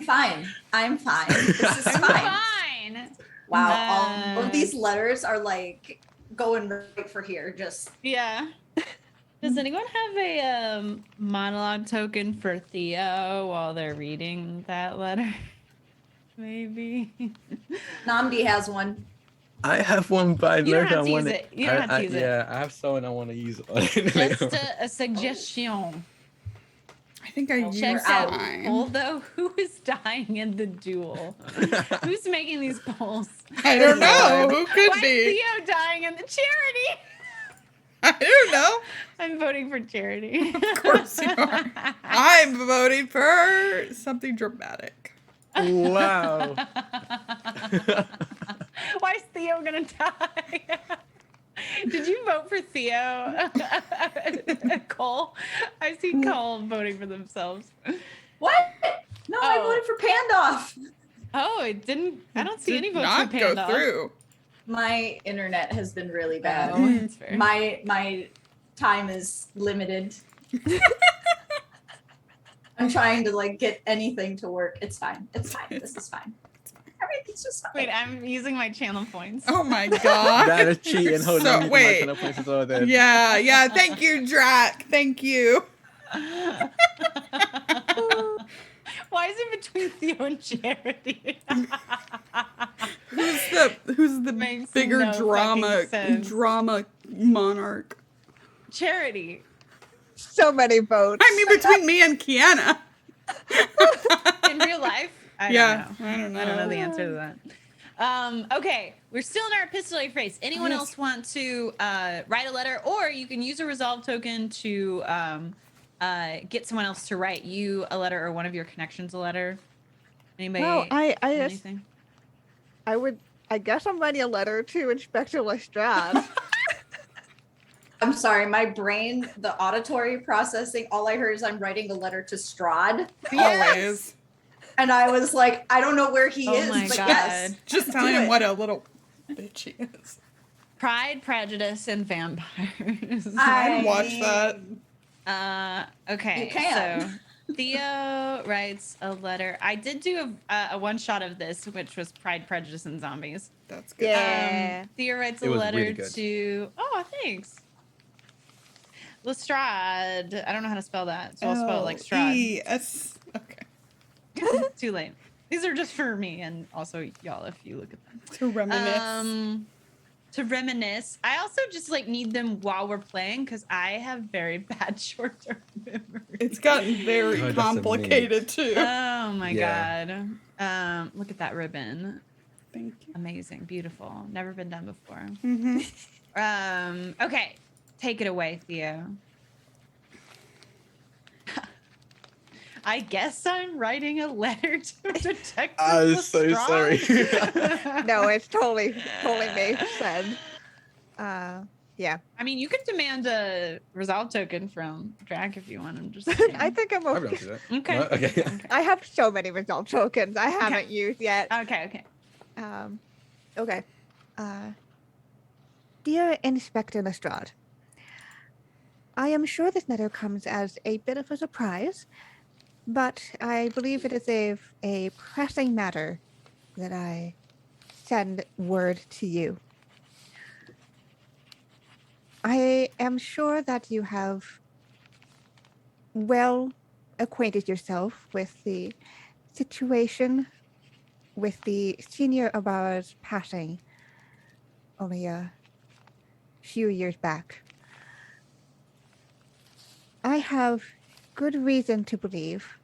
Fine. I'm fine. This is fine. Fine. Wow. All of these letters are like going right for here. Just Yeah. Does anyone have a monologue token for Theo while they're reading that letter? Maybe. Namdi has one. I have one, but I You don't know have I to want use it. You don't have to use it. Yeah, I have someone I want to use it on. Just a suggestion. I think I Check used out mine. poll though. Who is dying in the duel? Who's making these polls? I don't know. Who could Why is be? Theo dying in the charity? I don't know. I'm voting for charity. Of course you are. I'm voting for something dramatic. Wow. Why is Theo gonna die? Did you vote for Theo? Cole? I see Cole voting for themselves. What? No, I Oh. voted for Pandoff. Oh, it didn't. I don't see any Did votes not for go Pandolf. through. My internet has been really bad. Oh, that's fair. My time is limited. I'm trying to like get anything to work. It's fine. It's fine. This is fine. Everything's just fine. Wait, I'm using my channel points. Oh my god. That is cheating. Hold So, on. wait. Wait. Yeah. Thank you, Drac. Thank you. Why is it between Theo and Charity? Who's the Makes bigger no fucking sense. drama monarch? Charity. So many votes. I mean, between me and Kiana. In real life? I don't know. I don't know. I don't know the answer to that. Okay, we're still in our epistolary phase. Anyone Yes. else want to write a letter, or you can use a resolve token to get someone else to write you a letter or one of your connections a letter? Anybody? No, I just, anything? I guess I'm writing a letter to Inspector Lestrade. I'm sorry, my brain, the auditory processing, all I heard is I'm writing a letter to Strahd. Always. And I was like, I don't know where he Oh is, my but God. yes. Just telling Do him it. what a little bitch he is. Pride, Prejudice, and Vampires. I'd watch that. Okay. You can. So Theo writes a letter. I did do a one shot of this, which was Pride, Prejudice, and Zombies. That's good. Yeah. Theo writes a It was letter really good. to. Oh, thanks. Lestrade. I don't know how to spell that, so I'll spell it like Strad. E-S. Okay. Too late. These are just for me and also y'all if you look at them. To reminisce. To reminisce. I also just like need them while we're playing because I have very bad short-term memory. It's gotten very Oh, that's complicated too. Oh my Yeah. god. Look at that ribbon. Thank you. Amazing, beautiful. Never been done before. Mm-hmm. Okay. Take it away, Theo. I guess I'm writing a letter to Detective I'm so Lestrade. sorry. No, it's totally makes sense. Yeah. I mean, you can demand a resolve token from Drac if you want. I'm just I think I'm I'll be okay. able to do that. Okay. No? Okay. I have so many result tokens I haven't used yet. Okay. Okay. Dear Inspector Lestrade, I am sure this letter comes as a bit of a surprise, but I believe it is a pressing matter that I send word to you. I am sure that you have well acquainted yourself with the situation with the senior of ours passing only a few years back. I have good reason to believe,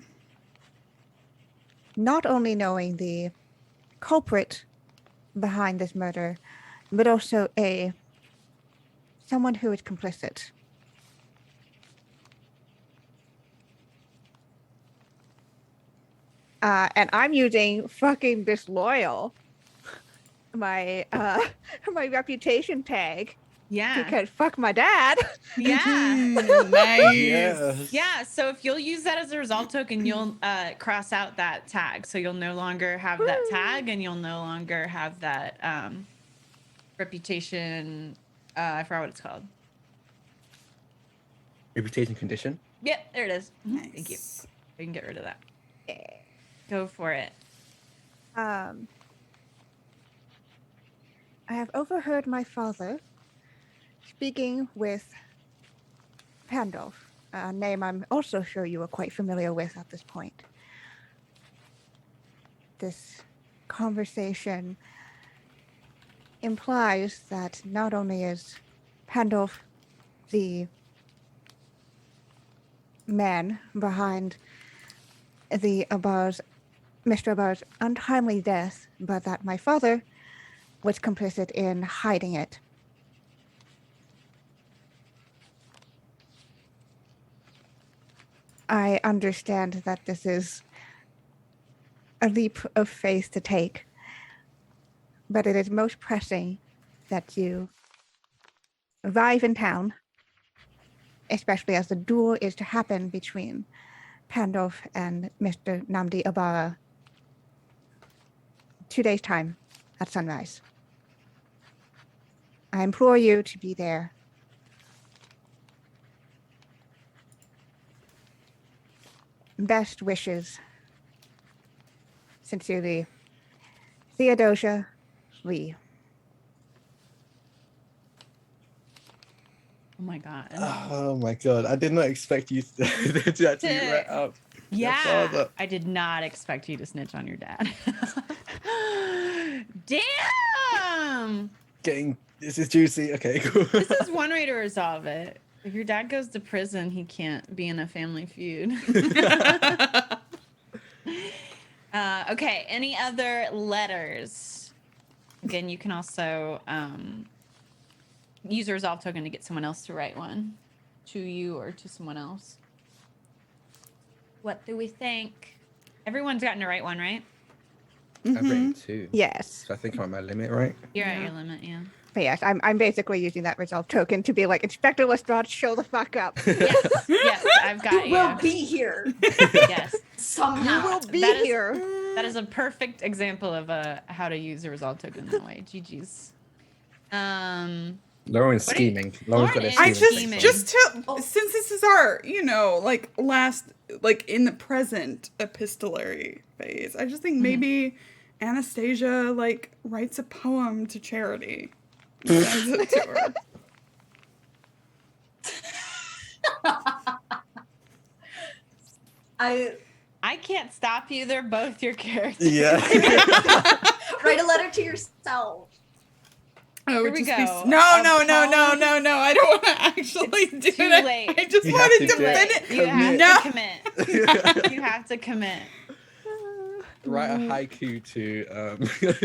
not only knowing the culprit behind this murder, but also someone who is complicit. And I'm using fucking disloyal, my my reputation tag, Yeah. because fuck my dad. Yeah. Nice. Yes. Yeah. So if you'll use that as a resolve token, you'll cross out that tag. So you'll no longer have that tag and you'll no longer have that reputation. I forgot what it's called. Reputation condition. Yep, there it is. Nice. Thank you. We can get rid of that. Go for it. I have overheard my father speaking with Pandolf, a name I'm also sure you are quite familiar with at this point. This conversation implies that not only is Pandolf the man behind the Mr. Abar's untimely death, but that my father was complicit in hiding it. I understand that this is a leap of faith to take, but it is most pressing that you arrive in town, especially as the duel is to happen between Pandolf and Mr. Namdi Abara 2 days' time at sunrise. I implore you to be there. Best wishes. Sincerely, Theodosia Lee. Oh my god. Oh my god! I did not expect you to do that to me right up. Yeah, father. I did not expect you to snitch on your dad. Damn! This is juicy. Okay, cool. This is one way to resolve it. If your dad goes to prison, he can't be in a family feud. Okay, any other letters? Again, you can also use a resolve token to get someone else to write one to you or to someone else. What do we think? Everyone's gotten to write one, right? I've written 2. Yes. So I think I'm at my limit, right? You're at your limit, yeah. But yes, I'm basically using that resolve token to be like, Inspector Lestrade, show the fuck up. Yes, I've got you. Will be here Yes. somehow. You will be That is- here. That is a perfect example of how to use a resolve token that way. GG's. Lauren's What do you- scheming. Lauren's got Lauren a I is scheming. just scheming. to since this is our like last in the present epistolary phase, I just think maybe Anastasia writes a poem to Charity and sends it to her. I I can't stop you. They're both your characters. Yeah. Write a letter to yourself. Oh, Here it we just be go. no. A I poem. don't want to actually It's do too it. late. I just You wanted have to to do it. finish. You have No. to commit. You have to commit. Write a haiku to. I'm just-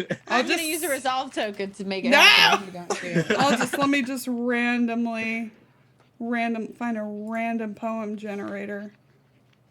gonna use a resolve token to make it No! happen. If you don't do it. Let me just find a random poem generator.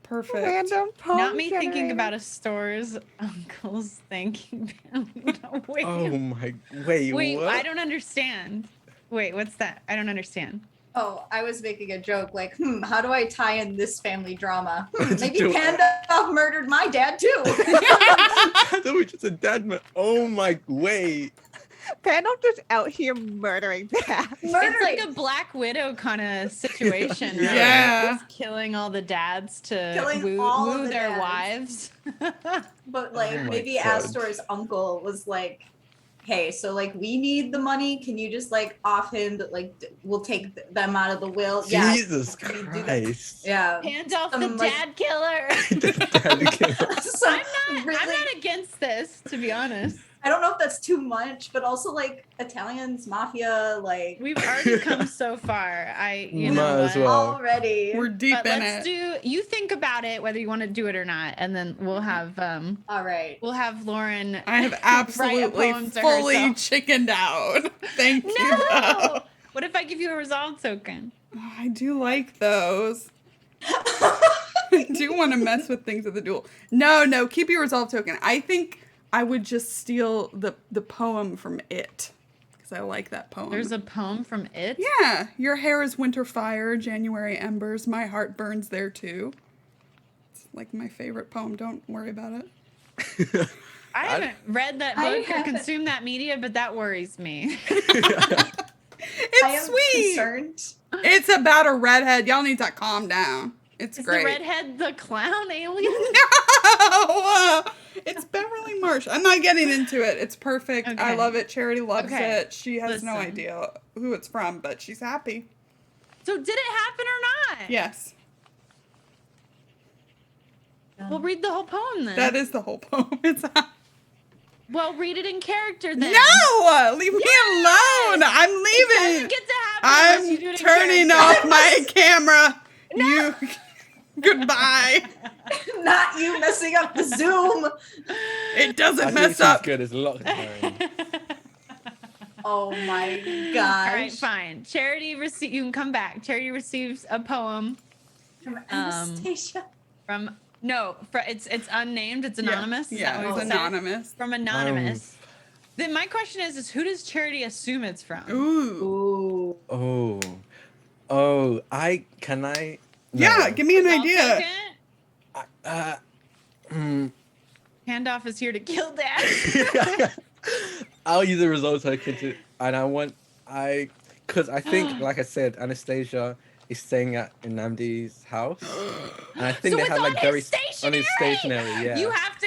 Perfect. Random poem Not me thinking generator. about a store's uncle's thanking him. No, wait. Oh my! Wait, Wait, what? I don't understand. Wait, what's that? I don't understand. Oh, I was making a joke like, how do I tie in this family drama? Maybe Do it. Panda murdered my dad too. That was just a dad. Oh my! Wait. Pandalf just out here murdering dads. It's like a Black Widow kind of situation, right? Yeah. Just killing all the dads to Killing all of woo the their dads. wives. But like Oh my maybe God. Astor's uncle was like, hey, so like we need the money. Can you just like off him that like we'll take them out of the will? Yeah. Jesus can we do that? Christ. Yeah. Pandalf the Some, like- dad killer. Dad killer. So I'm not against this, to be honest. I don't know if that's too much, but also like Italians, mafia, like We've already come so far. You Might know as what? well. already. We're deep But in let's it. you think about it, whether you want to do it or not, and then we'll have All right. Lauren. I have write a absolutely poem to fully herself. chickened out. Thank you. No. What if I give you a resolve token? Oh, I do like those. I do want to mess with things at the duel. No, keep your resolve token. I think I would just steal the poem from it. Because I like that poem. There's a poem from it. Yeah. Your hair is winter fire, January embers, my heart burns there too. It's like my favorite poem. Don't worry about it. I haven't read that I book or haven't- consumed that media, but that worries me. It's I am sweet. concerned. It's about a redhead. Y'all need to calm down. It's Is great. the redhead the clown alien? No! It's Beverly Marsh. I'm not getting into it. It's perfect. I Okay. love it. Charity loves Okay. it. She has no Listen. idea who it's from, but she's happy. So did it happen or not? Yes. Well, read the whole poem then. That is the whole poem. It's Well, read it in character then. No! Leave me alone! I'm It leaving! doesn't get to happen unless you do I'm it in turning character. off my camera. You goodbye. Not you messing up the Zoom. It I doesn't think mess she's up. good as lockdown. Oh my All gosh. right, fine. Charity you can come back. Charity receives a poem From Anastasia. from it's unnamed. It's anonymous. Is Yeah, that what it's we said? anonymous. From anonymous. Then my question is who does Charity assume it's from? Ooh. Ooh. Oh, can I? No. Yeah, give me an Resolve idea. token? Handoff is here to kill Dad. I'll use the results token to, and because I think, like I said, Anastasia is staying at Nnamdi's house, and I think So they it's have on like his on his stationery. Yeah. You have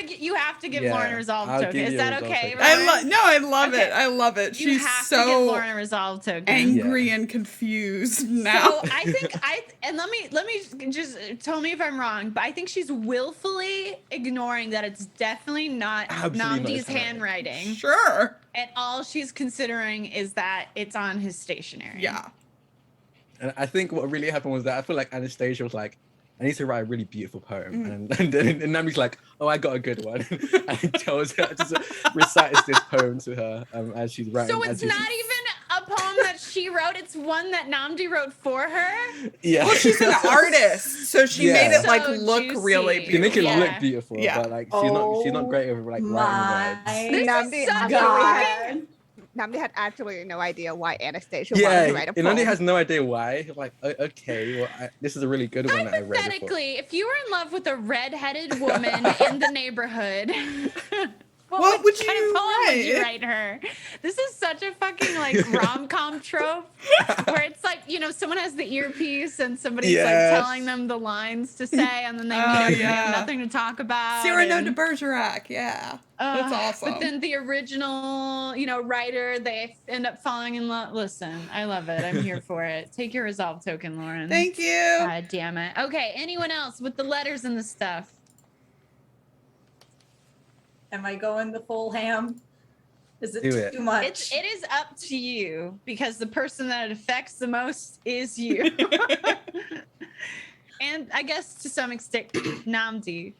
to give Yeah, Lauren a resolve I'll token. give Is you a that resolve okay? token. Lauren? I love Okay. it. I love it. You She's have to give so Lauren a resolve token. angry Yeah. and confused now. So I think and let me just tell me if I'm wrong, but I think she's willfully ignoring that it's definitely not Absolutely not Namdi's his handwriting. handwriting, Sure. and all she's considering is that it's on his stationery. Yeah. And I think what really happened was that I feel like Anastasia was like, I need to write a really beautiful poem. Mm. And then Nami's like, oh, I got a good one. And he tells her, just recites this poem to her as she's writing. So as it's she's- not even a poem that she wrote, it's one that Namdi wrote for her. Yeah. Well, she's an artist, so she Yeah. made it like So look juicy. really You make it beautiful. Yeah. look beautiful, Yeah. but like she's not great with like writing words. This is Namdi such a God. Namdi had absolutely no idea why Anastasia Yeah, wanted to write a poem. Inandi has no idea why. Like, okay, well, this is a really good one that I read before. Hypothetically, if you were in love with a red-headed woman in the neighborhood, What would kind you of poem would you write? write her? This is such a fucking like rom-com trope where it's like, you know, someone has the earpiece and somebody's Yes. like telling them the lines to say, and then they meet Oh, up and they yeah. have nothing to talk about. Cyrano and- de Bergerac. Yeah. That's awesome. But then the original, you know, writer, they end up falling in love. Listen, I love it. I'm here for it. Take your resolve token, Lauren. Thank you. God damn it. Okay, anyone else with the letters and the stuff? Am I going the full ham? Is it Do it. too much? It is up to you because the person that it affects the most is you. And I guess to some extent, Namdi,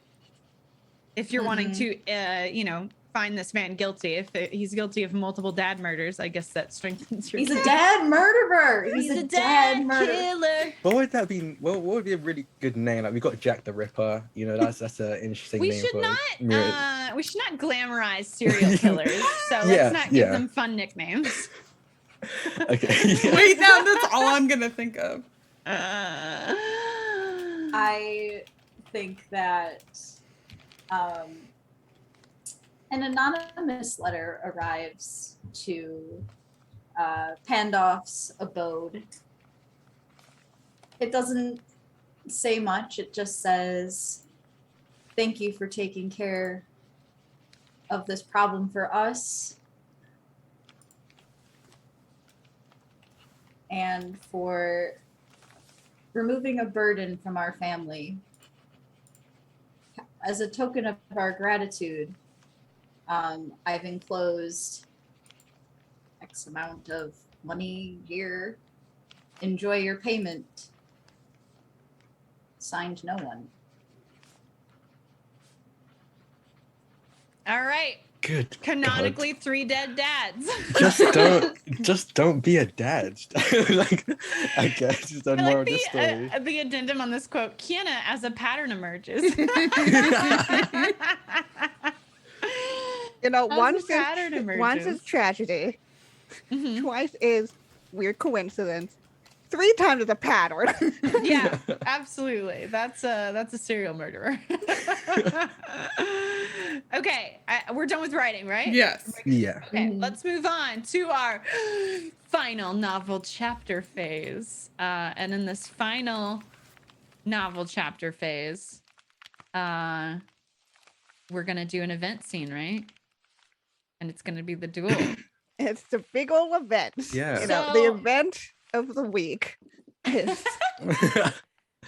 if you're wanting to, find this man guilty, if he's guilty of multiple dad murders, I guess that strengthens your He's a case. dad murderer. He's a dad murderer. killer. What would that be? What would be a really good name? Like we got Jack the Ripper. That's an interesting We name should for not glamorize serial killers. So Yeah, let's not give yeah. them fun nicknames. Okay. Wait, now that's all I'm gonna think of. I think that an anonymous letter arrives to Pandolf's abode. It doesn't say much. It just says, "Thank you for taking care of this problem for us and for removing a burden from our family. As a token of our gratitude, I've enclosed X amount of money here. Enjoy your payment. Signed, no one." All right. Good. Canonically, 3 dead dads. Just don't be a dad. Like, I guess is the I moral like of the story. the addendum on this quote. Kiana, as a pattern emerges. Once pattern is emerges. tragedy, Mhm. twice is weird coincidence, 3 times is a pattern. Yeah, absolutely. That's a serial murderer. Okay, we're done with writing, right? Yes. Yeah. Okay, let's move on to our final novel chapter phase. And in this final novel chapter phase, we're gonna do an event scene, right? And it's gonna be the duel. It's the big old event. Yeah. The So- event of the week is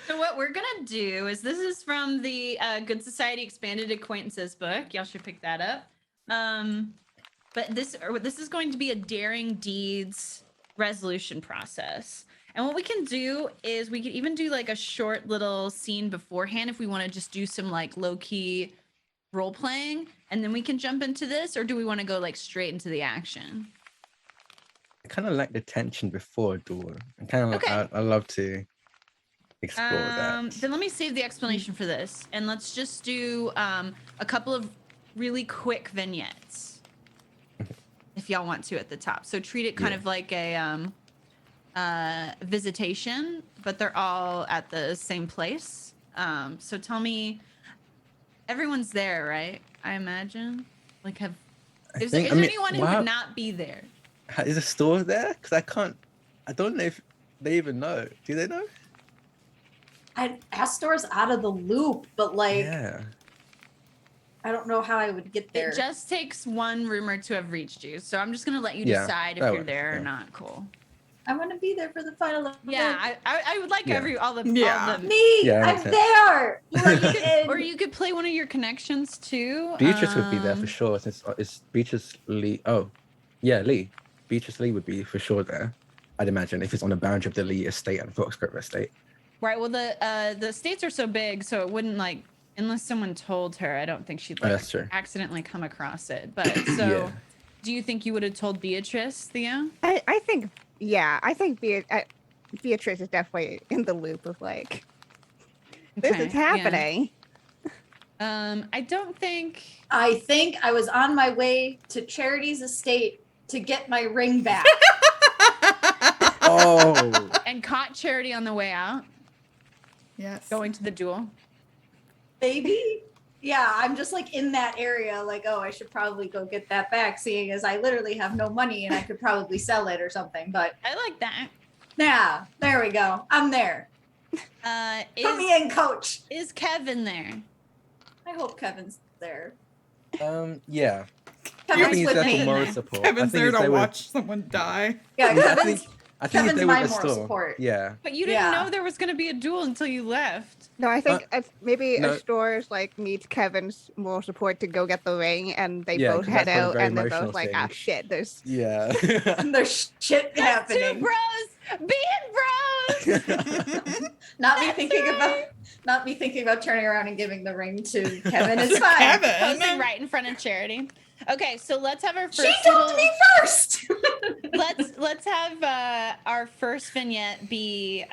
So what we're gonna do is this is from the Good Society Expanded Acquaintances book. Y'all should pick that up. But this is going to be a daring deeds resolution process. And what we can do is we could even do like a short little scene beforehand if we want to just do some like low key role playing, and then we can jump into this, or do we want to go like straight into the action? I kind of like the tension before a duel. Okay. I love to explore that. Then let me save the explanation for this, and let's just do a couple of really quick vignettes, if y'all want to, at the top. So treat it kind of like a visitation, but they're all at the same place. So tell me, everyone's there, right? I imagine. Like, is there anyone who would not be there? Is a store there? Because I don't know if they even know. Do they know? Astor's out of the loop, but like, Yeah. I don't know how I would get there. It just takes one rumor to have reached you, so I'm just gonna let you Yeah, decide if that you're works, there or yeah. not. Cool. I want to be there for the final event. Yeah, I would like Yeah. all the Me, Yeah, that I'm makes sense. there. or you could play one of your connections too. Beatrice would be there for sure. Since it's Beatrice Lee. Oh, yeah, Lee. Beatrice Lee would be for sure there. I'd imagine if it's on the boundary of the Lee estate and Foxgrove estate. Right. Well, the states are so big, so it wouldn't like unless someone told her. I don't think she'd like That's true. accidentally come across it. But so, Yeah. do you think you would have told Beatrice, Theo? I think Beatrice is definitely in the loop of like this Okay, is yeah. happening. I don't think. I think I was on my way to Charity's estate to get my ring back. Oh. And caught Charity on the way out, Yes. going to the duel. Maybe. Yeah, I'm just like in that area, like, oh, I should probably go get that back, seeing as I literally have no money and I could probably sell it or something. But I like that. yeah, there we go. I'm there. Put me in, coach. Is Kevin there? I hope Kevin's there. Yeah. I Kevin's think he's with there for me. moral support. Kevin's I think there he's to with- watch someone die. Yeah, I Kevin's, think I think Kevin's they my were moral store. support. Yeah. But you didn't Yeah. know there was going to be a duel until you left. No, I think maybe no. Astor's like needs Kevin's moral support to go get the ring, and they Yeah, both 'cause head that's for a out, very and they're both emotional like, thing. "Ah, shit, there's." Yeah. There's shit Two happening. bros being bros. Not me That's thinking right. about not me thinking about turning around and giving the ring to Kevin. It's To fine. Kevin. Posing right in front of Charity. Okay, so let's have our first. She told me first. Let's have our first vignette be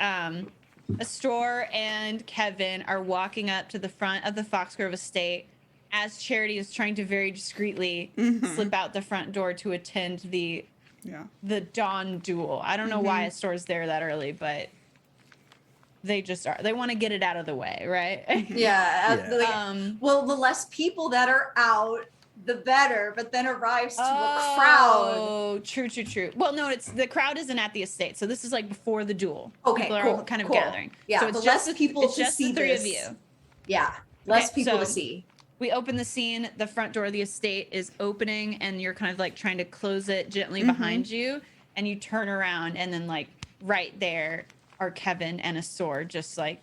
Astor and Kevin are walking up to the front of the Foxgrove estate as Charity is trying to very discreetly slip out the front door to attend the dawn duel. I don't know why Astor's there that early, but they just are. They want to get it out of the way, right? Yeah. Well, the less people that are out, the better, but then arrives to a crowd. Oh, true. Well, no, it's the crowd isn't at the estate, so this is like before the duel. Okay, people cool, are kind of cool. gathering. Yeah, so it's the just less people it's to just see the three this. of you. Yeah, less Okay, people to so see. We open the scene. The front door of the estate is opening, and you're kind of like trying to close it gently behind you, and you turn around, and then like right there are Kevin and Astor just like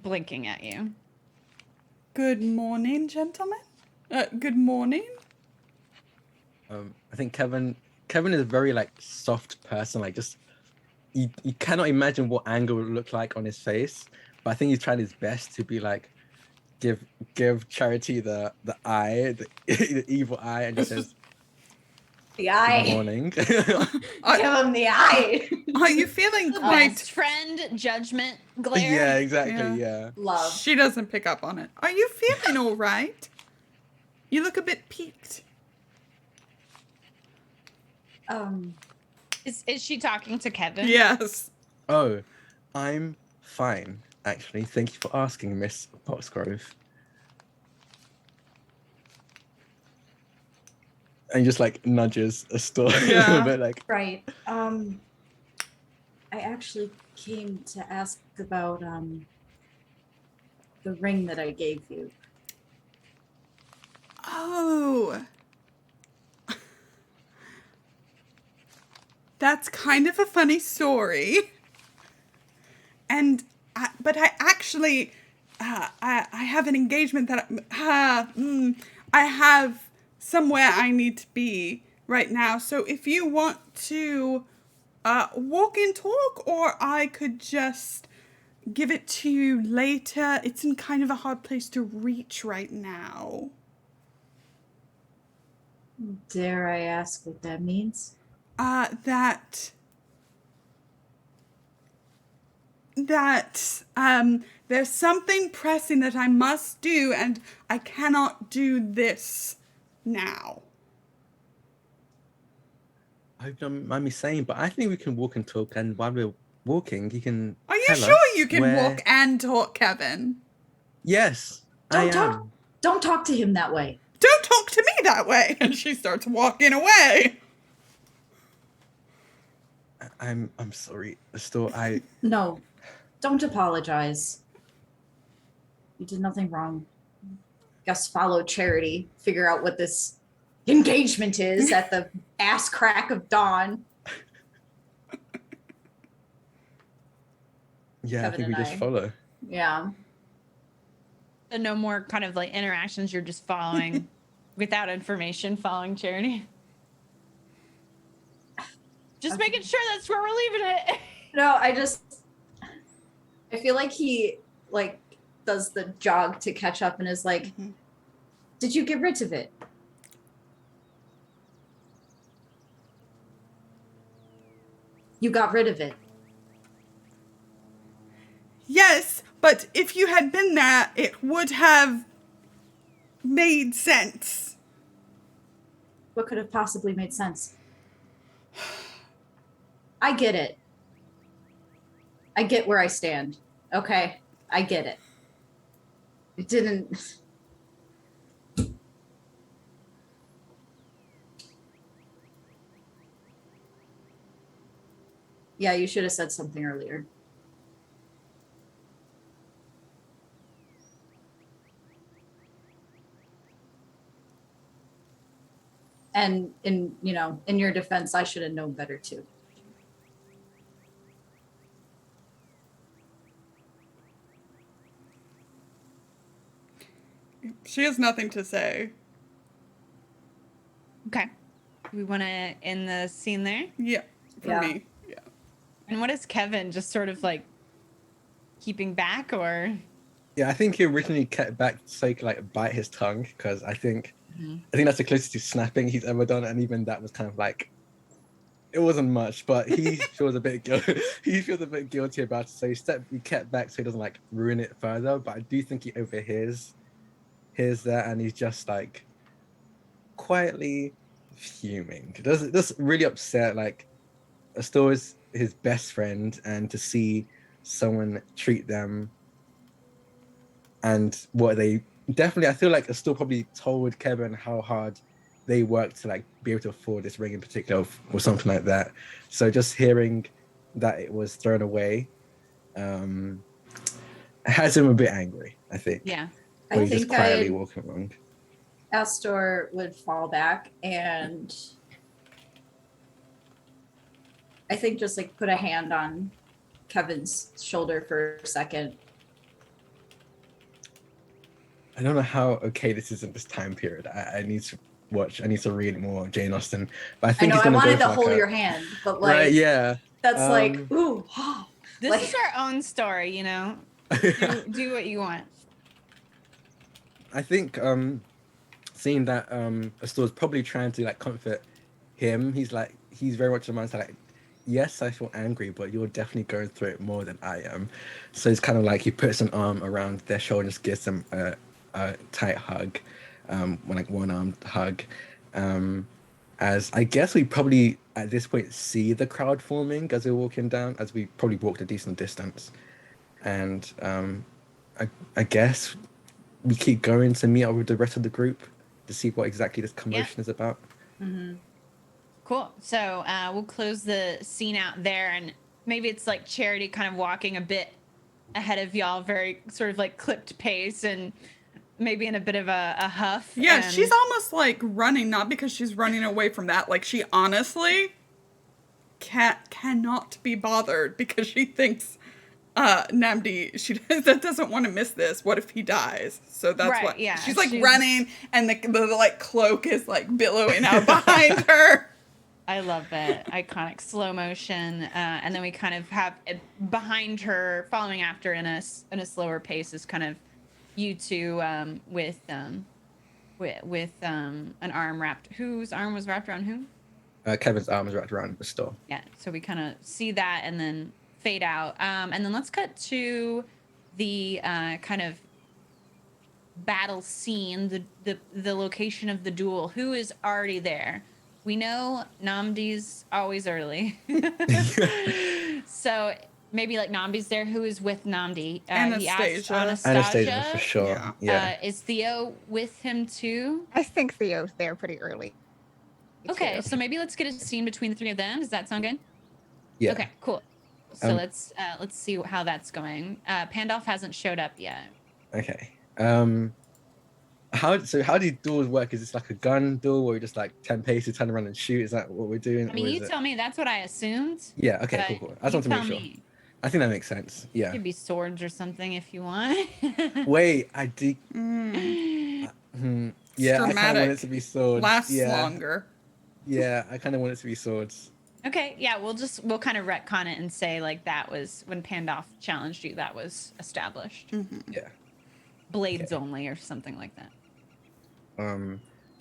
blinking at you. Good morning, gentlemen. Good morning. I think Kevin is a very like soft person. Like just you cannot imagine what anger would look like on his face. But I think he's trying his best to be like give Charity the eye, the evil eye, and just says The eye. good morning. Give him the eye. Are you feeling The quite... best friend judgment glare. Yeah, exactly. Yeah. Love. She doesn't pick up on it. Are you feeling all right? You look a bit peaked. Is she talking to Kevin? Yes. Oh, I'm fine, actually. Thank you for asking, Miss Foxgrove. And just like nudges a store a little bit, like Right. I actually came to ask about the ring that I gave you. Oh. That's kind of a funny story. And but I actually I have an engagement that I have somewhere I need to be right now. So if you want to walk and talk, or I could just give it to you later. It's in kind of a hard place to reach right now. Dare I ask what that means? That there's something pressing that I must do, and I cannot do this now. I don't mind me saying, but I think we can walk and talk, and while we're walking, you can. Are you tell sure us you can where... walk and talk, Kevin? Yes, Don't talk to him that way. Don't talk to me that way. And she starts walking away. I'm sorry. Still, No, don't apologize. You did nothing wrong. Just follow Charity. Figure out what this engagement is at the ass crack of dawn. Yeah, Kevin I think we and just I. follow. Yeah. So no more kind of like interactions. You're just following without information, following Charity. Just Okay. making sure that's where we're leaving it. No, I feel like he like does the jog to catch up and is like, did you get rid of it? You got rid of it. Yes, but if you had been there, it would have made sense. What could have possibly made sense? I get it. I get where I stand. Okay? I get it. It didn't... Yeah, you should have said something earlier. And in your defense, I should have known better too. She has nothing to say. Okay. We want to end the scene there. Yeah, for Yeah. me. Yeah. And what is Kevin just sort of like keeping back, or? Yeah, I think he originally kept back so he could like bite his tongue because I think that's the closest to snapping he's ever done, and even that was kind of like it wasn't much, but he feels a bit guilty. He feels a bit guilty about it, so he kept back so he doesn't like ruin it further. But I do think he overhears that, and he's just like quietly fuming. That's really upset. Like Astor is his best friend, and to see someone treat them and what they definitely, I feel like Astor probably told Kevin how hard they worked to like be able to afford this ring in particular, or something like that. So just hearing that it was thrown away has him a bit angry, I think. Yeah. Or I he's just think quietly walking along. Astor would fall back and I think just like put a hand on Kevin's shoulder for a second. I don't know how okay this is in this time period. I need to watch. I need to read more Jane Austen. But I I think know he's I gonna wanted go to for hold like your hand, but like right, yeah. that's like ooh. This Like- is our own story, you know? Do what you want. I think seeing that Astor's probably trying to like comfort him, he's very much the mindset like, yes, I feel angry, but you're definitely going through it more than I am. So it's kind of like he puts an arm around their shoulders, gives them a tight hug, like one-armed hug. As I guess we probably at this point see the crowd forming as we're walking down, as we probably walked a decent distance. And I guess we keep going to meet up with the rest of the group to see what exactly this commotion is about. Mm-hmm. Cool. So we'll close the scene out there, and maybe it's like Charity kind of walking a bit ahead of y'all, very sort of like clipped pace, and maybe in a bit of a huff. Yeah, and... she's almost like running, not because she's running away from that. Like she honestly cannot be bothered because she thinks Namdi, that doesn't want to miss this. What if he dies? So that's Right, what yeah, she's like she's- running, and the like cloak is like billowing out behind her. I love it. Iconic slow motion, and then we kind of have it behind her, following after in a slower pace, is kind of you two with an arm wrapped. Whose arm was wrapped around whom? Kevin's arm is wrapped around the store. Yeah. So we kind of see that, and then fade out, and then let's cut to the kind of battle scene, the location of the duel. Who is already there? We know Namdi's always early. So maybe like Namdi's there. Who is with Namdi? He asked Anastasia. Anastasia for sure. Yeah. Is Theo with him too? I think Theo's there pretty early. Okay, too. so maybe let's get a scene between the three of them. Does that sound good? Yeah. Okay, cool. So Um, let's see how that's going. Pandolf hasn't showed up yet. Okay. How do duels work? Is this like a gun duel where you just like 10 paces, turn around and shoot? Is that what we're doing? I mean, Or is you it... tell me. That's what I assumed. Yeah, okay, but cool. I just want to you make tell sure. me. I think that makes sense. It Yeah. could be swords or something if you want. Wait, I did. Mm, Yeah, I kind of want dramatic. it to be swords. lasts yeah. longer. Yeah, I kind of want it to be swords. Okay, yeah, we'll kind of retcon it and say like that was when Pandolf challenged you. That was established. Yeah. Blades only or something like that.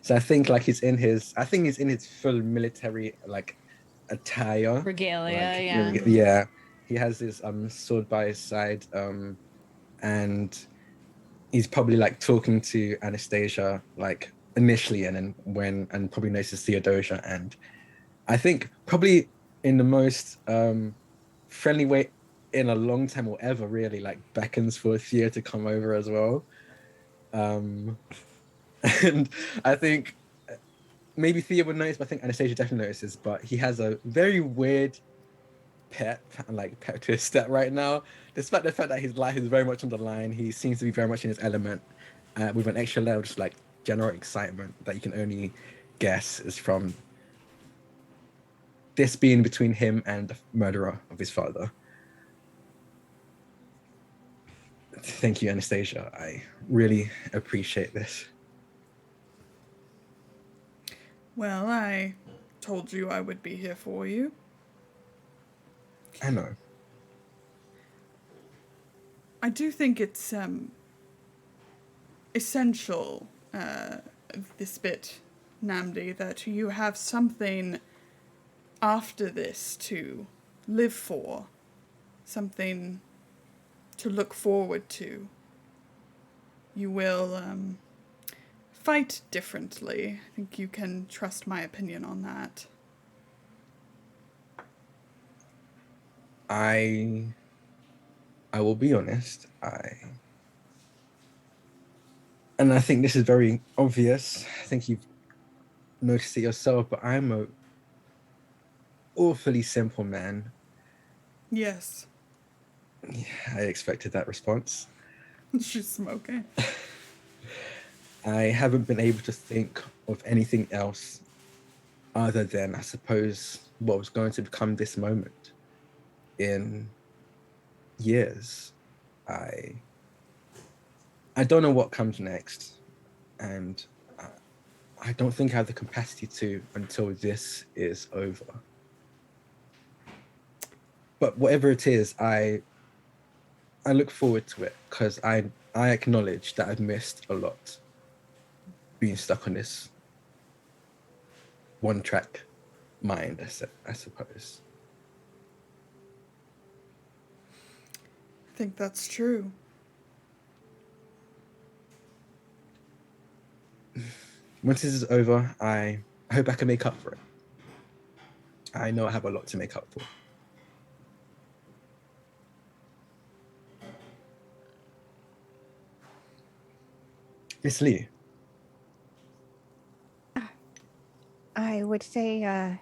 So I think like he's in his full military like attire. Regalia, Like, yeah. Yeah. He has his sword by his side, and he's probably like talking to Anastasia like initially, and then probably notices Theodosia, and I think probably in the most friendly way in a long time or ever, really, like beckons for Theo to come over as well. And I think maybe Theo would notice, but I think Anastasia definitely notices. But he has a very weird pep to his step right now, despite the fact that his life is very much on the line. He seems to be very much in his element, with an extra level of just like general excitement that you can only guess is from this being between him and the murderer of his father. Thank you, Anastasia. I really appreciate this. Well, I told you I would be here for you. I know. I do think it's essential, this bit, Namdi, that you have something after this to live for, something to look forward to. You will fight differently. I think you can trust my opinion on that. I will be honest. And I think this is very obvious. I think you've noticed it yourself, but I'm a awfully simple man. Yes. Yeah, I expected that response. She's smoking. I haven't been able to think of anything else other than, I suppose, what was going to become this moment in years. I don't know what comes next, and I don't think I have the capacity to until this is over. But whatever it is, I look forward to it because I acknowledge that I've missed a lot being stuck on this one track mind, I suppose. I think that's true. Once this is over, I hope I can make up for it. I know I have a lot to make up for. Miss Lee. I would say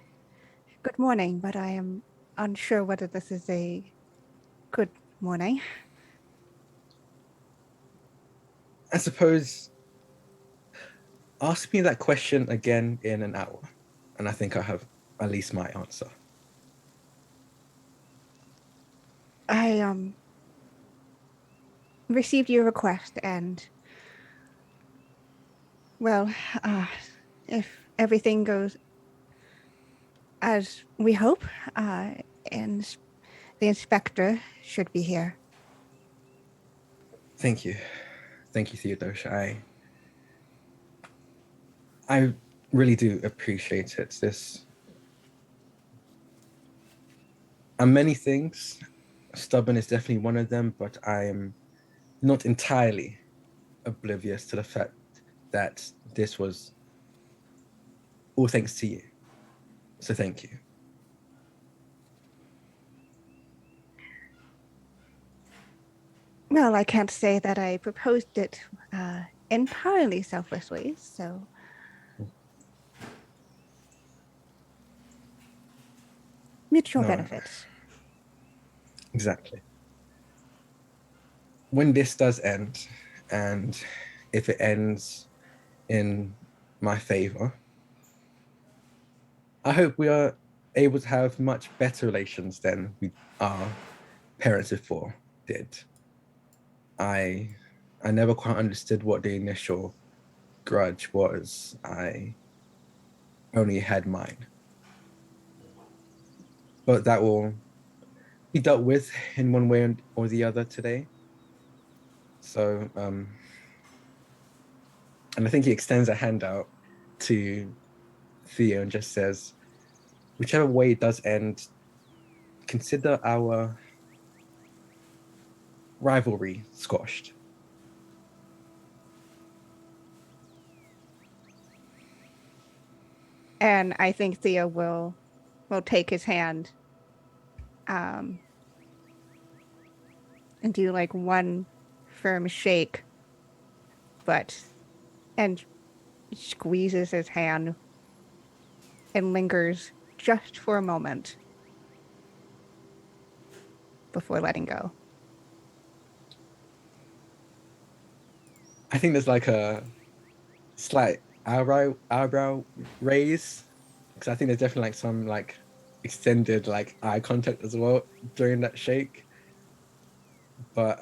good morning, but I am unsure whether this is a good morning. I suppose ask me that question again in an hour, and I think I have at least my answer. I received your request, and well, if everything goes as we hope, and the inspector should be here. Thank you. Thank you, Theodosia. I really do appreciate it. This are many things. Stubborn is definitely one of them, but I am not entirely oblivious to the fact that this was all thanks to you. So thank you. Well, I can't say that I proposed it entirely selflessly, so mutual No. benefits. Exactly. When this does end, and if it ends in my favor, I hope we are able to have much better relations than our parents before did. I never quite understood what the initial grudge was. I only had mine. But that will be dealt with in one way or the other today. So, and I think he extends a hand out to Theo and just says, whichever way it does end, consider our rivalry squashed. And I think Theo will take his hand and do like one firm shake, and squeezes his hand and lingers just for a moment before letting go. I think there's like a slight eyebrow raise, because I think there's definitely like some like extended like eye contact as well during that shake. But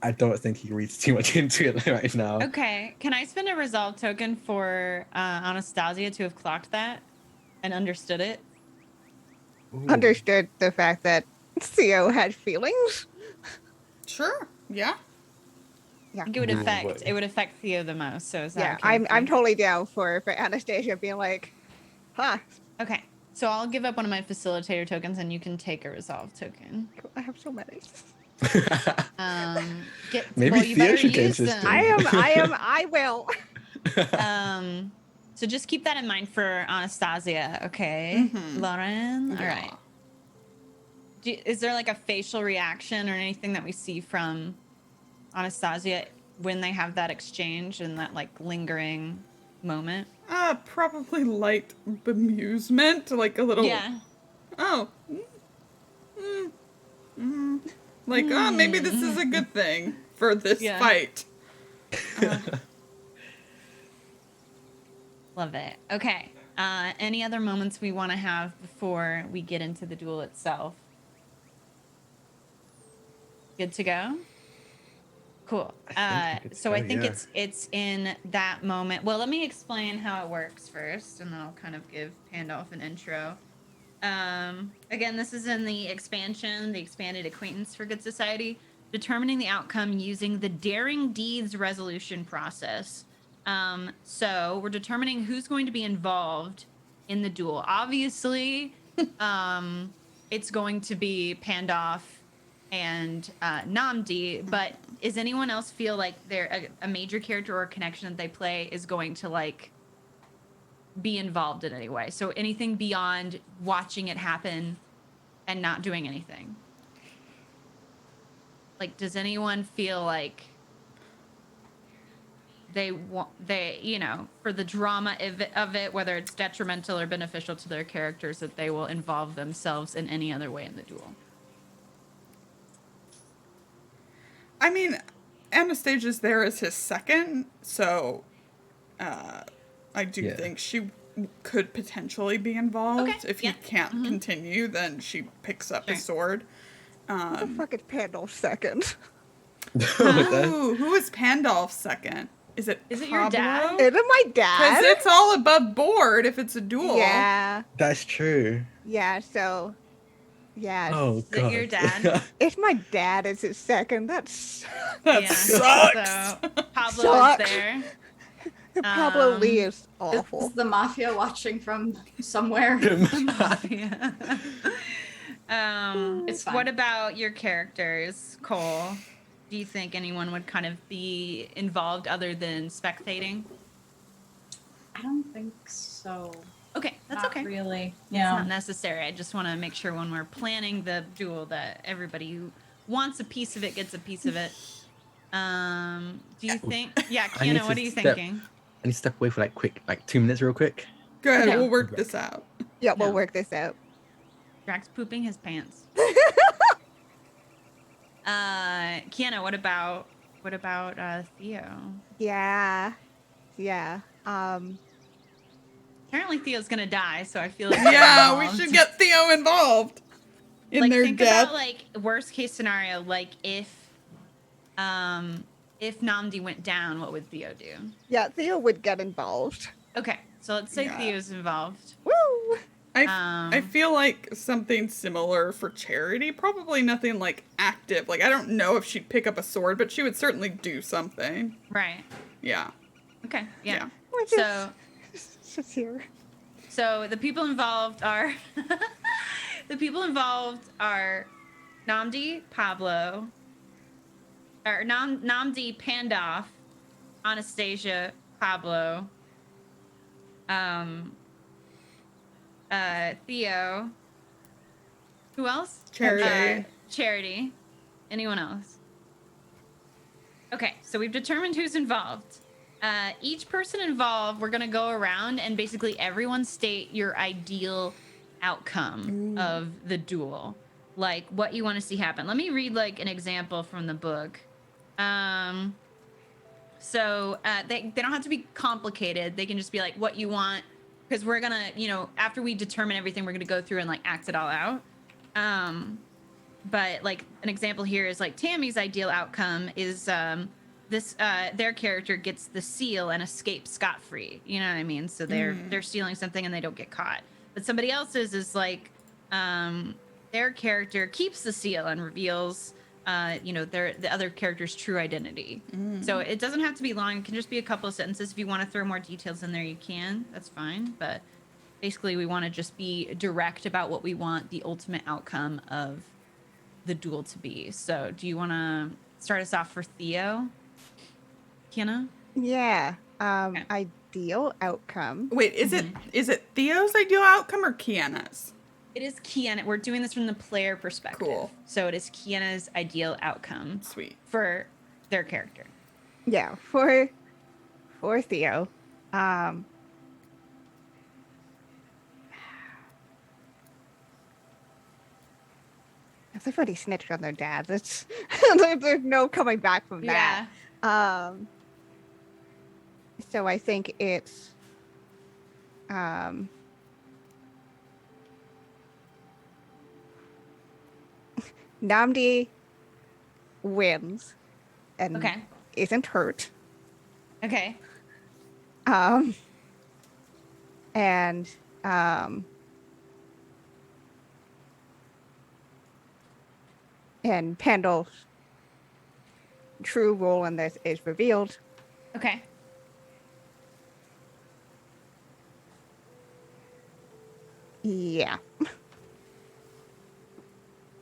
I don't think he reads too much into it right now. Okay, can I spend a resolve token for Anastasia to have clocked that and understood it? Ooh. Understood the fact that Theo had feelings. Sure. Yeah. I think it would Ooh, affect what- it would affect Theo the most. So is that Yeah, okay? with I'm you? totally down for Anastasia being like, huh, Okay, so I'll give up one of my facilitator tokens, and you can take a resolve token. I have so many. Maybe well, you Theo better should get use into them. I will. So just keep that in mind for Anastasia, okay, Mhm. Lauren? All Yeah. right. Is there like a facial reaction or anything that we see from Anastasia when they have that exchange and that like lingering moment? Probably light bemusement, like a little. Yeah. Oh. Like, oh, maybe this is a good thing for this Yeah. fight. Love it. Okay. Any other moments we want to have before we get into the duel itself? Good to go? Cool. I think So I think yeah. it's in that moment. Well, let me explain how it works first, and then I'll kind of give Pandolph an intro. Again, this is in the expansion, the expanded acquaintance for good society, determining the outcome using the daring deeds resolution process. So we're determining who's going to be involved in the duel. Obviously, it's going to be Pandolph and Namdi, but does anyone else feel like they're a major character or a connection that they play is going to like be involved in any way? So anything beyond watching it happen and not doing anything? Like, does anyone feel like they want, for the drama of it, whether it's detrimental or beneficial to their characters, that they will involve themselves in any other way in the duel? I mean, Anastasia's there as his second, so I do Yeah. think she could potentially be involved. Okay, If yeah. he can't continue, then she picks up his sword. What the fuck is Pandolph's second? Who is Pandolph's second? Is it Is it your Pablo? dad? Is it my Because dad? it's all above board if it's a duel. Yeah, That's true. yeah. So, yeah, Oh Is it god. your dad? if my dad is his second, that's That Yeah. sucks. So Pablo Sucks. is there. Pablo Lee is Is awful. the mafia watching from somewhere? Yeah. It's fine. What about your characters, Cole? Do you think anyone would kind of be involved other than spectating? I don't think so. Okay, that's Not okay. really. It's not necessary. I just want to make sure when we're planning the duel that everybody who wants a piece of it gets a piece of it. Do you think? Yeah, I need Kiana, what to are you step- thinking? I need to step away for like 2 minutes real quick. Go ahead, No. we'll work this out. Yeah, we'll No. work this out. Drax pooping his pants. Kiana, what about Theo? Yeah, yeah. Apparently Theo's gonna die, so I feel like Yeah, we involved. should get Theo involved in like their think death. about like worst case scenario, like if Namdi went down, what would Theo do? Yeah, Theo would get involved. Okay, so let's say Yeah. Theo's involved. Woo! I feel like something similar for Charity. Probably nothing like active. Like I don't know if she'd pick up a sword, but she would certainly do something. Right. Yeah. Okay. Yeah. Which So is just here. so the people involved are Namdi, Pablo, or Namdi, Pandolph, Anastasia, Pablo, Theo. Who else? Charity. Charity. Anyone else? Okay, so we've determined who's involved. Each person involved, we're gonna go around and basically everyone state your ideal outcome of the duel, like what you want to see happen. Let me read like an example from the book. So they don't have to be complicated. They can just be like what you want, because we're gonna, after we determine everything, we're gonna go through and like act it all out. but like an example here is like Tammy's ideal outcome is their character gets the seal and escapes scot-free. You know what I mean? So they're stealing something and they don't get caught. But somebody else's is like their character keeps the seal and reveals the other character's true identity. So it doesn't have to be long. It can just be a couple of sentences. If you want to throw more details in there, you can. That's fine. But basically, we want to just be direct about what we want the ultimate outcome of the duel to be. So do you want to start us off for Theo? Kiana? Yeah. Okay. Ideal outcome. Wait, is it Theo's ideal outcome or Kiana's? It is Kiana. We're doing this from the player perspective. Cool. So it is Kiana's ideal outcome. Sweet. For their character. Yeah, for Theo. If somebody snitched on their dads, it's there's no coming back from that. So I think it's Namdi wins and Okay. isn't hurt. Okay. And Pandolf's true role in this is revealed. Okay. Yeah.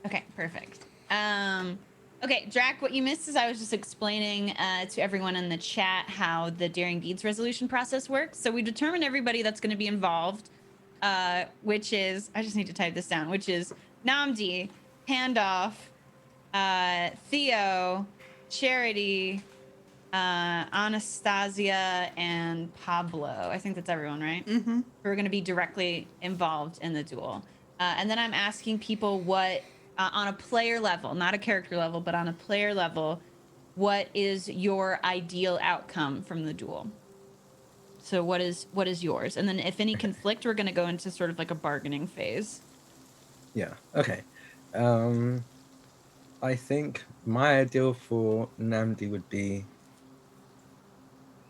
Okay, perfect. Okay, Drac, what you missed is I was just explaining to everyone in the chat how the Daring Deeds resolution process works. So we determined everybody that's going to be involved, which is, I just need to type this down, which is Namdi, Pandolf, Theo, Charity, Anastasia, and Pablo. I think that's everyone, right? Mm-hmm. Who are going to be directly involved in the duel. And then I'm asking people what, on a player level, not a character level, but on a player level, what is your ideal outcome from the duel? So what is yours? And then if any conflict, we're going to go into sort of like a bargaining phase. Yeah. Okay. I think my ideal for Namdi would be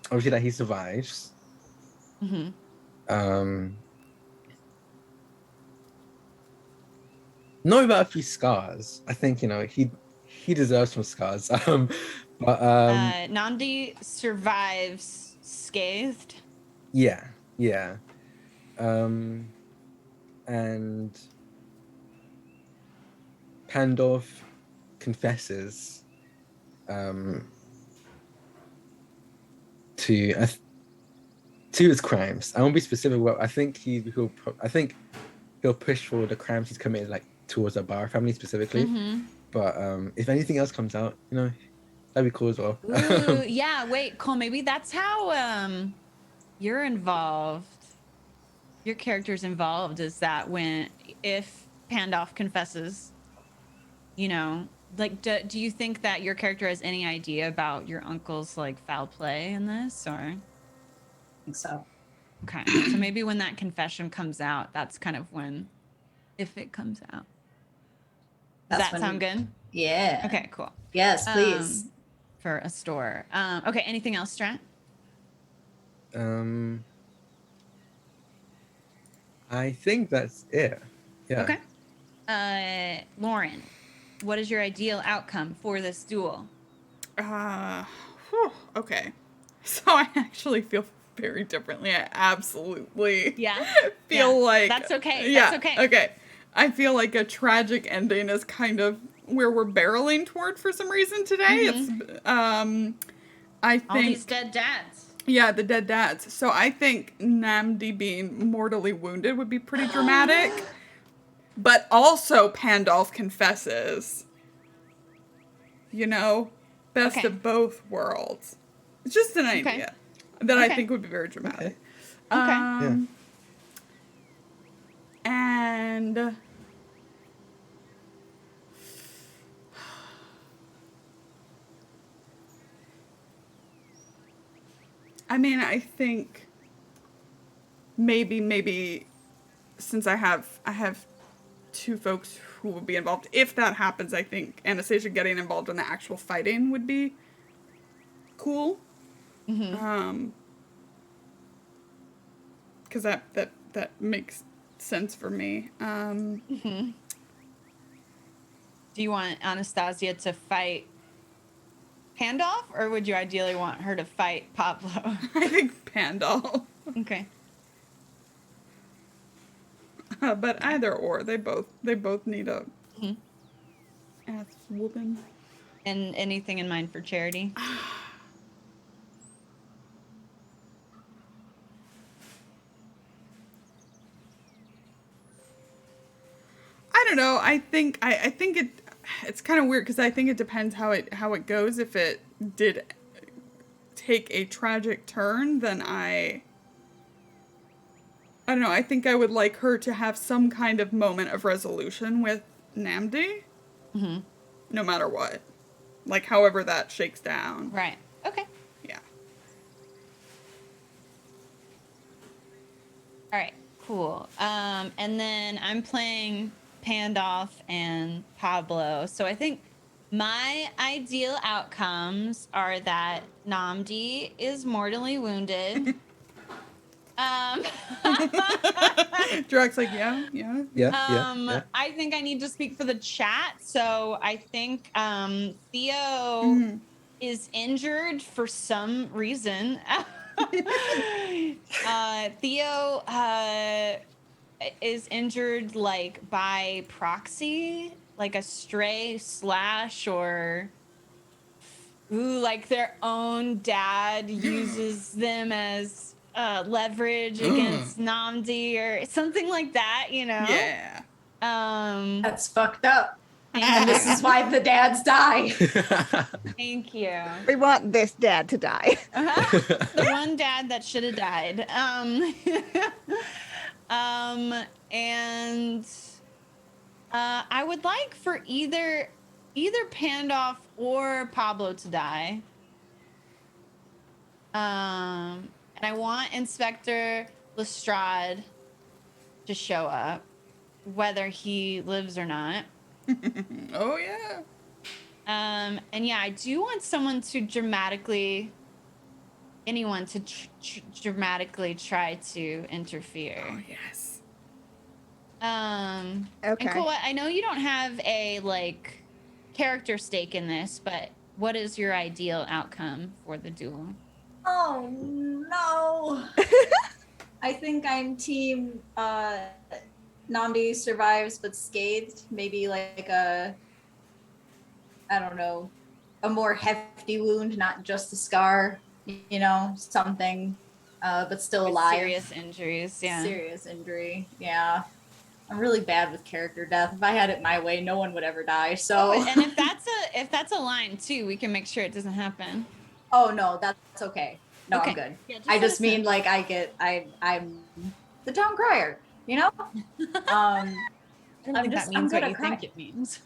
obviously that he survives. Mm-hmm. Not about a few scars. I think he deserves some scars. But Namdi survives scathed. yeah. And Pandolf confesses to his crimes. I won't be specific. Well, I think he'll push for the crimes he's committed, like towards the Barra family specifically. Mm-hmm. But if anything else comes out, that'd be cool as well. Ooh, yeah. Wait, Cole. Maybe that's how you're involved. Your character's involved. Is that if Pandolf confesses, like, do you think that your character has any idea about your uncle's like foul play in this, or? I think so. Okay, so maybe when that confession comes out, that's kind of when, if it comes out. Does that sound good? Yeah. Okay, cool. Yes, please. For a store. Okay, anything else, Strat? I think that's it. Yeah. Okay. Lauren, what is your ideal outcome for this duel? Okay. So I actually feel very differently. I absolutely feel like that's okay. Yeah, that's okay. Okay. I feel like a tragic ending is kind of where we're barreling toward for some reason today. Mm-hmm. It's I think all these dead dads. Yeah, the dead dads. So I think Namdi being mortally wounded would be pretty dramatic. But also Pandolf confesses. Best of both worlds. It's just an idea that I think would be very dramatic. Yeah. And I mean, I think maybe since I have two folks who will be involved. If that happens, I think Anastasia getting involved in the actual fighting would be cool. Because that makes sense for me. Do you want Anastasia to fight Pandolf, or would you ideally want her to fight Pablo? I think Pandolf. Okay. But either or, they both need a ass whooping. And anything in mind for Charity? I don't know. I think it's kind of weird because I think it depends how it goes. If it did take a tragic turn, then I don't know. I think I would like her to have some kind of moment of resolution with Namdi. No matter what. Like, however that shakes down. Right. Okay. Yeah. All right. Cool. And then I'm playing Pandolf and Pablo. So I think my ideal outcomes are that Namdi is mortally wounded. Drake's like, yeah. I think I need to speak for the chat. So I think Theo is injured for some reason. Theo is injured like by proxy, like a stray slash, or like their own dad uses them as leverage against Namdi or something like that, you know? Yeah. That's fucked up. And this is why the dads die. Thank you. We want this dad to die. The one dad that should have died. And I would like for either Pandolf or Pablo to die. And I want Inspector Lestrade to show up, whether he lives or not. Oh, yeah. And yeah, I do want someone to anyone to dramatically try to interfere. Oh, yes. Okay. Okay. And cool. I know you don't have a like character stake in this, but what is your ideal outcome for the duel? Oh no. I think I'm team Namdi survives but scathed. Maybe like I don't know, a more hefty wound, not just a scar, you know, something, but still alive. Serious injuries, yeah. Serious injury, yeah. I'm really bad with character death. If I had it my way, no one would ever die. So. Oh, and if that's a line too, we can make sure it doesn't happen. Oh no, that's okay. No, Okay. I'm good. Yeah, I just mean like I'm the town crier, you know? I don't I'm think just- that I'm means good what at you think it means.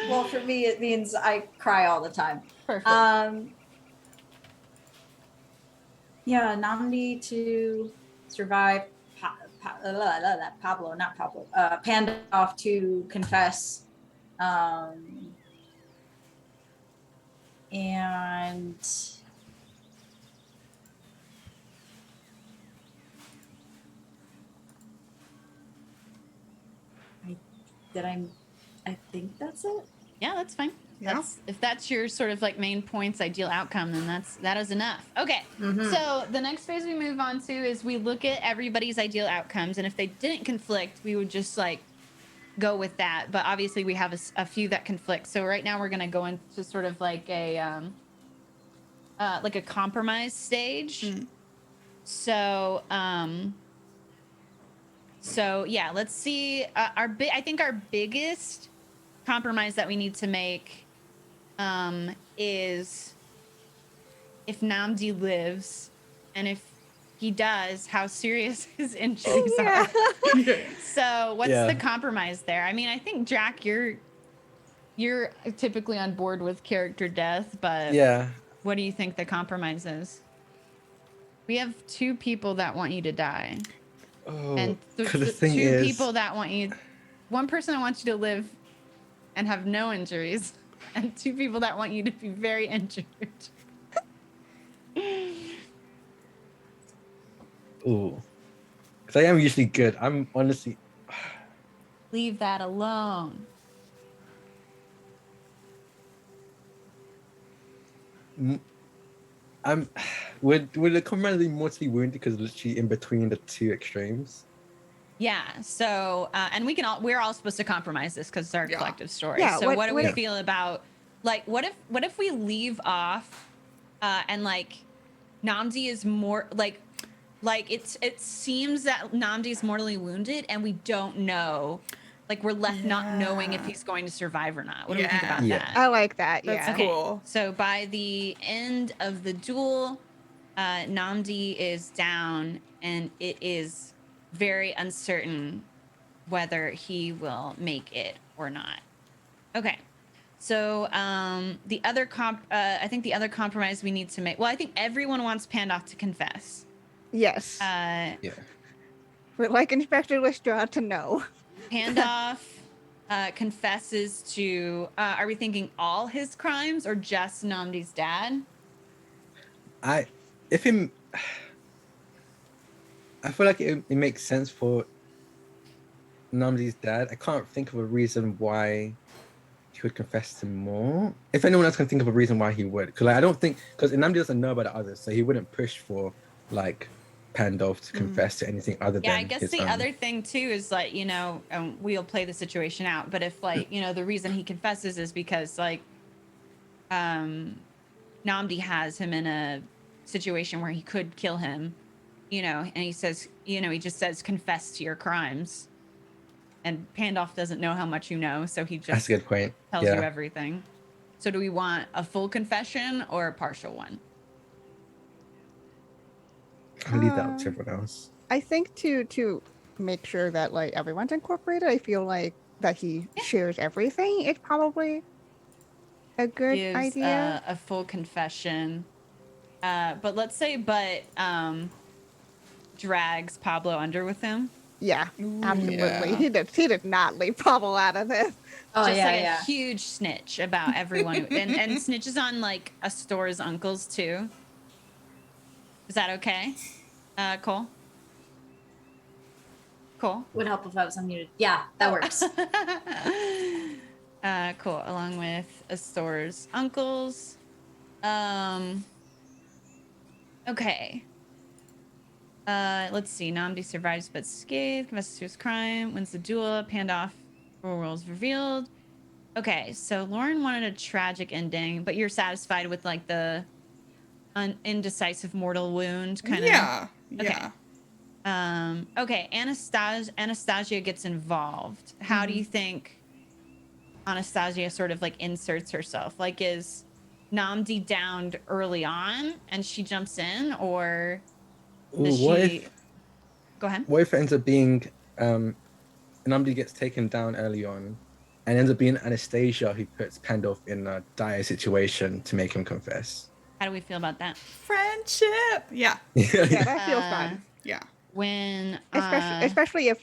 Well, for me, it means I cry all the time. Perfect. Yeah, Namdi to survive. Pablo, not Pablo. Pandolf to confess. And I think that's it. Yeah, that's fine. Yeah. If that's your sort of like main points, ideal outcome, then that is enough. Okay. So the next phase we move on to is we look at everybody's ideal outcomes, and if they didn't conflict, we would just like go with that. But obviously we have a few that conflict. So right now we're gonna go into sort of like a compromise stage. So yeah, let's see. I think our biggest compromise that we need to make is if Namdi lives, and if he does, how serious his injuries are. So what's the compromise there? I mean, I think Jack, you're typically on board with character death, but what do you think the compromise is? We have 2 people that want you to die. Oh, And 'cause the thing two is, people that want you one person that wants you to live and have no injuries, and 2 people that want you to be very injured. Ooh. Because I am usually good. I'm honestly... Leave that alone. I'm... Would the comrade be mortally wounded because literally in between the two extremes? Yeah. So, and we're all supposed to compromise this because it's our Yeah. collective story. Yeah, So, what- what do what we if- feel about, like, what if we leave off, and like, Namdi is more like it seems that Namdi is mortally wounded, and we don't know, like, we're left not knowing if Yeah. he's going to survive or not. What do we think about Yeah. that? I like that. That's Yeah. Okay. cool. So by the end of the duel, Namdi is down, and it is very uncertain whether he will make it or not. Okay. So the other I think the other compromise we need to make. Well, I think everyone wants Pandolf to confess. Yes. Yeah. We'd like Inspector Lestrade to know. Pandolf confesses to. Are we thinking all his crimes or just Namdi's dad? I feel like it makes sense for Namdi's dad. I can't think of a reason why he would confess to more. If anyone else can think of a reason why he would, because I don't think, because Namdi doesn't know about the others, so he wouldn't push for like Pandolf to confess to anything other Yeah, than I guess his the own. other thing too is, like, you know, we'll play the situation out, but if, like, you know, the reason he confesses is because, like, Namdi has him in a situation where he could kill him, you know, and he says, you know, he just says, confess to your crimes. And Pandolf doesn't know how much you know, so he That's just a good point. tells you Yeah, everything. So do we want a full confession or a partial one? I'll leave that up to everyone else. I think to make sure that like everyone's incorporated, I feel like that he shares everything is probably a good Gives idea. a full confession. But let's say, drags Pablo under with him. Yeah, absolutely. yeah. He did not leave Pablo out of this. Oh Just yeah, like yeah. a huge snitch about everyone and snitches on like Astor's uncles too. Is that okay? Cole? Cool. Would help if I was unmuted. Yeah, that works. Cool. Along with Astor's uncles. Okay. Let's see. Namdi survives but scathed, confesses to his crime, wins the duel, Pandolf roles revealed. Okay, so Lauren wanted a tragic ending, but you're satisfied with like the indecisive mortal wound kind of. Yeah. Okay. Yeah. Okay, Anastasia gets involved. How do you think Anastasia sort of like inserts herself? Like, is Namdi downed early on and she jumps in, or does What she if go ahead? it ends up being Namdi gets taken down early on and ends up being Anastasia who puts Pandolf in a dire situation to make him confess? How do we feel about that? Friendship. Yeah. Yeah, that feels fun. Yeah. When Especially if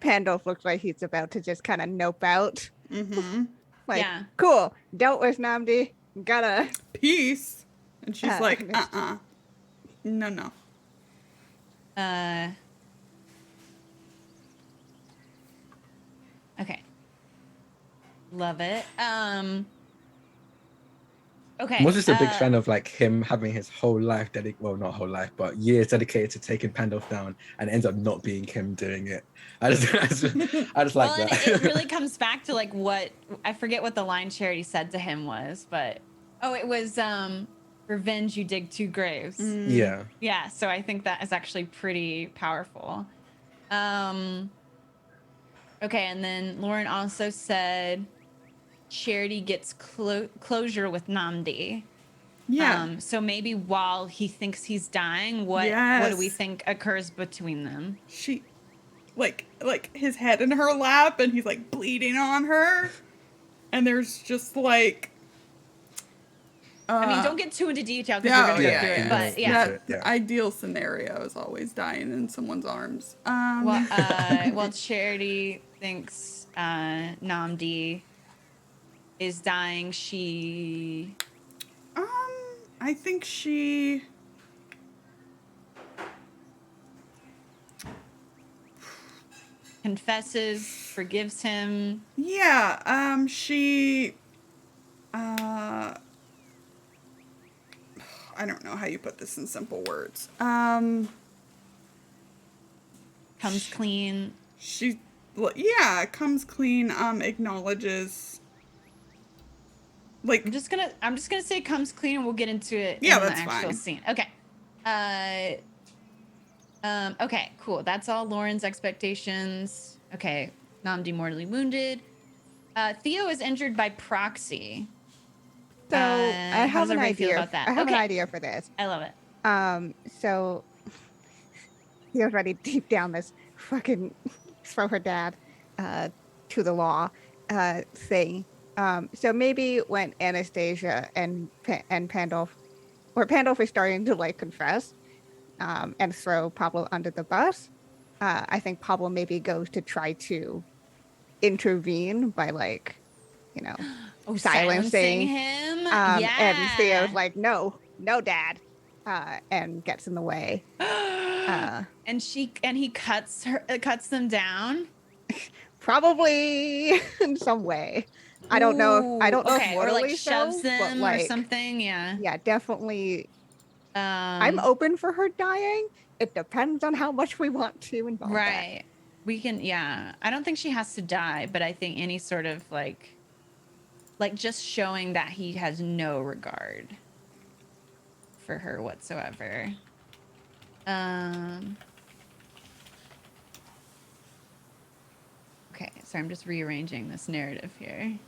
Pandolf looks like he's about to just kind of nope out. Mm-hmm. Like, Yeah. cool, dealt with Namdi. Gotta. Peace. And she's like, missed- No. Okay. Love it. Okay. Was just a big fan of like him having his whole life not whole life, but years dedicated to taking Pandolf down, and ends up not being him doing it. I just like and that. it really comes back to like what I forget what the line Charity said to him was, but it was revenge you dig 2 graves. Yeah. Yeah, so I think that is actually pretty powerful. Okay, and then Lauren also said Charity gets closure with Namdi. Yeah. So maybe while he thinks he's dying, what do we Yes. think occurs between them? She, like his head in her lap, and he's like bleeding on her, and there's just like I mean, don't get too into detail because Yeah, we're gonna yeah, go through it. yeah, But yeah. yeah. That Yeah. ideal scenario is always dying in someone's arms. Well, Charity thinks Namdi is dying. She I think she. confesses, forgives him. Yeah, she. I don't know how you put this in simple words. Comes clean. She, well, yeah, comes clean. Acknowledges. Like, I'm just gonna say comes clean, and we'll get into it Yeah, in the that's actual fine. scene. Okay. Okay, cool. That's all Lauren's expectations. Okay, Namdi mortally wounded. Theo is injured by proxy. So I How have does an everybody feel idea. about that? I have Okay. an idea for this. I love it. So he was ready deep down this fucking throw her dad to the law thing. So maybe when Anastasia and Pandolf is starting to like confess and throw Pablo under the bus, I think Pablo maybe goes to try to intervene by like, you know, Silencing silencing him. and Theo's Yeah. like, no, dad, and gets in the way. And he cuts them down. Probably in some way. I don't know if Okay, or mortally like shoves so, but them like, or something. Yeah. yeah, definitely. I'm Um. open for her dying. It depends on how much we want to involve that. Right. We can. Yeah. I don't think she has to die, but I think any sort of like just showing that he has no regard for her whatsoever. Okay, so I'm just rearranging this narrative here.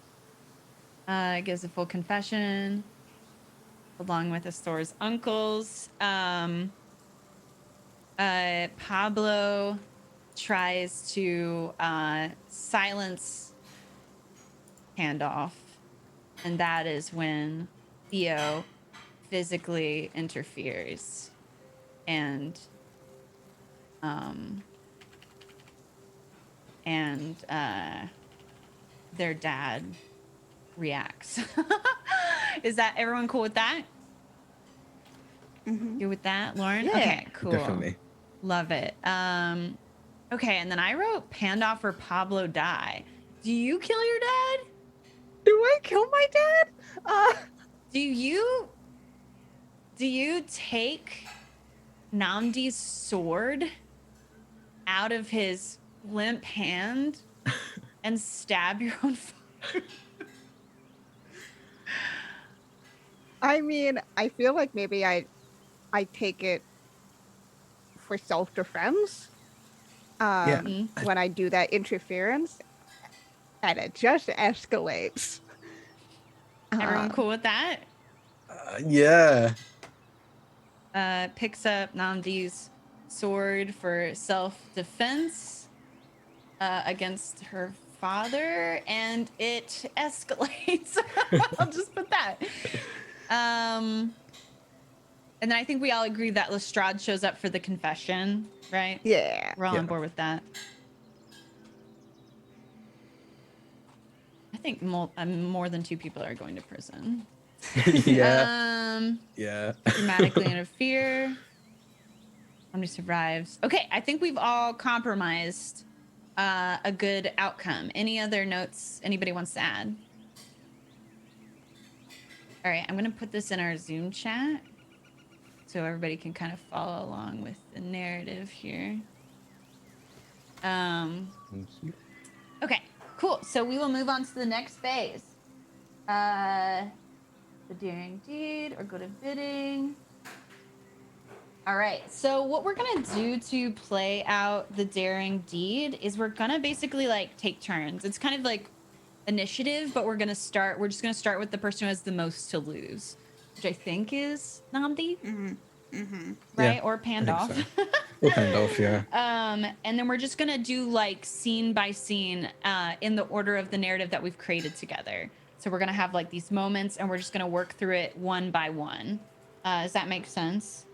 It gives a full confession along with Astor's uncles. Pablo tries to silence Handoff, and that is when Theo physically interferes and their dad reacts. Is that everyone cool with that? Mm-hmm. Good with that, Lauren? Yeah, okay, cool. Definitely. Love it. Okay, and then I wrote Pandoff or Pablo die. Do you kill your dad? Do I kill my dad? Do you take Namdi's sword out of his limp hand and stab your own father? I mean, I feel like maybe I take it for self-defense. When I do that interference, and it just escalates. Everyone cool with that? Yeah. Picks up Namdi's sword for self-defense against her father, and it escalates. I'll just put that. And then I think we all agree that Lestrade shows up for the confession, right? Yeah. We're all on board with that. I think more than 2 people are going to prison. Yeah. Yeah. Dramatically interfere. Somebody survives. Okay, I think we've all compromised a good outcome. Any other notes anybody wants to add? All right, I'm going to put this in our Zoom chat so everybody can kind of follow along with the narrative here. Thank you. Okay, cool. So we will move on to the next phase. The daring deed or go to bidding. All right, so what we're gonna do to play out the daring deed is we're gonna basically like take turns. It's kind of like initiative, but we're just gonna start with the person who has the most to lose, which I think is Namdi. Right? Yeah, Or Pandolf. so. Or Pandolf, yeah. And then we're just gonna do like scene by scene in the order of the narrative that we've created together. So we're gonna have like these moments, and we're just gonna work through it one by one. Does that make sense?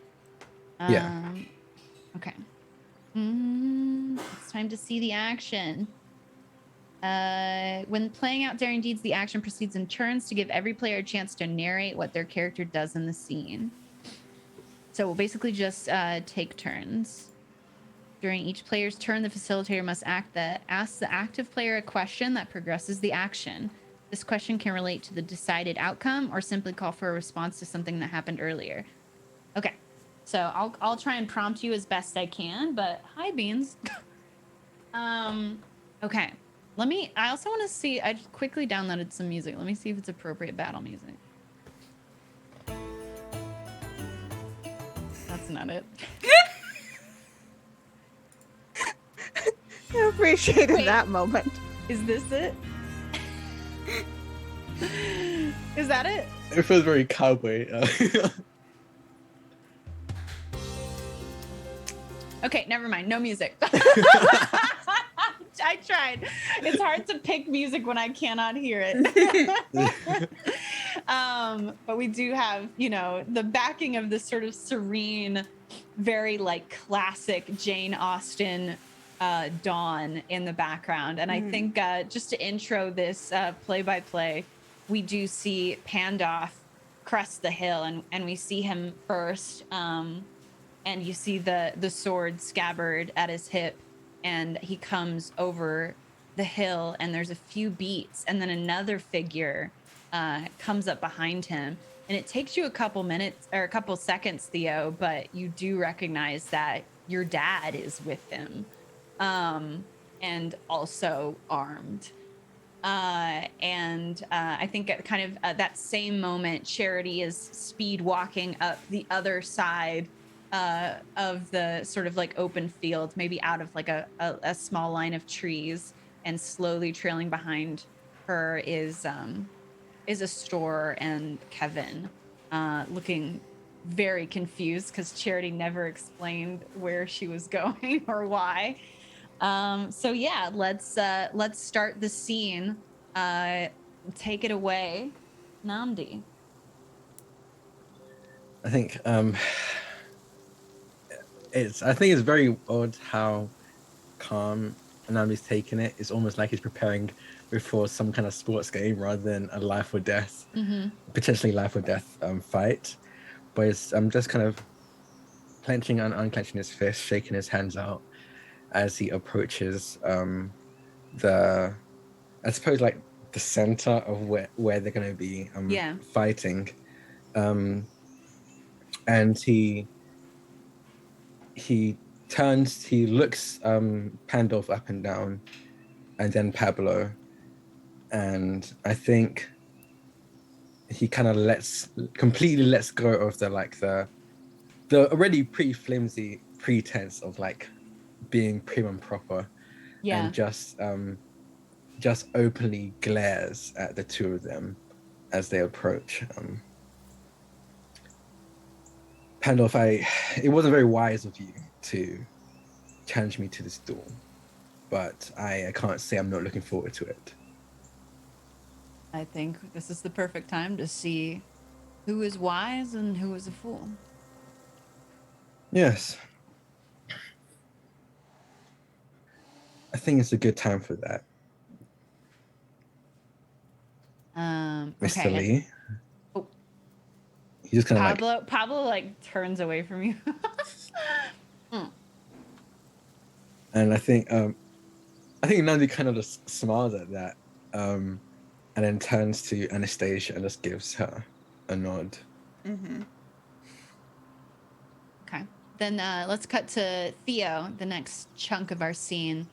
Yeah. Okay. It's time to see the action. When playing out Daring Deeds, the action proceeds in turns to give every player a chance to narrate what their character does in the scene. So we'll basically just take turns. During each player's turn, the facilitator must ask the active player a question that progresses the action. This question can relate to the decided outcome or simply call for a response to something that happened earlier. Okay, so I'll try and prompt you as best I can, but hi, Beans. Okay. I also want to see, I just quickly downloaded some music. Let me see if it's appropriate battle music. That's not it. I appreciated Wait. that moment. Is this it? Is that it? It feels very cowboy. Okay, never mind. No music. I tried. It's hard to pick music when I cannot hear it. But we do have, the backing of this sort of serene, very like classic Jane Austen dawn in the background. And I think just to intro this play-by-play, we do see Pandolf crest the hill, and we see him first. And you see the sword scabbard at his hip, and he comes over the hill, and there's a few beats, and then another figure comes up behind him, and it takes you a couple minutes or a couple seconds, Theo, but you do recognize that your dad is with him, and also armed. I think at kind of that same moment, Charity is speed walking up the other side of the sort of like open field, maybe out of like a small line of trees, and slowly trailing behind her is Astor and Kevin, looking very confused because Charity never explained where she was going or why. So yeah, let's start the scene. Take it away, Namdi. I think it's very odd how calm Anami's taking it. It's almost like he's preparing before some kind of sports game rather than a life or death, potentially life or death fight. But I'm just kind of clenching and unclenching his fist, shaking his hands out as he approaches I suppose like the center of where they're going to be fighting. And he turns, he looks Pandolf up and down, and then Pablo, and I think he kind of completely lets go of the already pretty flimsy pretense of like being prim and proper, and just openly glares at the two of them as they approach. Pandolf, it wasn't very wise of you to challenge me to this duel, but I can't say I'm not looking forward to it. I think this is the perfect time to see who is wise and who is a fool. Yes. I think it's a good time for that. Mr. Lee. Oh. He just kind of Pablo like turns away from you. And I think Nandi kind of just smiles at that, and then turns to Anastasia and just gives her a nod. Okay. Then let's cut to Theo, the next chunk of our scene.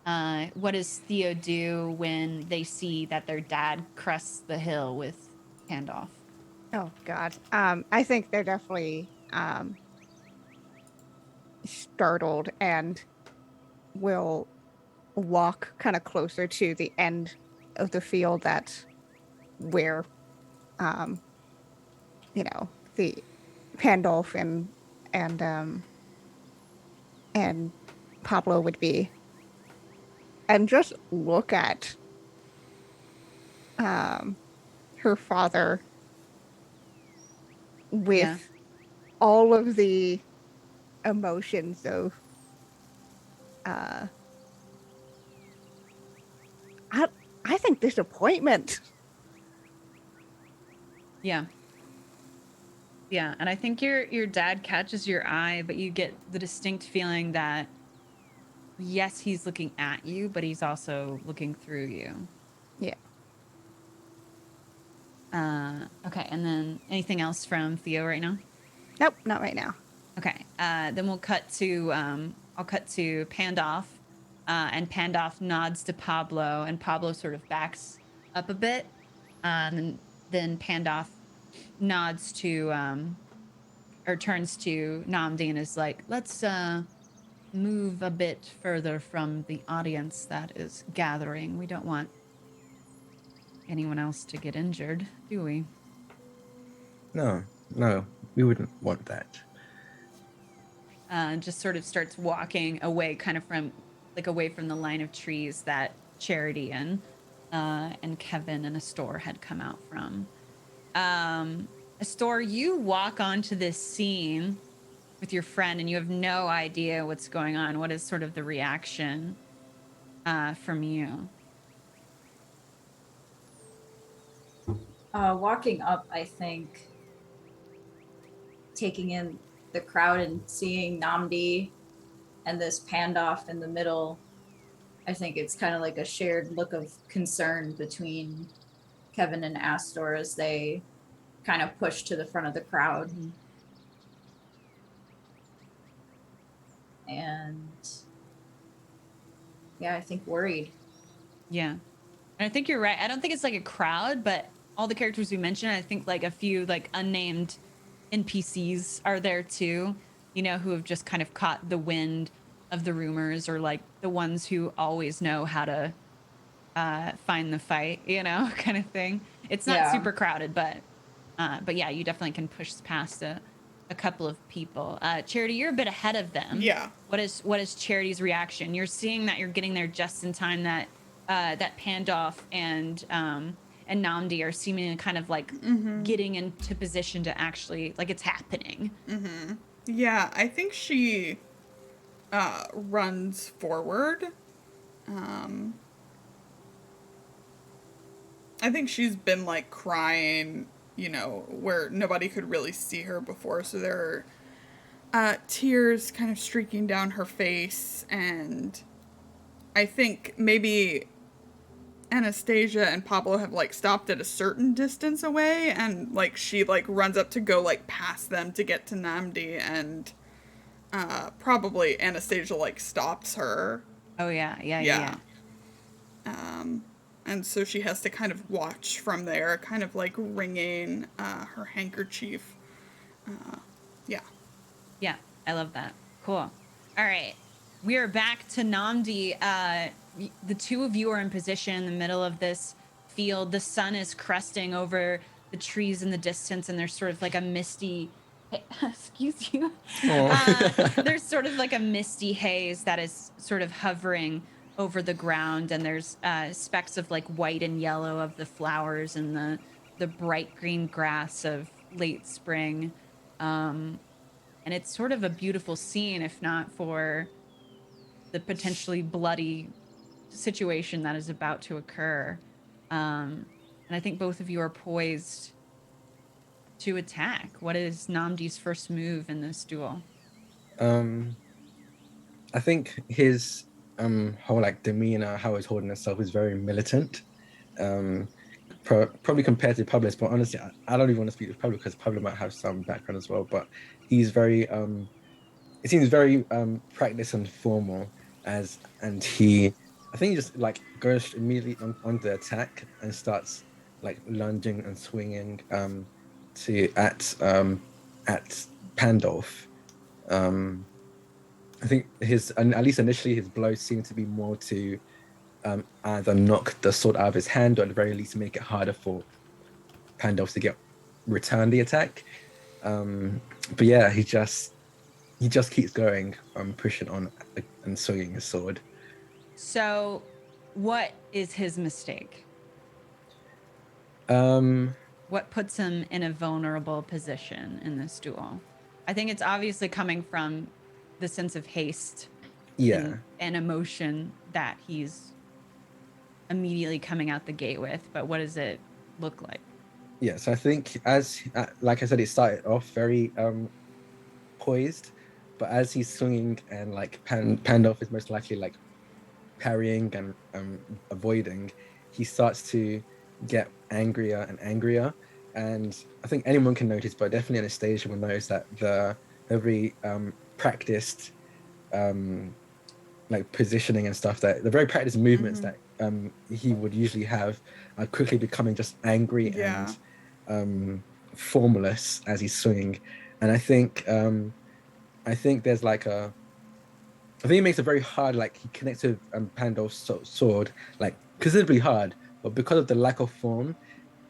What does Theo do when they see that their dad crests the hill with Pandolf? Oh God. I think they're definitely startled and will walk kind of closer to the end of the field that's where the Pandolf and Pablo would be, and just look at her father with Yeah. all of the emotions of uh I I think disappointment. Yeah. Yeah, and I think your dad catches your eye, but you get the distinct feeling that yes, he's looking at you, but he's also looking through you. Yeah. Okay, and then anything else from Theo right now? Nope, not right now. Okay, then we'll cut to I'll cut to Pandolf, and Pandolf nods to Pablo, and Pablo sort of backs up a bit, and then Pandolf nods to or turns to Namdi and is like, "Let's move a bit further from the audience that is gathering. We don't want anyone else to get injured, do we?" No, we wouldn't want that. Just sort of starts walking away, kind of from like away from the line of trees that Charity and Kevin and Astor had come out from. Astor, you walk onto this scene with your friend, and you have no idea what's going on. What is sort of the reaction from you? Walking up, I think, taking in the crowd and seeing Namdi and this Pandolf in the middle, I think it's kind of like a shared look of concern between Kevin and Astor as they kind of push to the front of the crowd. Mhm. And yeah, I think worried. Yeah. And I think you're right. I don't think it's like a crowd, but all the characters we mentioned, I think like a few like unnamed NPCs are there too, you know, who have just kind of caught the wind of the rumors, or like the ones who always know how to find the fight, you know, kind of thing. It's not Yeah. super crowded, but yeah, you definitely can push past a couple of people. Charity, you're a bit ahead of them. Yeah. What is Charity's reaction? You're seeing that you're getting there just in time that that Pandolf and Namdi are seeming kind of like getting into position to actually like it's happening. Yeah, I think she runs forward. I think she's been like crying, you know, where nobody could really see her before, so there are tears kind of streaking down her face, and I think maybe Anastasia and Pablo have like stopped at a certain distance away, and like she like runs up to go like past them to get to Namdi, and probably Anastasia like stops her. Oh yeah. And so she has to kind of watch from there, kind of like wringing her handkerchief. Yeah. Yeah, I love that. Cool. All right. We are back to Namdi. The two of you are in position in the middle of this field. The sun is cresting over the trees in the distance, and there's sort of like a misty excuse you. There's sort of like a misty haze that is sort of hovering over the ground, and there's specks of like white and yellow of the flowers and the bright green grass of late spring. And it's sort of a beautiful scene, if not for the potentially bloody situation that is about to occur. And I think both of you are poised to attack. What is Namdi's first move in this duel? I think his whole like demeanor, how he's holding himself, is very militant. Probably compared to Pablo's, but honestly, I don't even want to speak to Pablo because Pablo might have some background as well. But he's very it seems very practiced and formal, and I think he just like goes immediately on the attack and starts like lunging and swinging at Pandolf. I think at least initially, his blows seem to be more to either knock the sword out of his hand, or at the very least make it harder for Pandolf to return the attack. But yeah, he just keeps going, pushing on and swinging his sword. So, what is his mistake? What puts him in a vulnerable position in this duel? I think it's obviously coming from the sense of haste Yeah. and emotion that he's immediately coming out the gate with, but what does it look like? Yeah, so I think as like I said, it started off very poised, but as he's swinging and like Pandolf is most likely like parrying and avoiding, he starts to get angrier and angrier. And I think anyone can notice, but definitely on a stage will notice that the very practiced like positioning and stuff, that the very practiced movements that he would usually have are quickly becoming just angry Yeah. and formless as he's swinging. And I think there's like I think it makes it very hard. Like he connects with Pandolf's sword like considerably hard, but because of the lack of form,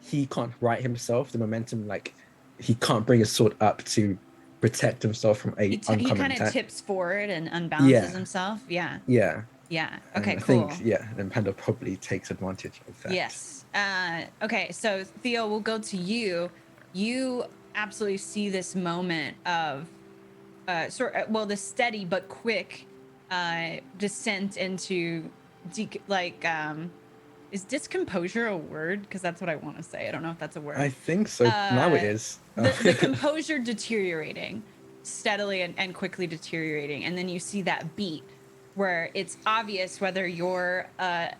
he can't right himself. The momentum, like he can't bring his sword up to protect himself from a He oncoming kind of attack. tips forward and unbalances Yeah, himself. Yeah. yeah, Yeah. and Okay, I cool. think then Pandolf probably takes advantage of that. Yes. Okay, so Theo, we'll go to you. You absolutely see this moment of the steady but quick descent into is discomposure a word? Because that's what I want to say. I don't know if that's a word. I think so. Now it is. The composure deteriorating steadily and quickly deteriorating, and then you see that beat where it's obvious whether you're a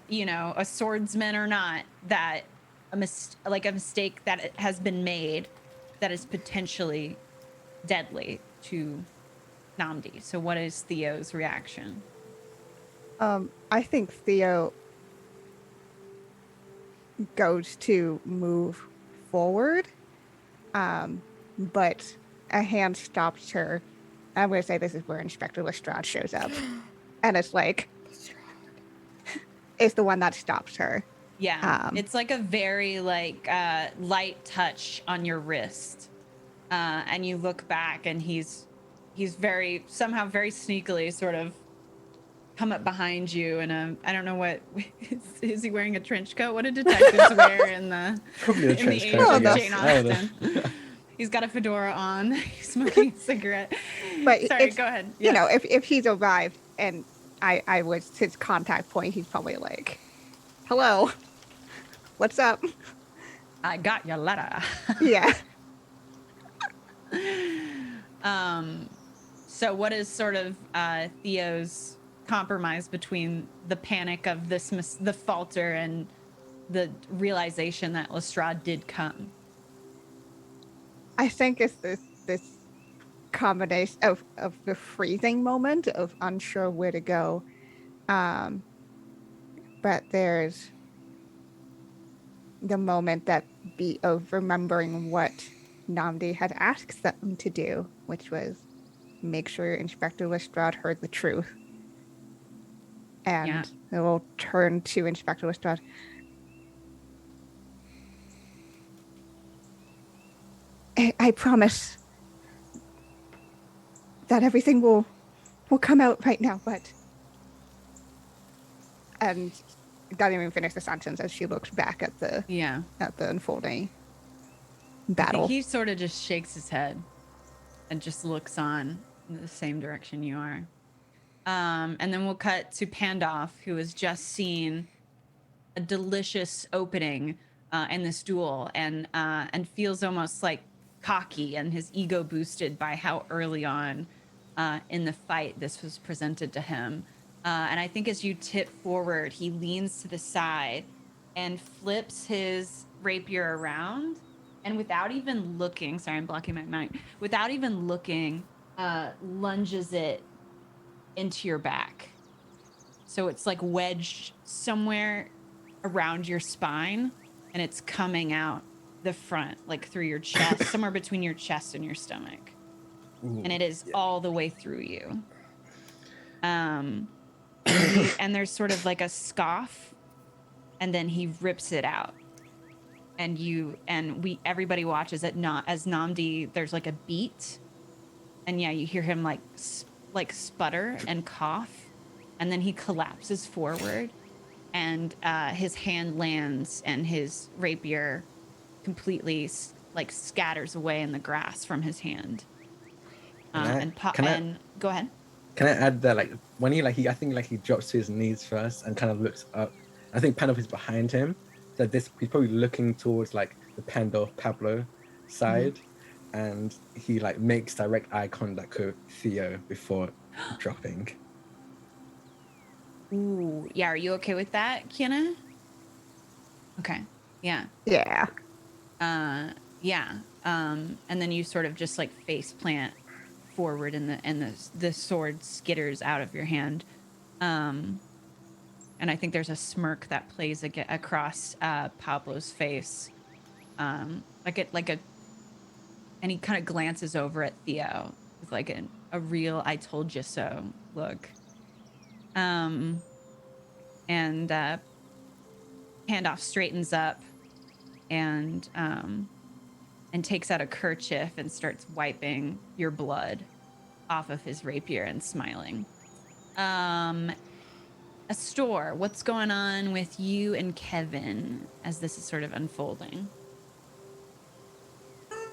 swordsman or not, that a mistake that has been made that is potentially deadly to Namdi. So what is Theo's reaction? I think Theo goes to move forward, but a hand stops her. I'm going to say this is where Inspector Lestrade shows up. And it's like, it's the one that stops her. Yeah, it's like a very light touch on your wrist. And you look back and he's very sneakily sort of come up behind you, and I don't know what is he wearing, a trench coat? What do detectives wear in the Probably a trench the coat, age I of guess. Jane I don't Austen? He's got a fedora on. He's smoking a cigarette. But Sorry, go ahead. You know, if he's arrived and I was his contact point, he's probably like, hello, what's up? I got your letter. Yeah. So what is sort of Theo's compromise between the panic of the falter and the realization that Lestrade did come? I think it's this combination of the freezing moment of unsure where to go. But there's the moment that beat of remembering what Namdi had asked them to do, which was make sure Inspector Lestrade heard the truth. And it will turn to Inspector Lestrade. I promise that everything will come out right now, but... And doesn't even finish the sentence as she looks back at the unfolding battle. He sort of just shakes his head and just looks on in the same direction you are. And then we'll cut to Pandolf, who has just seen a delicious opening in this duel, and feels almost like cocky and his ego boosted by how early on in the fight this was presented to him. And I think as you tip forward, he leans to the side and flips his rapier around, and without even looking, sorry, I'm blocking my mic, without even looking, lunges it into your back. So it's like wedged somewhere around your spine, and it's coming out the front, like through your chest, somewhere between your chest and your stomach. Ooh, and it is all the way through you. And there's sort of like a scoff, and then he rips it out. And everybody watches it, not as Namdi, there's like a beat. And yeah, you hear him like sputter and cough, and then he collapses forward, and his hand lands and his rapier completely like scatters away in the grass from his hand. Can I- And go ahead. Can I add that like when I think like he drops to his knees first and kind of looks up. I think Pandolf is behind him. So he's probably looking towards like the Pandolf Pablo side. And he like makes direct eye contact with Theo before dropping. Ooh, yeah. Are you okay with that, Kiana? Okay. Yeah. Yeah. Yeah. And then you sort of just like face plant forward, and the sword skitters out of your hand. And I think there's a smirk that plays across Pablo's face. And he kind of glances over at Theo with like a real "I told you so" look. And Handoff straightens up and takes out a kerchief and starts wiping your blood off of his rapier and smiling. Astor, what's going on with you and Kevin as this is sort of unfolding? Oh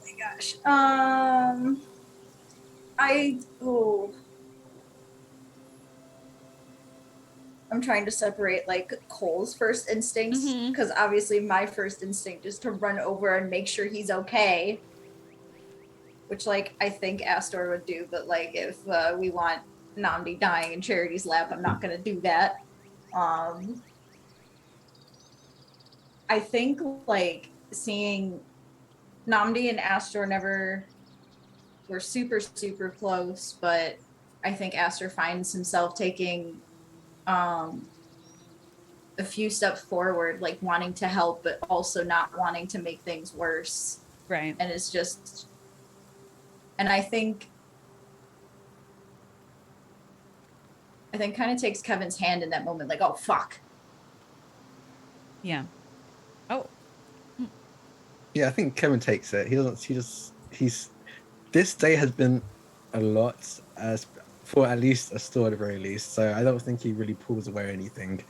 my gosh. I'm trying to separate like Cole's first instincts because obviously my first instinct is to run over and make sure he's okay, which like I think Astor would do, but like if we want Namdi dying in Charity's lap, I'm not gonna do that. I think like seeing Namdi and Astor never were super close, but I think Astor finds himself taking a few steps forward, like wanting to help, but also not wanting to make things worse. Right. And it's just, and I think kind of takes Kevin's hand in that moment, like, oh, fuck. Yeah. Oh. Yeah, I think Kevin takes it. This day has been a lot as for at least a store at the very least. So I don't think he really pulls away or anything.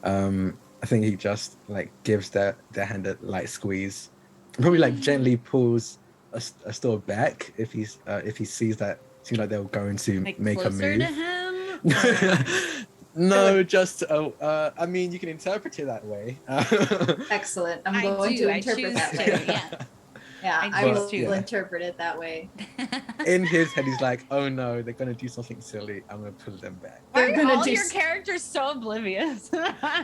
I think he just like gives their hand a light squeeze. Probably like gently pulls a store back if he sees that seems like they're going to Like make a closer move. to him? No, just I mean you can interpret it that way. Excellent. I'm I going do. to I interpret choose that to, way. yeah. Yeah, I I will choose to. interpret it that way. In his head, he's like, "Oh no, they're gonna do something silly. I'm gonna pull them back." Why They're are gonna all do your characters so oblivious?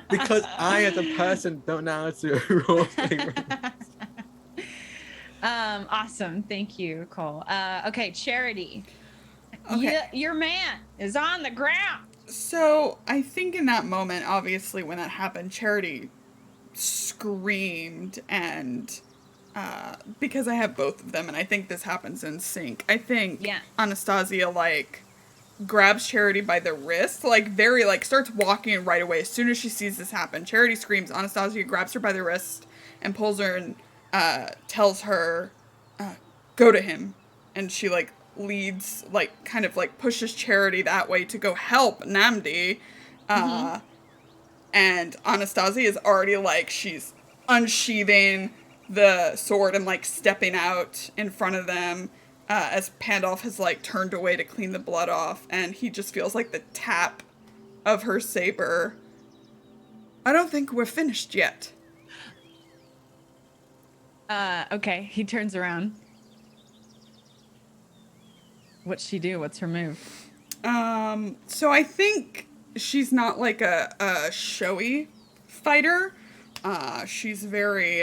Because I, as a person, don't know how to roleplay. Awesome. Thank you, Cole. Okay, Charity. Okay. Your man is on the ground. So I think in that moment, obviously, when that happened, Charity screamed, and because I have both of them, and I think this happens in sync. I think Anastasia like grabs Charity by the wrist, like very like starts walking right away as soon as she sees this happen. Charity screams. Anastasia grabs her by the wrist and pulls her and tells her, "Go to him," and she like leads, like kind of like pushes Charity that way to go help Namdi. And Anastasia is already like, she's unsheathing the sword and like stepping out in front of them as Pandolf has like turned away to clean the blood off, and he just feels like the tap of her saber. I don't think we're finished yet. Okay, he turns around. What's she do? What's her move? So I think she's not like a showy fighter. She's very,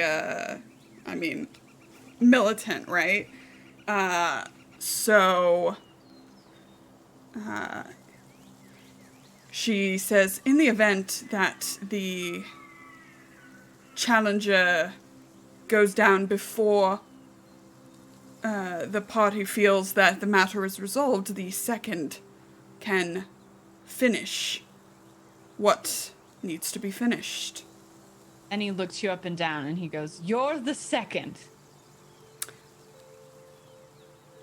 militant, right? She says, in the event that the challenger goes down before the party feels that the matter is resolved, the second can finish what needs to be finished. And he looks you up and down and he goes, "You're the second."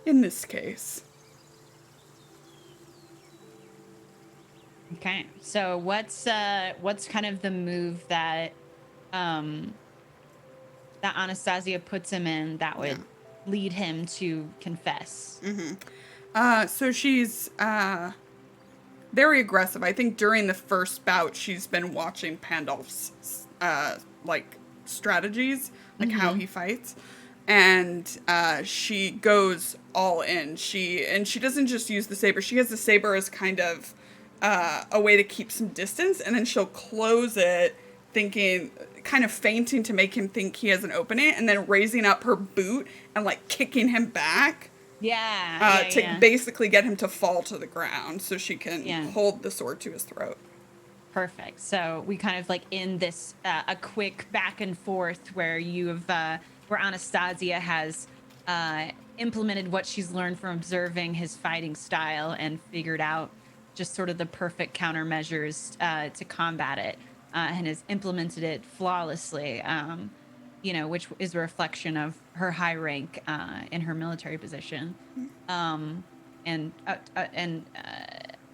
In this case. Okay. So what's kind of the move that that Anastasia puts him in that would lead him to confess. So she's very aggressive. I think during the first bout, she's been watching Pandolf's like strategies, like how he fights, and she goes all in. She doesn't just use the saber. She has the saber as kind of a way to keep some distance, and then she'll close it, thinking, kind of feinting to make him think he has an opening, and then raising up her boot and like kicking him back. To basically get him to fall to the ground so she can hold the sword to his throat. Perfect. So we kind of like in this a quick back and forth where you have where Anastasia has implemented what she's learned from observing his fighting style and figured out just sort of the perfect countermeasures to combat it, and has implemented it flawlessly. Which is a reflection of her high rank in her military position, and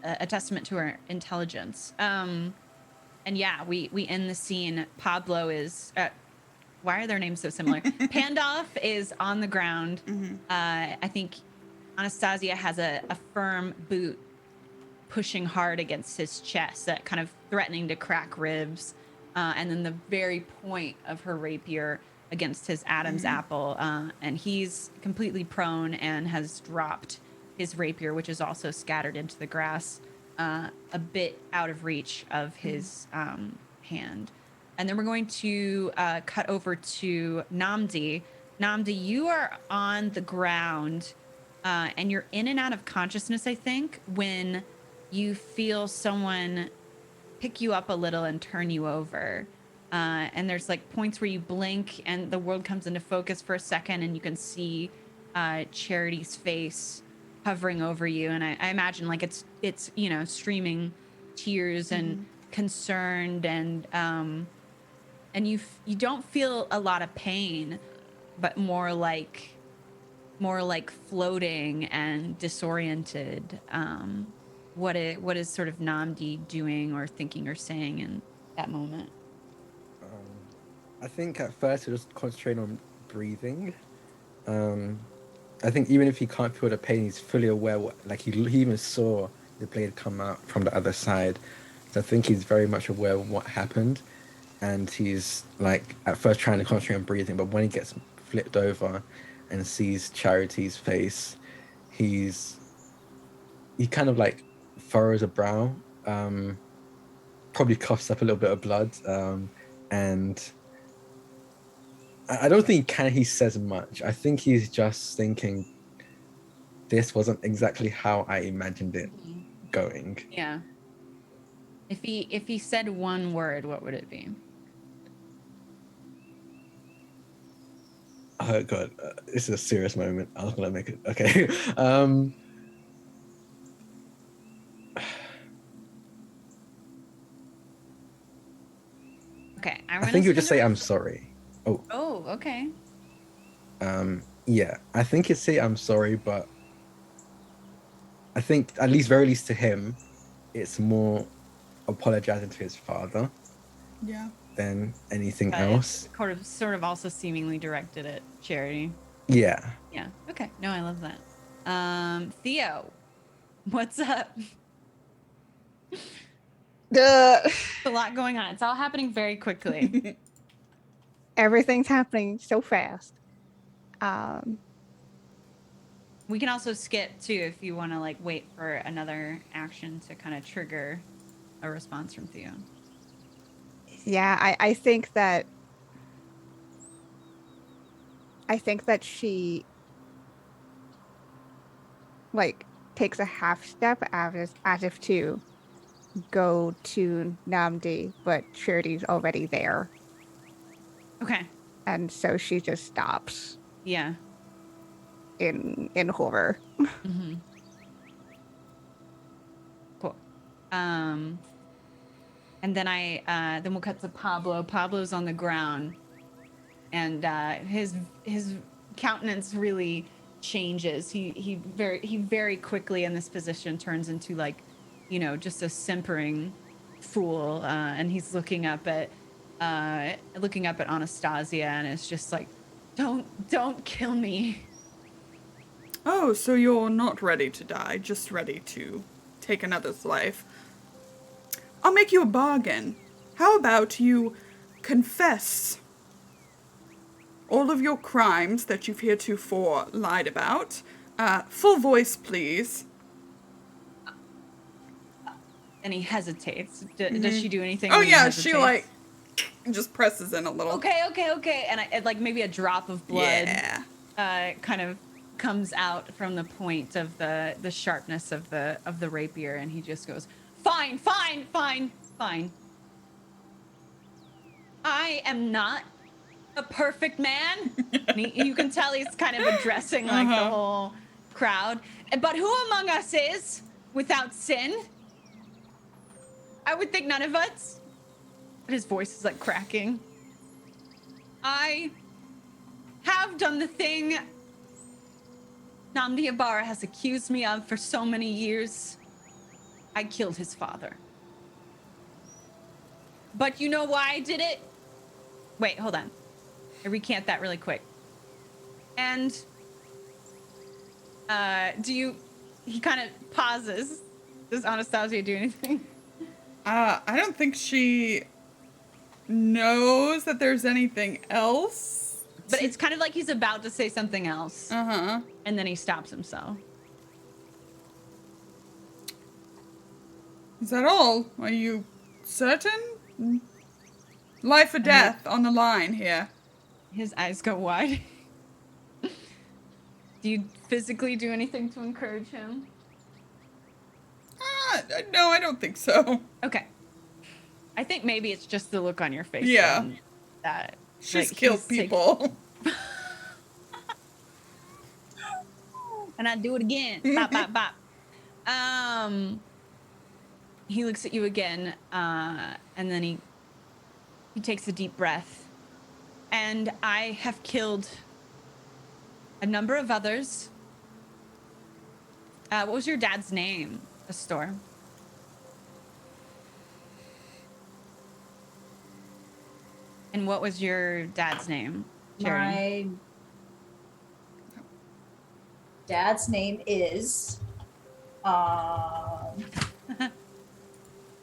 a testament to her intelligence. We end the scene. Pablo is. Why are their names so similar? Pandolf is on the ground. I think Anastasia has a firm boot pushing hard against his chest, that kind of threatening to crack ribs. And then the very point of her rapier against his Adam's apple. And he's completely prone and has dropped his rapier, which is also scattered into the grass, a bit out of reach of his hand. And then we're going to cut over to Namdi. Namdi, you are on the ground and you're in and out of consciousness, I think, when you feel someone pick you up a little and turn you over. And there's like points where you blink and the world comes into focus for a second and you can see Charity's face hovering over you. And I imagine like it's streaming tears and concerned, and you don't feel a lot of pain, but more like floating and disoriented. What is sort of Namdi doing or thinking or saying in that moment? I think at first he'll just concentrate on breathing. I think even if he can't feel the pain, he's fully aware. He even saw the blade come out from the other side. So I think he's very much aware of what happened, and he's like at first trying to concentrate on breathing. But when he gets flipped over and sees Charity's face, he kind of like furrows a brow, probably coughs up a little bit of blood, and I don't think he says much. I think he's just thinking, this wasn't exactly how I imagined it going. Yeah. If he said one word, what would it be? Oh god, this is a serious moment. I was gonna make it. Okay. Okay, I think you'll just say, "I'm sorry." Oh, okay. Yeah, I think he'd say, "I'm sorry," but I think very least to him, it's more apologizing to his father. Yeah. Than anything else. Sort of also seemingly directed at Charity. Yeah. Yeah. Okay. No, I love that. Theo, what's up? A lot going on. It's all happening very quickly. Everything's happening so fast. We can also skip too if you want to like wait for another action to kind of trigger a response from Theo. Yeah, I think that she like takes a half step as if to go to Namdi, but Charity's already there. Okay. And so she just stops. Yeah. In horror. Mm-hmm. Cool. And then then we'll cut to Pablo. Pablo's on the ground, and his countenance really changes. He very quickly in this position turns into like, just a simpering fool, and he's looking up at looking up at Anastasia, and is just like, don't kill me. Oh, so you're not ready to die, just ready to take another's life. I'll make you a bargain. How about you confess all of your crimes that you've heretofore lied about? Full voice, please. And he hesitates. Does she do anything? Oh when he yeah, she hesitates? just presses in a little. Okay. And like maybe a drop of blood Yeah. kind of comes out from the point of the sharpness of the rapier, and he just goes, fine. I am not a perfect man. And you can tell he's kind of addressing like the whole crowd. But who among us is without sin? I would think none of us. But his voice is like cracking. I have done the thing Namdi Ibarra has accused me of for so many years. I killed his father. But you know why I did it? Wait, hold on. I recant that really quick. And he kind of pauses. Does Anastasia do anything? I don't think she knows that there's anything else. But it's kind of like he's about to say something else. Uh-huh. And then he stops himself. Is that all? Are you certain? Life or death on the line here. His eyes go wide. Do you physically do anything to encourage him? No, I don't think so. Okay. I think maybe it's just the look on your face. Yeah. That She's killed people. And I do it again. Bop, bop, bop. He looks at you again, and then he takes a deep breath. And I have killed a number of others. What was your dad's name, Astor? And what was your dad's name, Charity? My dad's name is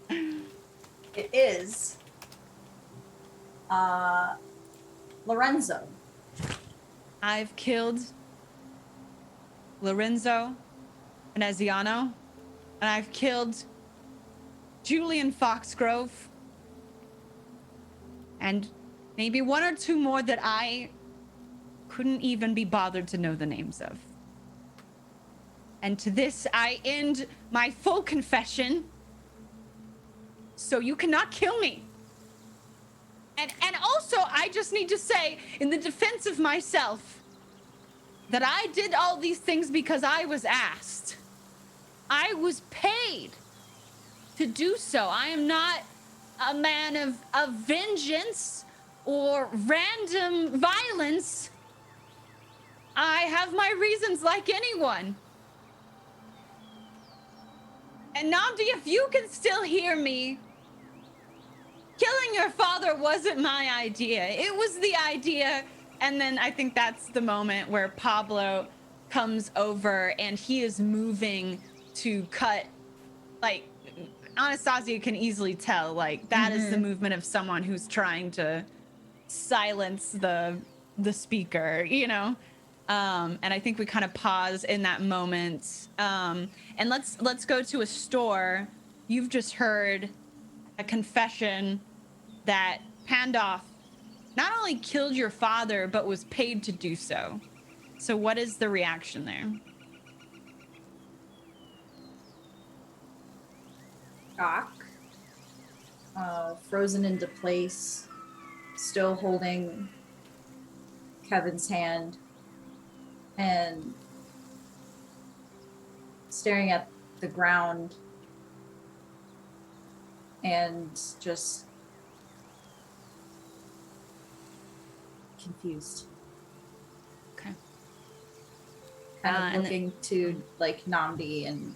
it is Lorenzo. I've killed Lorenzo Veneziano, and I've killed Julian Foxgrove, and maybe one or two more that I couldn't even be bothered to know the names of. And to this, I end my full confession, so you cannot kill me. And also, I just need to say, in the defense of myself, that I did all these things because I was asked. I was paid to do so. I am not a man of vengeance or random violence. I have my reasons like anyone. And Namdi, if you can still hear me, killing your father wasn't my idea. It was the idea. And then I think that's the moment where Pablo comes over and he is moving to cut, like, Anastasia can easily tell, like, that is the movement of someone who's trying to silence the speaker, you know? And I think we kind of pause in that moment. And let's go to a store. You've just heard a confession that Pandolf not only killed your father, but was paid to do so. So what is the reaction there? Shock. Frozen into place, still holding Kevin's hand and staring at the ground and just confused. Okay. Kind of looking to like Namdi and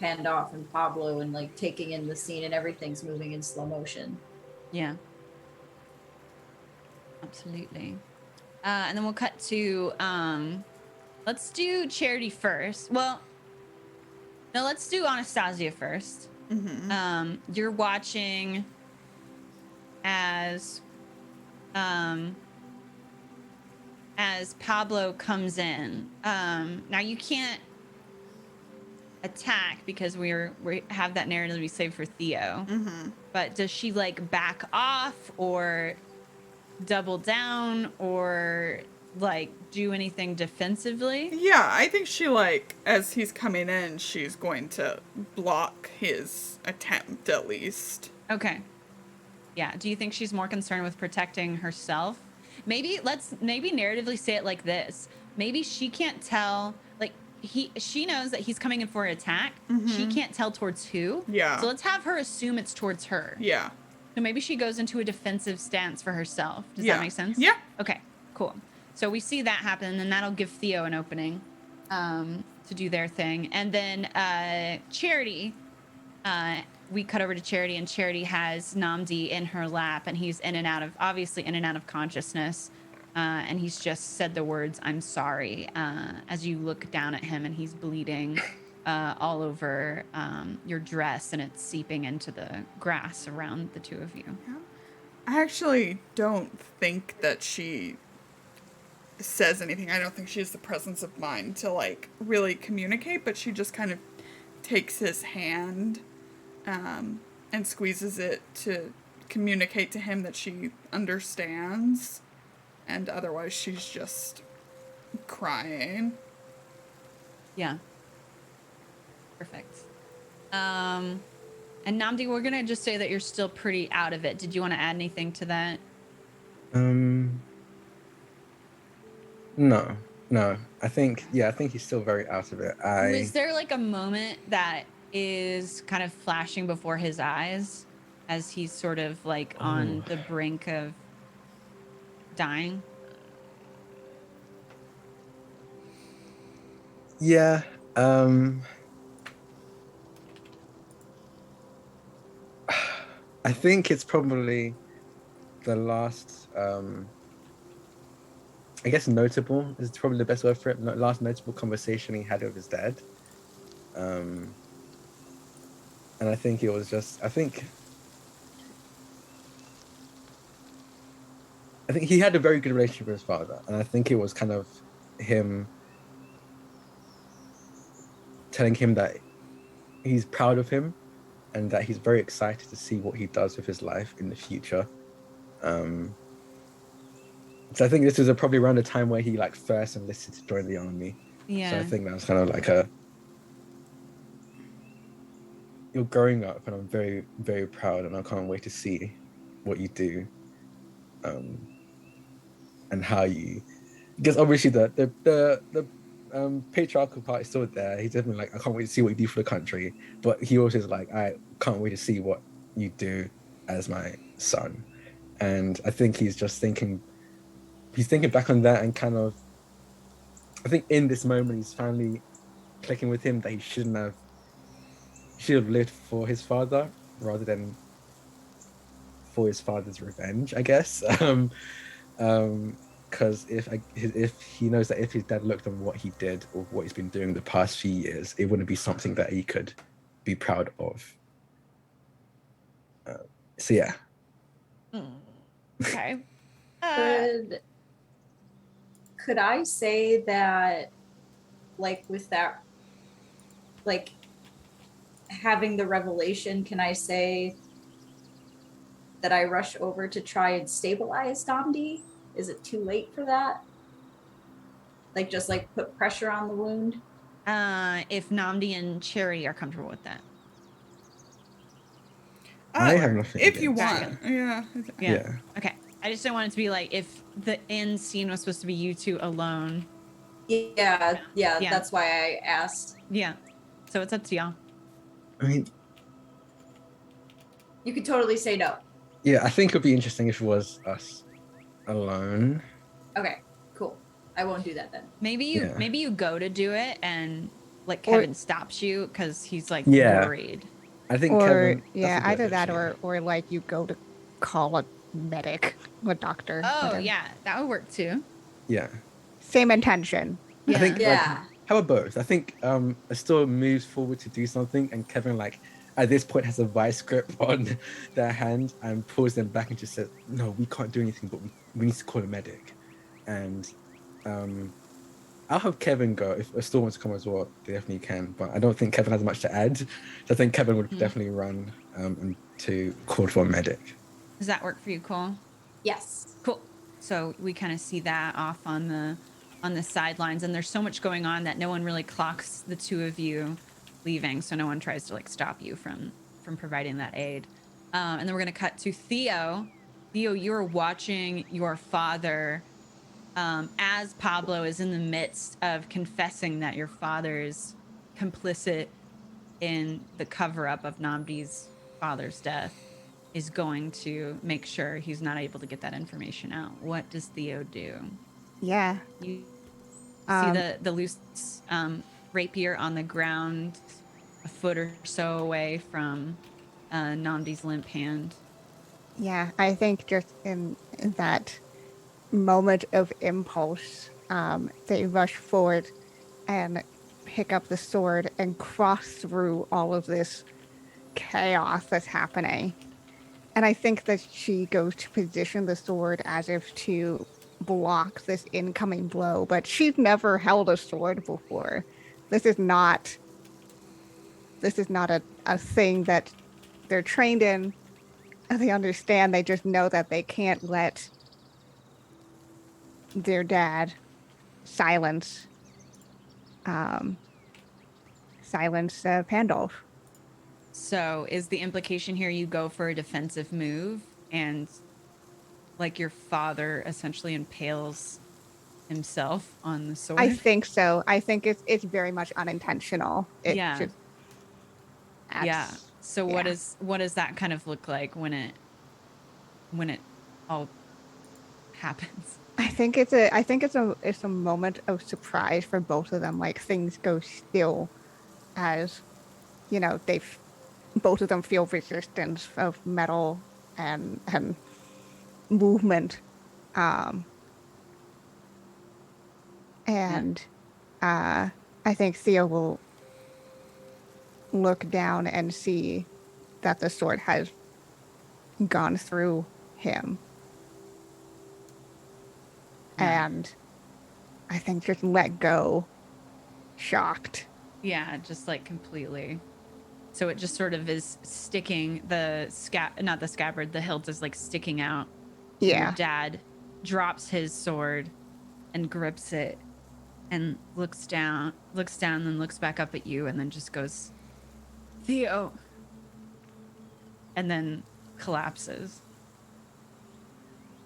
Pandolf and Pablo and like taking in the scene, and everything's moving in slow motion. Yeah. Absolutely. And then we'll cut to let's do Charity first. Well, no, let's do Anastasia first. You're watching as Pablo comes in. Now you can't attack because we have that narrative we saved for Theo. But does she like back off or double down or like do anything defensively? Yeah, I think she, like, as he's coming in, she's going to block his attempt at least. Okay. Yeah. Do you think she's more concerned with protecting herself? Maybe narratively say it like this. Maybe she can't tell, like she knows that he's coming in for an attack. She can't tell towards who. Yeah. So let's have her assume it's towards her. Yeah. So maybe she goes into a defensive stance for herself. Does Yeah. that make sense? Yeah. Okay, cool. So we see that happen, and then that'll give Theo an opening to do their thing. And then Charity, we cut over to Charity, and Charity has Namdi in her lap, and he's obviously in and out of consciousness. And he's just said the words, "I'm sorry," as you look down at him, and he's bleeding all over your dress, and it's seeping into the grass around the two of you. I actually don't think that she says anything. I don't think she has the presence of mind to, like, really communicate, but she just kind of takes his hand and squeezes it to communicate to him that she understands. And otherwise, she's just crying. Yeah. Perfect. And Namdi, we're gonna just say that you're still pretty out of it. Did you want to add anything to that? No. I think he's still very out of it. Was there like a moment that is kind of flashing before his eyes as he's sort of like on the brink of dying? Yeah. I think it's probably the last, I guess notable is probably the best word for it. Last notable conversation he had with his dad. And I think it was just, I think he had a very good relationship with his father. And I think it was kind of him telling him that he's proud of him and that he's very excited to see what he does with his life in the future. So I think this was probably around the time where he like first enlisted to join the army. Yeah. So I think that's kind of like you're growing up and I'm very, very proud and I can't wait to see what you do. And how you, because obviously the patriarchal part is still there. He's definitely like, I can't wait to see what you do for the country. But he also is like, I can't wait to see what you do as my son. And I think he's just thinking back on that and kind of, I think in this moment he's finally clicking with him that he should have lived for his father rather than for his father's revenge, I guess. Because if he knows that if his dad looked on what he did or what he's been doing the past few years, it wouldn't be something that he could be proud of. So yeah. Okay. Could I say that, like, with that, like, having the revelation, can I say that I rush over to try and stabilize Domdi? Is it too late for that? Like, just like put pressure on the wound? If Namdi and Cherry are comfortable with that. I have nothing If you against want. Yeah. Okay. I just don't want it to be like if the end scene was supposed to be you two alone. Yeah, that's why I asked. Yeah. So it's up to y'all. I mean, You could totally say no. yeah, I think it would be interesting if it was us alone. Okay, cool. I won't do that then. Maybe you go to do it and like Or- Kevin stops you because he's like Yeah. worried. I think Or Kevin, yeah, that's a either good that idea. or like you go to call a medic, a doctor. Oh, whatever. yeah, that would work too. Yeah. Same intention. I think Yeah. how about both? I think Astor moves forward to do something, and Kevin at this point has a vice grip on their hand and pulls them back and just says, "No, we can't do anything, but we need to call a medic." And I'll have Kevin go if Astor wants to come as well. They definitely can, but I don't think Kevin has much to add. So I think Kevin would definitely run and to call for a medic. Does that work for you, Cole? Yes. Cool. So we kind of see that off on the sidelines, and there's so much going on that no one really clocks the two of you leaving, so no one tries to stop you from providing that aid. And then we're gonna cut to Theo. Theo, you're watching your father as Pablo is in the midst of confessing that your father's complicit in the cover-up of Namdi's father's death, is going to make sure he's not able to get that information out. What does Theo do? Yeah. You see the loose rapier on the ground a foot or so away from Namdi's limp hand. Yeah, I think just in that moment of impulse, they rush forward and pick up the sword and cross through all of this chaos that's happening. And I think that she goes to position the sword as if to block this incoming blow, but she's never held a sword before. This is not a thing that they're trained in. They understand. They just know that they can't let their dad silence Pandolf. So is the implication here you go for a defensive move and your father essentially impales himself on the sword? I think so. I think it's very much unintentional. Yeah. So yeah. what does that kind of look like when it all happens? I think it's a moment of surprise for both of them. Like things go still, as both of them feel resistance of metal and movement. I think Theo will look down and see that the sword has gone through him. Yeah. And I think just let go, shocked. Yeah, just completely. So it just sort of is sticking not the scabbard, the hilt is sticking out. Yeah. And your dad drops his sword and grips it and looks down, then looks back up at you and then just goes, Theo. And then collapses.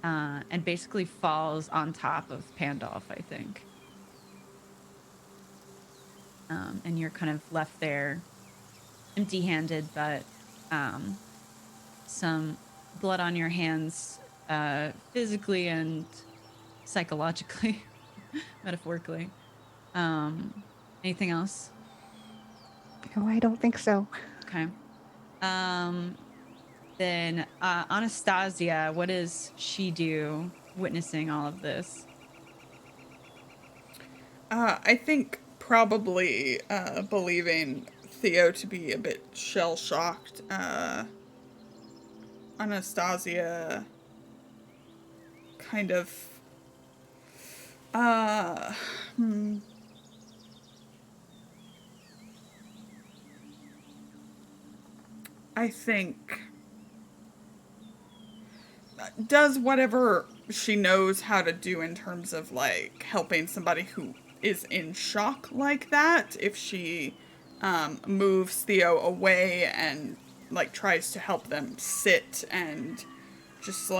And basically falls on top of Pandolf, I think. And you're kind of left there empty-handed, but some blood on your hands, physically and psychologically, metaphorically. Anything else? No, I don't think so. Okay. Then Anastasia, what does she do witnessing all of this? I think probably believing Theo to be a bit shell-shocked. Anastasia kind of I think does whatever she knows how to do in terms of helping somebody who is in shock like that. If she moves Theo away and tries to help them sit and just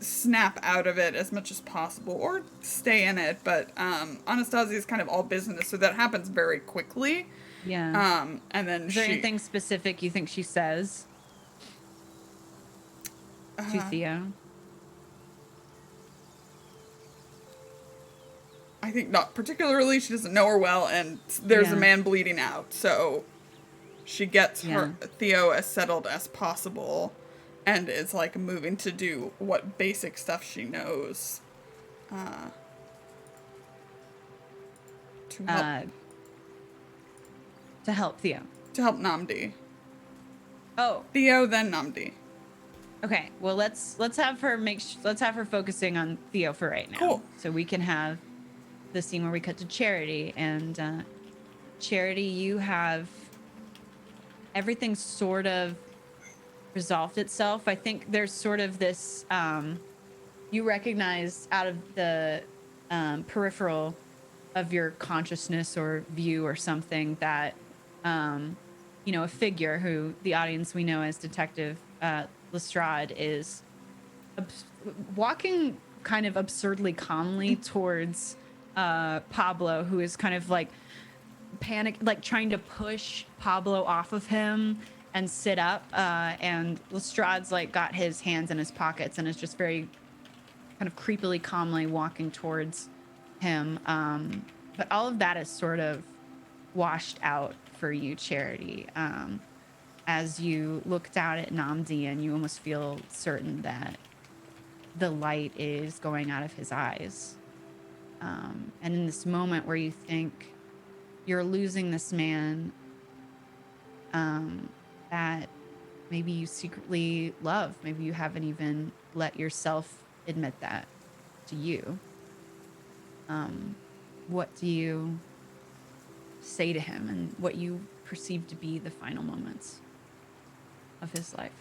snap out of it as much as possible or stay in it. But Anastasia is kind of all business, so that happens very quickly. Yeah. And then is there anything specific you think she says to Theo? I think not particularly. She doesn't know her well, and there's a man bleeding out, so she gets Yeah. Theo as settled as possible and is like moving to do what basic stuff she knows to help Theo. Namdi. Oh, Theo, then Namdi. okay. Well, let's have her let's have her focusing on Theo for right now. Cool. So we can have the scene where we cut to Charity, and Charity, you have everything sort of resolved itself. I think there's sort of this you recognize out of the peripheral of your consciousness or view or something that a figure who the audience we know as Detective Lestrade is walking kind of absurdly calmly towards Pablo, who is kind of like like trying to push Pablo off of him and sit up, and Lestrade's like got his hands in his pockets and is just very kind of creepily calmly walking towards him. But all of that is sort of washed out for you, Charity, as you look down at Namdi and you almost feel certain that the light is going out of his eyes. And in this moment where you think you're losing this man that maybe you secretly love, maybe you haven't even let yourself admit that to you. What do you say to him and what you perceive to be the final moments of his life?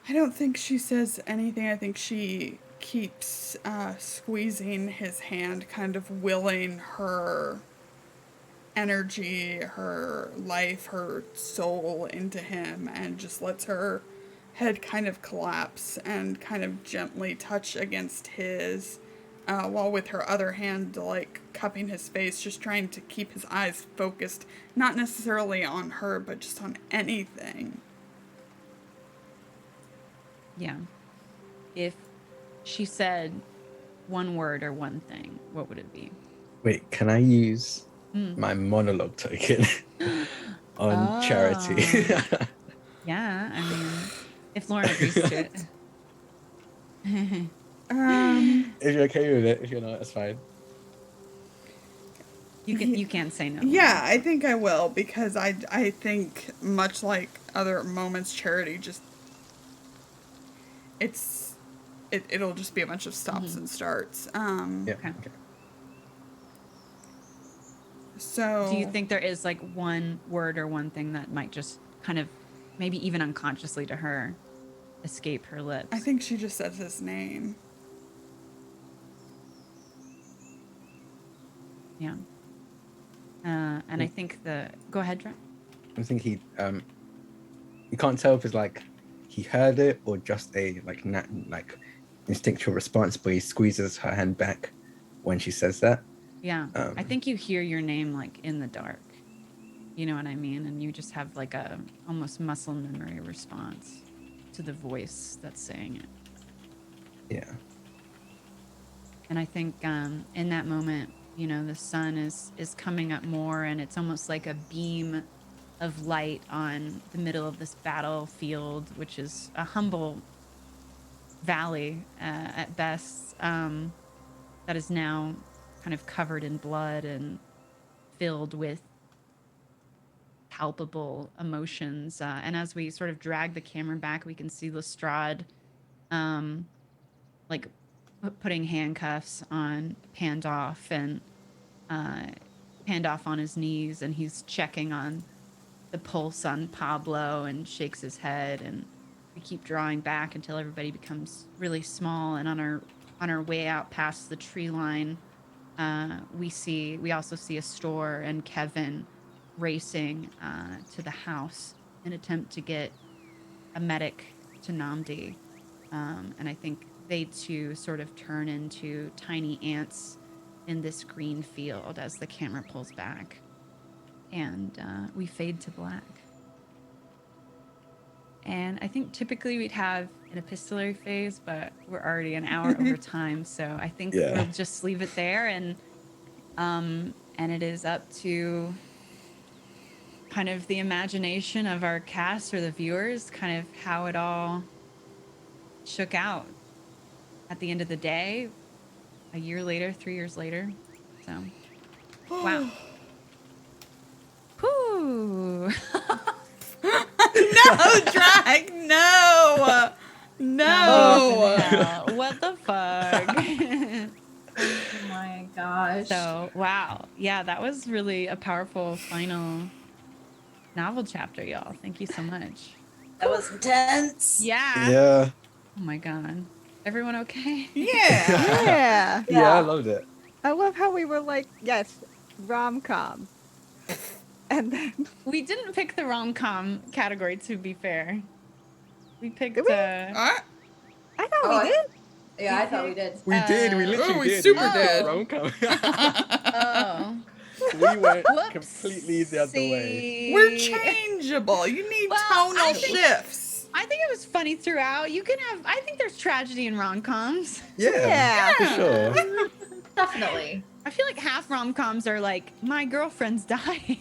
I don't think she says anything. I think she keeps squeezing his hand, kind of willing her energy, her life, her soul into him, and just lets her head kind of collapse and kind of gently touch against his, while with her other hand like cupping his face, just trying to keep his eyes focused, not necessarily on her, but just on anything. Yeah. If she said one word or one thing, what would it be? Wait, can I use my monologue token on Charity? Yeah, I mean, if Lauren agrees to it. If you're okay with it, if you're not, that's fine. You can say no. Yeah, I think I will, because I think much like other moments, Charity just it'll just be a bunch of stops and starts. Yeah. Okay. So Do you think there is like one word or one thing that might just kind of, maybe even unconsciously to her, escape her lips? I think she just says his name. Yeah. And I think go ahead, Dre. I think you can't tell if it's like he heard it or just a like instinctual response, but he squeezes her hand back when she says that. Yeah. I think you hear your name like in the dark. You know what I mean? And you just have like a almost muscle memory response to the voice that's saying it. Yeah. And I think in that moment, the sun is coming up more, and it's almost like a beam of light on the middle of this battlefield, which is a humble valley at best, that is now kind of covered in blood and filled with palpable emotions. And as we sort of drag the camera back, we can see Lestrade like putting handcuffs on Pandolf, and Pandolf on his knees, and he's checking on the pulse on Pablo and shakes his head, and we keep drawing back until everybody becomes really small. And on our way out past the tree line, we also see a store and Kevin racing to the house in an attempt to get a medic to Namdi. And I think they too sort of turn into tiny ants in this green field as the camera pulls back, and we fade to black. And I think typically we'd have an epistolary phase, but we're already an hour over time, so I think we'll just leave it there, and it is up to kind of the imagination of our cast or the viewers, kind of how it all shook out at the end of the day, a year later, 3 years later. So, wow. Whew. No, Drag, no. No. Hell, what the fuck? Oh my gosh. So, wow. Yeah, that was really a powerful final novel chapter, y'all. Thank you so much. That was intense. Yeah. Yeah. Oh my god. Everyone okay? Yeah. Yeah. Yeah, I loved it. I love how we were like, yes, rom-com. And then We didn't pick the rom-com category, to be fair. We picked Did we? Alright. I thought Oh, we did. Yeah, I thought we did. We did. We literally we did. super we did. rom-com. Oh. We went Whoops. completely the other way. We're changeable. You need Well, tonal I think- shifts. I think it was funny throughout. You can have, I think there's tragedy in rom-coms. Yeah, for sure. Definitely. I feel like half rom-coms are like, my girlfriend's dying.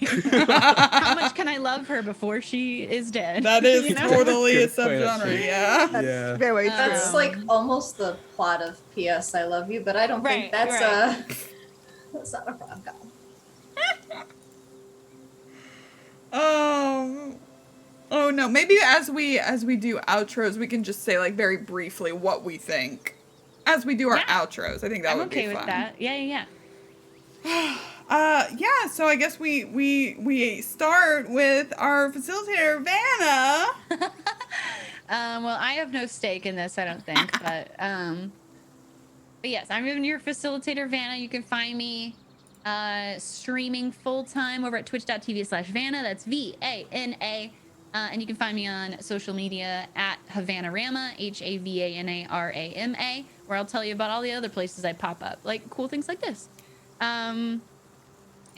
How much can I love her before she is dead? That is You know? totally a Good point, subgenre, actually. yeah. That's Yeah. very true. That's like almost the plot of P.S. I Love You, but I don't think Right, that's right. that's not a rom-com. Oh no, maybe as we do outros, we can just say like very briefly what we think as we do our Yeah. outros. I think that I'm would okay be with fun. that. Yeah. Yeah, so I guess we start with our facilitator, Vanna. Well, I have no stake in this, I don't think, but yes, I'm your facilitator, Vanna. You can find me streaming full time over at twitch.tv/Vanna. That's VANA. And you can find me on social media at Havanarama, HAVANARAMA, where I'll tell you about all the other places I pop up, like cool things like this. Yeah,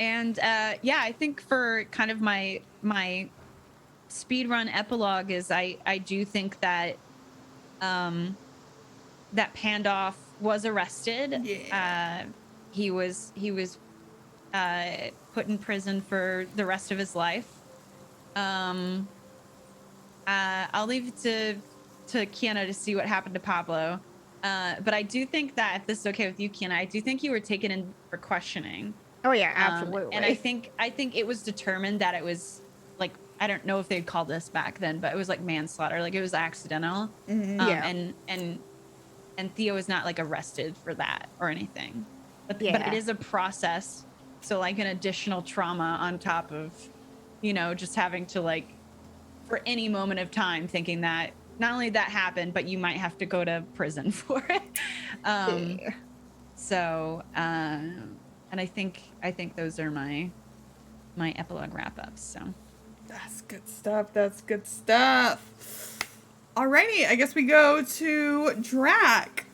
I think for kind of my speedrun epilogue is I do think that that Pandoff was arrested. Yeah. He was put in prison for the rest of his life. I'll leave it to Kiana to see what happened to Pablo. But I do think that, if this is okay with you, Kiana, I do think you were taken in for questioning. Oh yeah, absolutely. And I think it was determined that it was like, I don't know if they'd call this back then, but it was like manslaughter, like it was accidental. Yeah. And Theo is not like arrested for that or anything, but Yeah. it is a process. So like an additional trauma on top of, just having to like, for any moment of time, thinking that not only that happened, but you might have to go to prison for it. Yeah. So, and I think those are my epilogue wrap-ups. So That's good stuff. That's good stuff. Alrighty, I guess we go to Drac.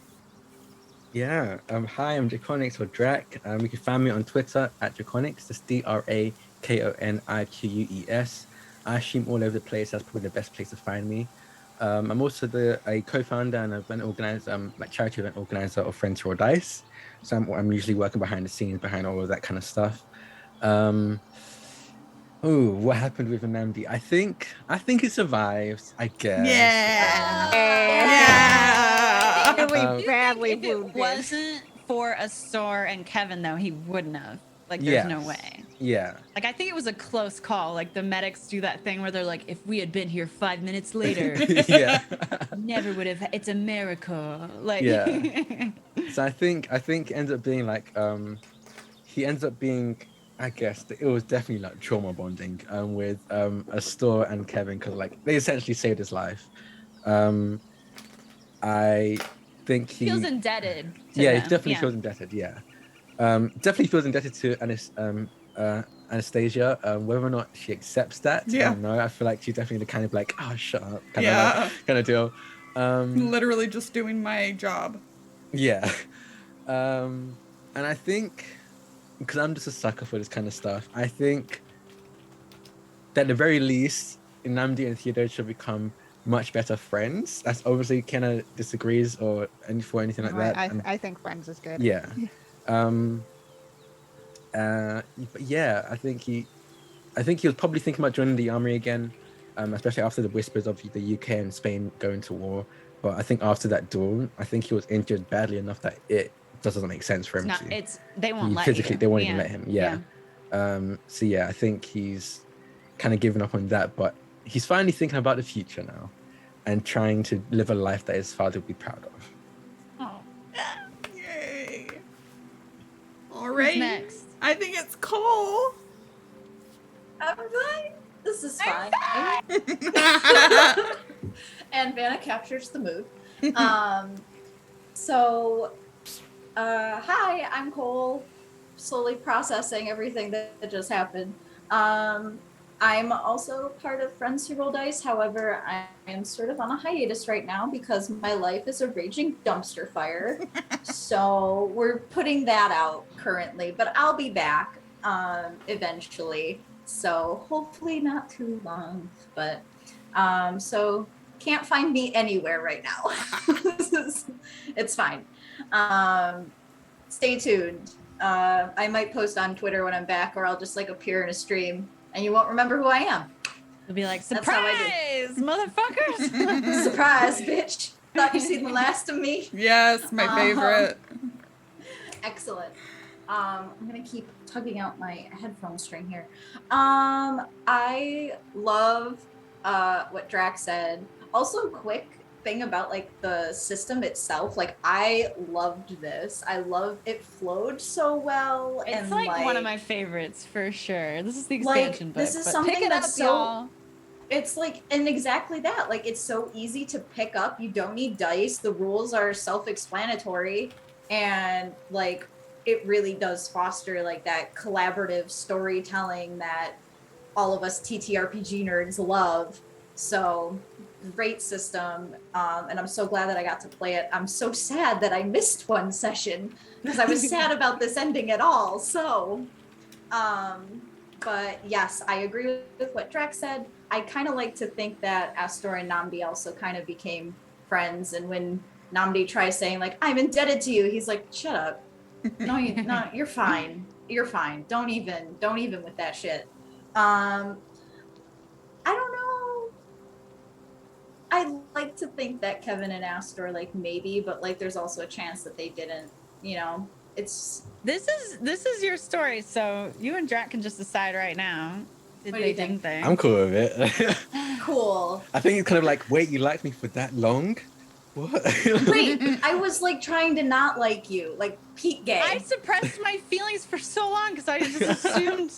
Yeah. Hi, I'm Draconics or Drac. You can find me on Twitter at Draconics. That's DRAKONIQUES. I stream all over the place. That's probably the best place to find me. I'm also a co-founder and event organizer, like charity event organizer of Friends Roll Dice. So I'm usually working behind the scenes, behind all of that kind of stuff. What happened with Nnamdi? I think it survives, I guess. Yeah. Yeah. Really I badly think if it wounded. wasn't for Astor and Kevin, though, he wouldn't have. Like, there's no Yes. way. Yeah. Like, I think it was a close call. Like, the medics do that thing where they're like, if we had been here 5 minutes later, Yeah. never would have. It's a miracle. Like, Yeah. So I think it ends up being like he ends up being, I guess it was definitely like trauma bonding with Astor and Kevin, because like they essentially saved his life. I think he feels indebted. To he them. definitely feels indebted. Yeah, definitely feels indebted to Anastasia. Whether or not she accepts that, I don't know. I feel like she's definitely the kind of like, oh, shut up, kind of deal. Literally just doing my job. Yeah. And I think, because I'm just a sucker for this kind of stuff, I think that at the very least, Nnamdi and Theodore should become much better friends. That's obviously Kenna disagrees or anything like that. I think Friends is good. Yeah. But yeah, I think I think he was probably thinking about joining the army again, especially after the whispers of the UK and Spain going to war. But I think after that duel, I think he was injured badly enough that it just doesn't make sense for him to. They won't let physically, you. they won't even let him. Yeah. So yeah, I think he's kind of given up on that, but he's finally thinking about the future now and trying to live a life that his father would be proud of. Oh. Yay. All Who's right. next? I think it's Cole. I'm fine. This is fine. And Vanna captures the mood. Hi, I'm Cole. Slowly processing everything that just happened. I'm also part of Friends Who Roll Dice. However, I am sort of on a hiatus right now because my life is a raging dumpster fire. So we're putting that out currently, but I'll be back eventually. So hopefully not too long, but so can't find me anywhere right now. It's fine. Stay tuned. I might post on Twitter when I'm back, or I'll just like appear in a stream and you won't remember who I am. You'll be like, That's how I surprise, motherfuckers! Surprise, bitch. Thought you seen the last of me. Yes, my favorite. Excellent. I'm gonna keep tugging out my headphone string here. I love what Drac said. Also, quick thing about like the system itself. Like, I loved this. I love it. Flowed so well. It's and like one of my favorites for sure. This is the Like, expansion book. this is but something pick it that's up, so- y'all. It's like, and exactly that. Like, it's so easy to pick up. You don't need dice. The rules are self-explanatory, and like, it really does foster like that collaborative storytelling that all of us TTRPG nerds love. So great system, and I'm so glad that I got to play it. I'm so sad that I missed one session because I was sad about this ending at all. So, but yes, I agree with what Drac said. I kind of like to think that Astor and Namdi also kind of became friends, and when Namdi tries saying like, "I'm indebted to you," he's like, "Shut up. No, you're fine. You're fine. Don't even with that shit." I don't know. I like to think that Kevin and Astor like maybe, but like there's also a chance that they didn't. You know, it's This is your story, so you and Drac can just decide right now. Did What do they you think? think? I'm cool with it. cool. I think it's kind of like, wait, you liked me for that long? What? Wait, I was like trying to not like you, like peak gay. I suppressed my feelings for so long because I just assumed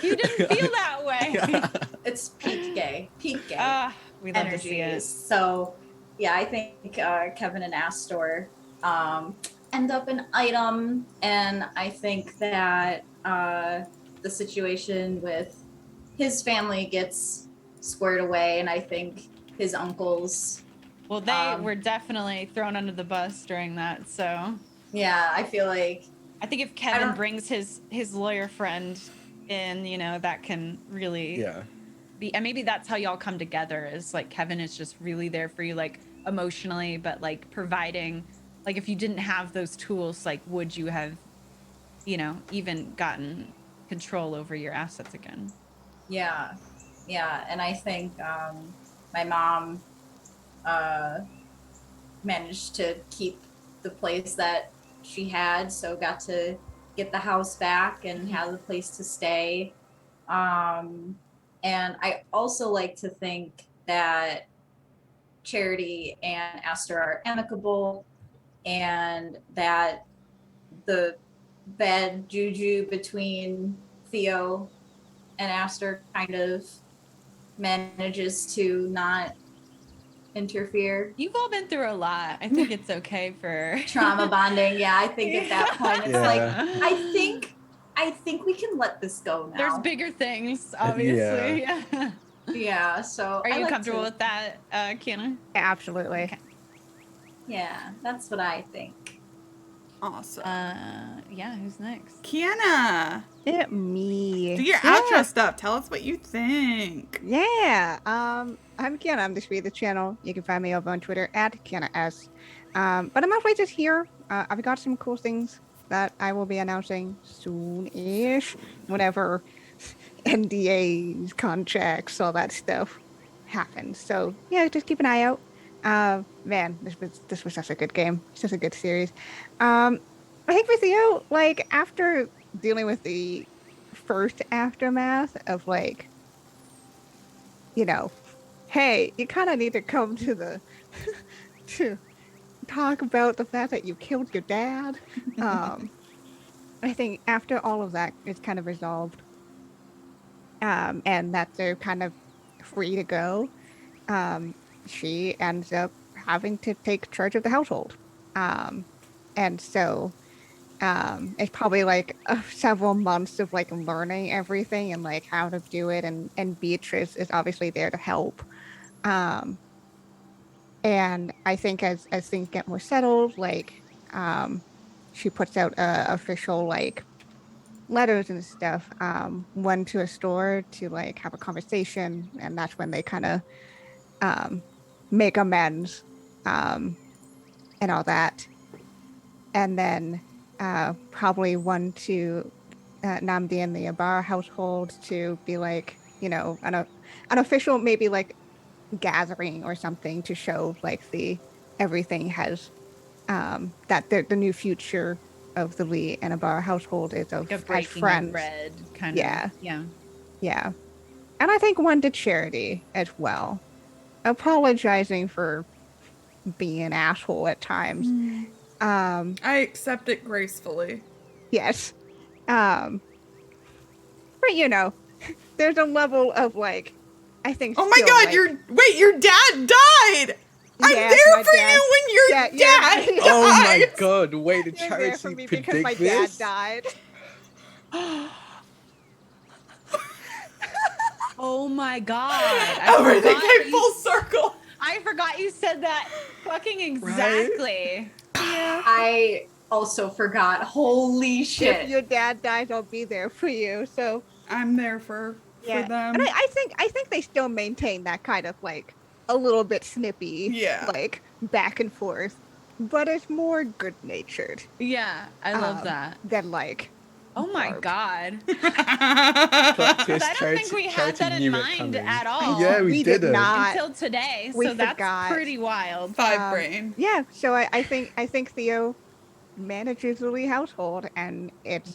you didn't feel that way. It's peak gay. Peak gay. We love to see energies. it. So, yeah, I think Kevin and Astor end up an item, and I think that the situation with his family gets squared away, and I think his uncles. Well, they were definitely thrown under the bus during that, so. Yeah, I feel like. I think if Kevin brings his lawyer friend in, you know, that can really. Yeah. And maybe that's how y'all come together, is like Kevin is just really there for you, like emotionally, but like providing, like if you didn't have those tools, like would you have, you know, even gotten control over your assets again? Yeah, and I think my mom managed to keep the place that she had, so got to get the house back and have a place to stay. And I also like to think that Charity and Astor are amicable, and that the bad juju between Theo and Astor kind of manages to not interfere. You've all been through a lot. I think it's okay for Trauma bonding. Yeah, I think at that point it's Yeah. like I think we can let this go now. There's bigger things, obviously. Yeah. Yeah, so Are I you like comfortable to- with that, Kiana? Absolutely. Okay. Yeah, that's what I think. Awesome. Yeah, who's next? Kiana, It me. do your outro stuff. Tell us what you think. Yeah. I'm Kiana. I'm the Speed of the channel. You can find me over on Twitter at KianaS. But I'm mostly just here. I've got some cool things that I will be announcing soon-ish. Whenever NDAs, contracts, all that stuff happens. So yeah, just keep an eye out. Man, this was such a good game, such a good series. I think with you, like after dealing with the first aftermath of like, you know, hey, you kind of need to come to the to talk about the fact that you killed your dad. I think after all of that is kind of resolved, and that they're kind of free to go, she ends up having to take charge of the household. And so it's probably like several months of like learning everything and like how to do it, and Beatrice is obviously there to help. Um, and I think as things get more settled, like she puts out official like letters and stuff, one to a store to like have a conversation, and that's when they kind of um, make amends, and all that. And then probably one to Namdi and the Abar household to be like, an official maybe like gathering or something to show like the everything has that the new future of the Lee and Abar household is of Like a as breaking friends. of bread kind Yeah. of. Yeah. Yeah. And I think one to Charity as well, apologizing for being an asshole at times. I accept it gracefully. Yes. But there's a level of like, I think. Oh my still, god, like, your dad died! I'm Yes, there my for dad- you when your Yeah, dad yeah. died! Oh my god, wait, did You're there for Charity me because my predict this? dad died. Oh my god. Everything forgot came you- full circle! I forgot you said that fucking exactly. Yeah. I also forgot. Holy If shit. your dad dies, I'll be there for you. So I'm there for them. And I think they still maintain that kind of like a little bit snippy, Yeah. like back and forth, but it's more good natured Yeah, I love that. than like. Oh my barbed. god. Plot twist, I don't think we had Charity that in knew it mind coming. at all. Yeah, we did didn't. not. Until today, We so that's forgot. pretty wild. Five brain. Yeah, so I think Theo manages the Lee household, and it's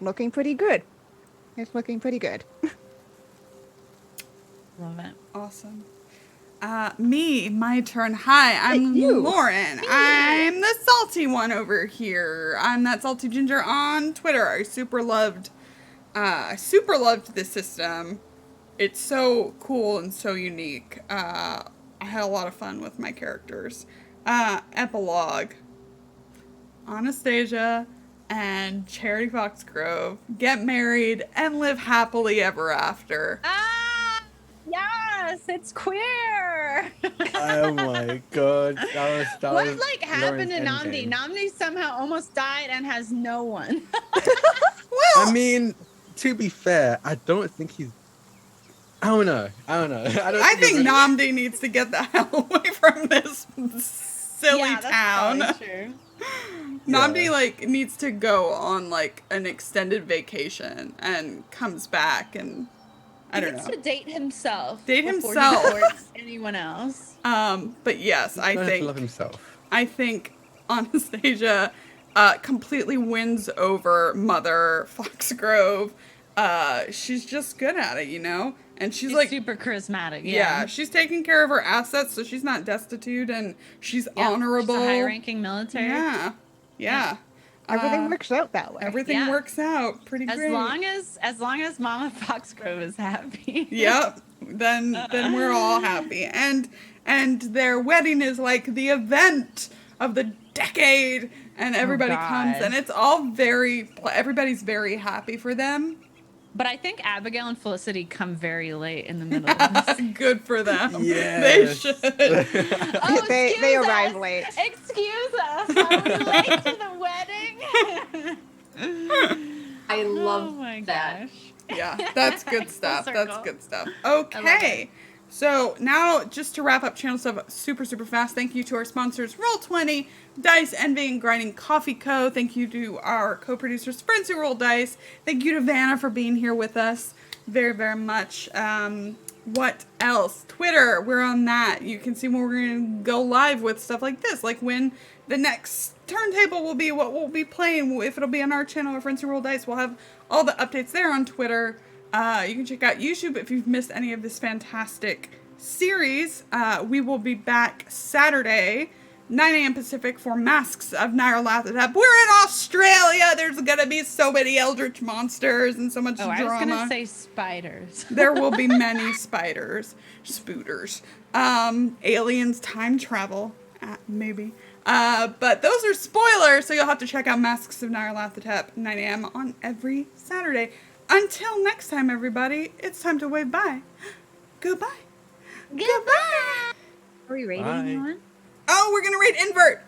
looking pretty good. It's looking pretty good. Love it. Awesome. My turn. Hi, I'm you. Lauren. I'm the salty one over here. I'm that salty ginger on Twitter. I super loved this system. It's so cool and so unique. I had a lot of fun with my characters. Epilogue. Anastasia and Charity Foxgrove get married and live happily ever after. Yes, it's queer. Oh my god, that What was like happened to Lauren's Namdi? endgame. Namdi somehow almost died and has no one. I mean, to be fair, I don't think he's. I don't know. I think Namdi needs to get the hell away from this silly town. True. Namdi like needs to go on like an extended vacation and comes back, and I don't know. To date himself. Date before himself. He courts anyone else. But yes, I Learn to love think himself. Anastasia completely wins over Mother Foxgrove. She's just good at it, and she's like super charismatic. yeah, she's taking care of her assets, so she's not destitute, and she's honorable. She's a high-ranking military. Yeah. Everything works out that way. Everything works out pretty As great. long as Mama Foxgrove is happy. Yep. Then we're all happy. And their wedding is like the event of the decade, and everybody comes, and it's all everybody's very happy for them. But I think Abigail and Felicity come very late in the middle of this. Good for them. Yes. They should. Oh, they excuse arrive us. late. Excuse us. Are we late to the wedding? I love oh my that. gosh. Yeah, that's good stuff. Full That's circle. good stuff. I love Okay. So now, just to wrap up channel stuff super fast, thank you to our sponsors, Roll20, Dice, Envy, and Grinding Coffee Co. Thank you to our co-producers, Friends Who Roll Dice. Thank you to Vanna for being here with us very much. What else? Twitter, we're on that. You can see when we're going to go live with stuff like this, like when the next turntable will be, what we'll be playing, if it'll be on our channel or Friends Who Roll Dice. We'll have all the updates there on Twitter. You can check out YouTube if you've missed any of this fantastic series. We will be back Saturday, 9 a.m. Pacific for Masks of Nyarlathotep. We're in Australia. There's going to be so many eldritch monsters and so much drama. I was going to say spiders. There will be many spiders, spooters, aliens, time travel, maybe. But those are spoilers, so you'll have to check out Masks of Nyarlathotep, 9 a.m. on every Saturday. Until next time, everybody, it's time to wave bye. Goodbye. Goodbye. Are we rating Bye. anyone? Oh, we're going to rate Invert.